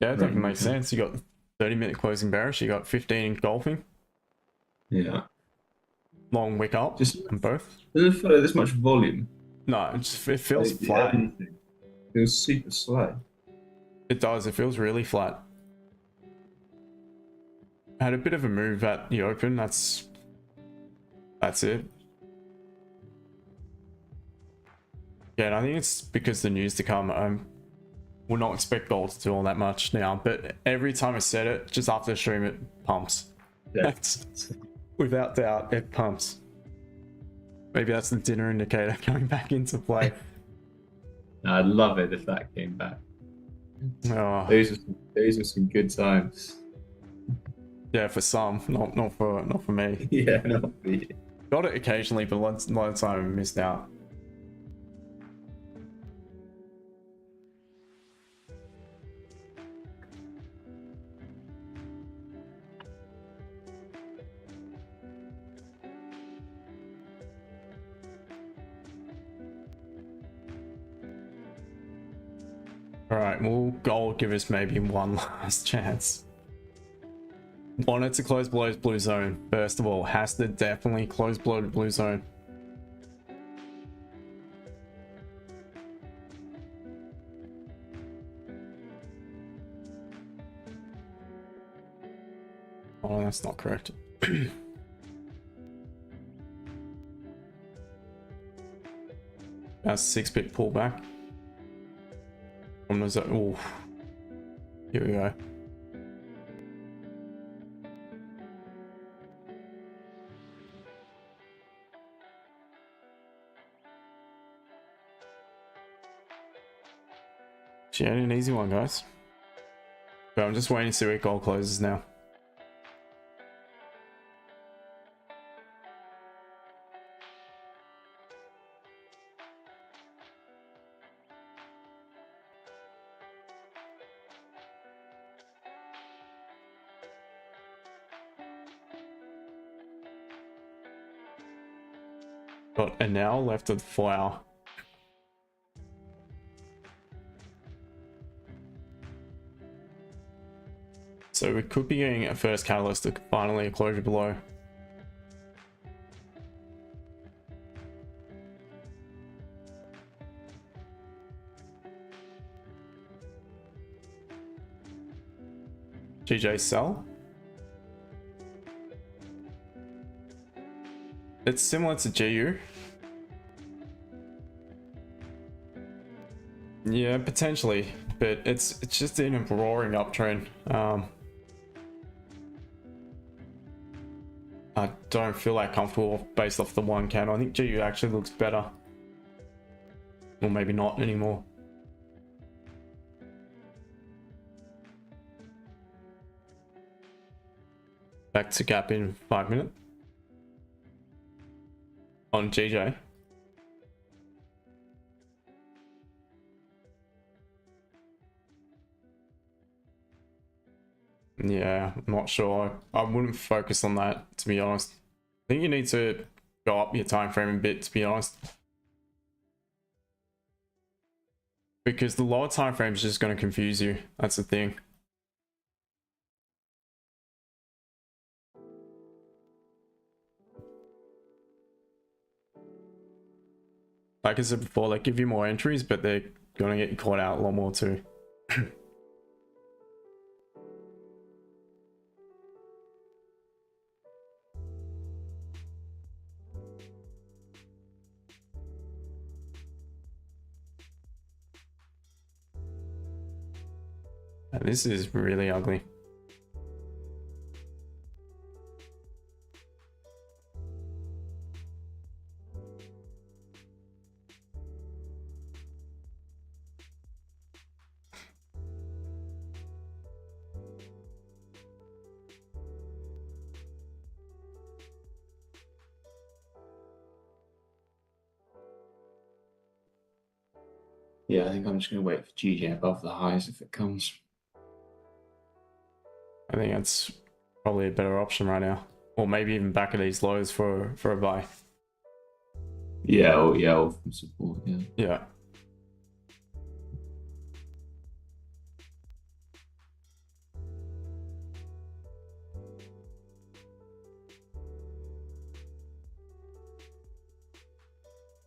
Yeah, it definitely range, makes okay. sense. You got 30-minute closing bearish, you got 15 engulfing, Yeah. long wick up, Just and both. doesn't feel like there's much volume. No, it feels Like, flat. anything. It feels super slow. It does, it feels really flat. Had a bit of a move at the open, that's it. Yeah, and I think it's because the news to come. Will not expect gold to do all that much now, but every time I said it, just after the stream, it pumps. Yeah. That's without doubt, it pumps. Maybe that's the dinner indicator coming back into play. I'd love it if that came back. Oh, Those are some good times. yeah, for some, not for me. Yeah, not me. Got it occasionally, but a lot of time I missed out. Alright, will gold give us maybe one last chance? Want it to close below blue zone. First of all, has to definitely close below the blue zone. Oh, that's not correct. That's 6-bit pullback. From the zone. Ooh. Here we go. She had an easy one, guys. But I'm just waiting to see where gold closes now. Got an hour left of the 4 hour. So we could be getting a first catalyst to finally a closure below. GJ sell. It's similar to GU. Yeah, potentially, but it's just in a roaring uptrend. I don't feel that comfortable based off the one candle. I think GU actually looks better. Or maybe not anymore. Back to gap in 5 minutes. On GJ. Yeah, I'm not sure. I wouldn't focus on that, to be honest. I think you need to go up your time frame a bit, to be honest. Because the lower time frame is just going to confuse you. That's the thing. Like I said before, they give you more entries, but they're going to get you caught out a lot more too. And this is really ugly. Yeah, I think I'm just going to wait for GJ above the highs if it comes. I think that's probably a better option right now. or maybe even back at these lows for a buy. Or from support. Yeah. Yeah.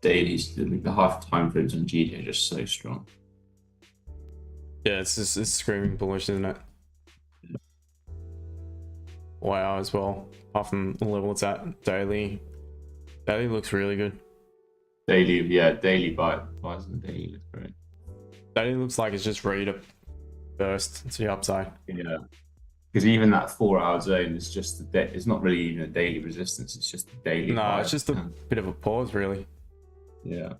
Dailies, the half time frames on GD are just so strong. Yeah, it's screaming bullish, isn't it? Wow, as well. Apart from the level it's at, daily looks really good. Daily buys and daily look great. Daily looks like it's just ready to burst to the upside. Yeah, because even that 4 hour zone is just it's not really even a daily resistance. It's just a daily. No, buy. it's just a bit of a pause, really. Yeah.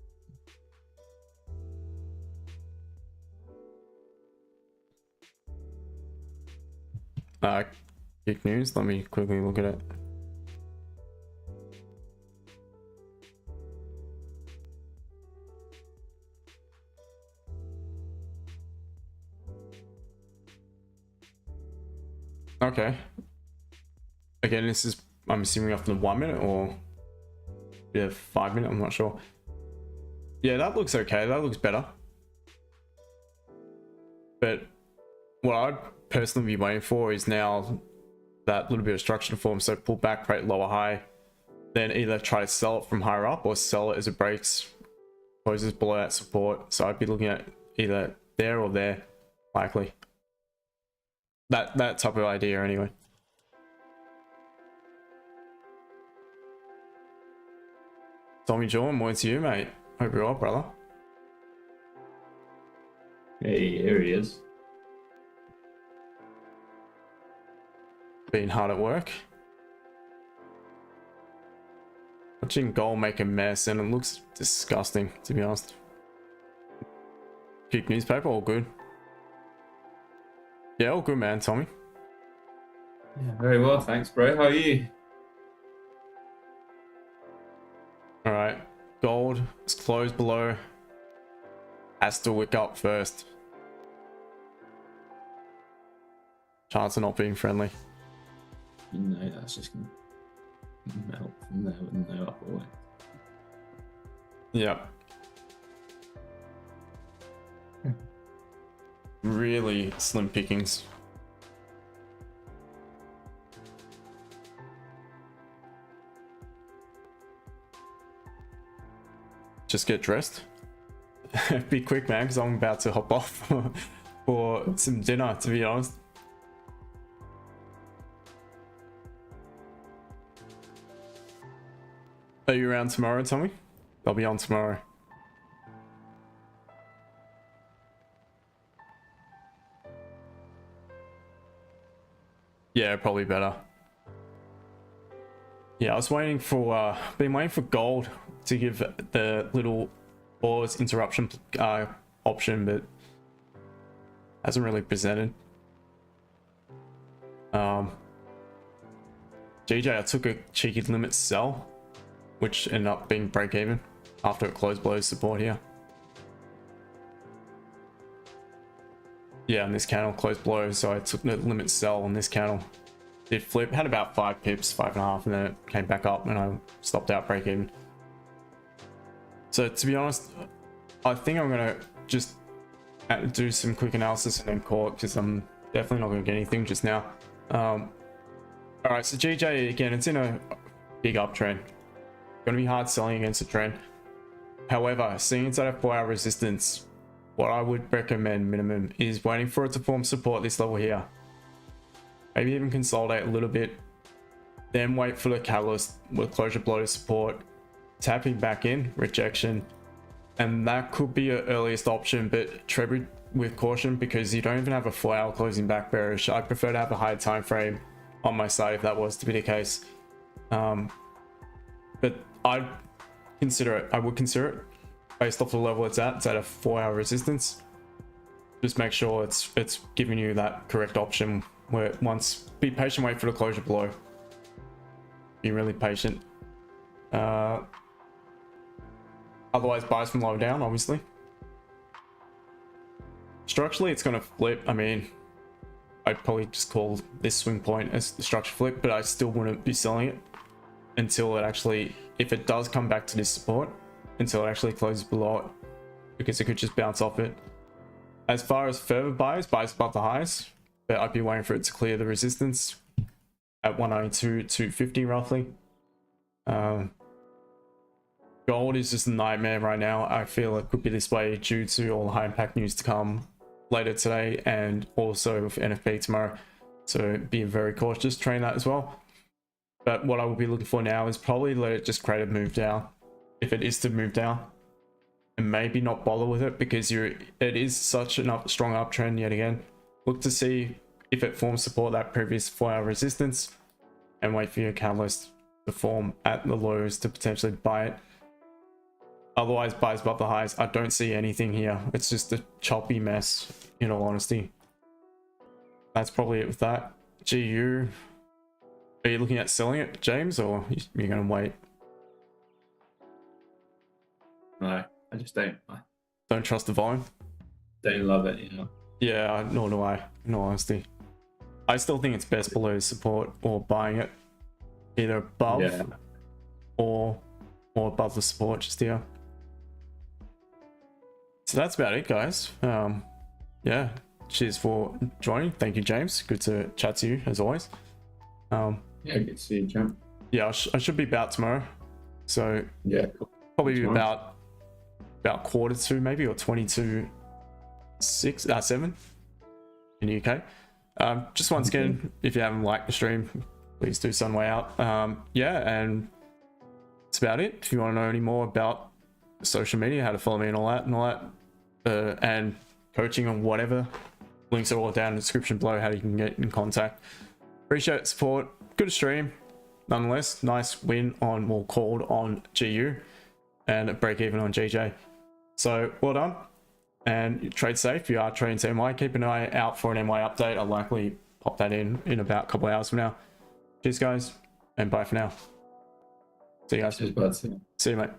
Big news. Let me quickly look at it. Okay. Again, this is, I'm assuming, after the 1 minute or 5 minute. I'm not sure. Yeah, that looks okay. That looks better. But what I'd personally be waiting for is now that little bit of structure to form. So pull back, create lower high, then either try to sell it from higher up or sell it as it breaks, closes below that support. So I'd be looking at either there or there, likely. That type of idea anyway. Tommy John, morning to you, mate. Hope you're well, brother. Hey, here he is. Been hard at work. Watching gold make a mess, and it looks disgusting, to be honest. Keep newspaper, all good. Yeah, all good, man, Tommy. Yeah, very well, thanks, bro. How are you? All right, gold is closed below. Has to wick up first. Chance of not being friendly. You know, that's just gonna melt from there with no upper way. Yeah. Really slim pickings. Just get dressed. Be quick, man, because I'm about to hop off for some dinner, to be honest. Are you around tomorrow, Tommy? I'll be on tomorrow. Yeah, probably better. Yeah, I was waiting for been waiting for gold to give the little pause interruption option, but hasn't really presented. GJ, I took a cheeky limit sell, which ended up being break even after it closed below support here. Yeah, and this candle closed below, so I took the limit sell on this candle. Did flip, had about 5 pips, 5.5, and then it came back up and I stopped out break even. So to be honest, I think I'm gonna just do some quick analysis and then call it, because I'm definitely not gonna get anything just now. All right, so GJ, again, it's in a big uptrend. Gonna be hard selling against the trend. However, seeing it's at a 4-hour resistance, what I would recommend minimum is waiting for it to form support this level here. Maybe even consolidate a little bit, then wait for the catalyst with closure below to support, tapping back in, rejection, and that could be your earliest option, but tread with caution because you don't even have a 4-hour closing back bearish. I prefer to have a higher time frame on my side if that was to be the case. But I would consider it based off the level it's at. It's at a 4-hour resistance. Just make sure it's giving you that correct option where be patient, wait for the closure below. Be really patient. Otherwise buys from lower down, obviously. Structurally, it's going to flip. I mean, I'd probably just call this swing point as the structure flip, but I still wouldn't be selling it until it actually, if it does come back to this support, until it actually closes below it, because it could just bounce off it. As far as further buys above the highs, but I'd be waiting for it to clear the resistance at 192, 250 roughly. Gold is just a nightmare right now. I feel it could be this way due to all the high impact news to come later today and also with NFP tomorrow. So be very cautious, train that as well. But what I will be looking for now is probably let it just create a move down, if it is to move down, and maybe not bother with it because it is such a strong uptrend yet again. Look to see if it forms support that previous 4-hour resistance and wait for your catalyst to form at the lows to potentially buy it. Otherwise, buys above the highs. I don't see anything here. It's just a choppy mess, in all honesty. That's probably it with that. GU. Are you looking at selling it, James, or you're going to wait? No, I just don't. I Don't trust the volume? don't love it, you know. Yeah, nor do I, in all honesty. I still think it's best below support or buying it. Either above or above the support just here. So that's about it, guys. Yeah, cheers for joining. Thank you, James. Good to chat to you as always. Yeah, good to see you, champ. Yeah, I should be about tomorrow. So Yeah, cool. probably Tomorrow. about 1:45 maybe, or 7 in the UK. Just once again, if you haven't liked the stream, please do so on the way out. Yeah, and that's about it. If you want to know any more about social media, how to follow me and all that, and coaching or whatever, links are all down in the description below, how you can get in contact. Appreciate the support. Good stream nonetheless. Nice win on, well, called on GU and a break even on GJ. So well done, and trade safe. If you are trading to MY, keep an eye out for an MY update. I'll likely pop that in about a couple of hours from now. Cheers guys, and bye for now. See you guys. Cheers, bud. See you, mate.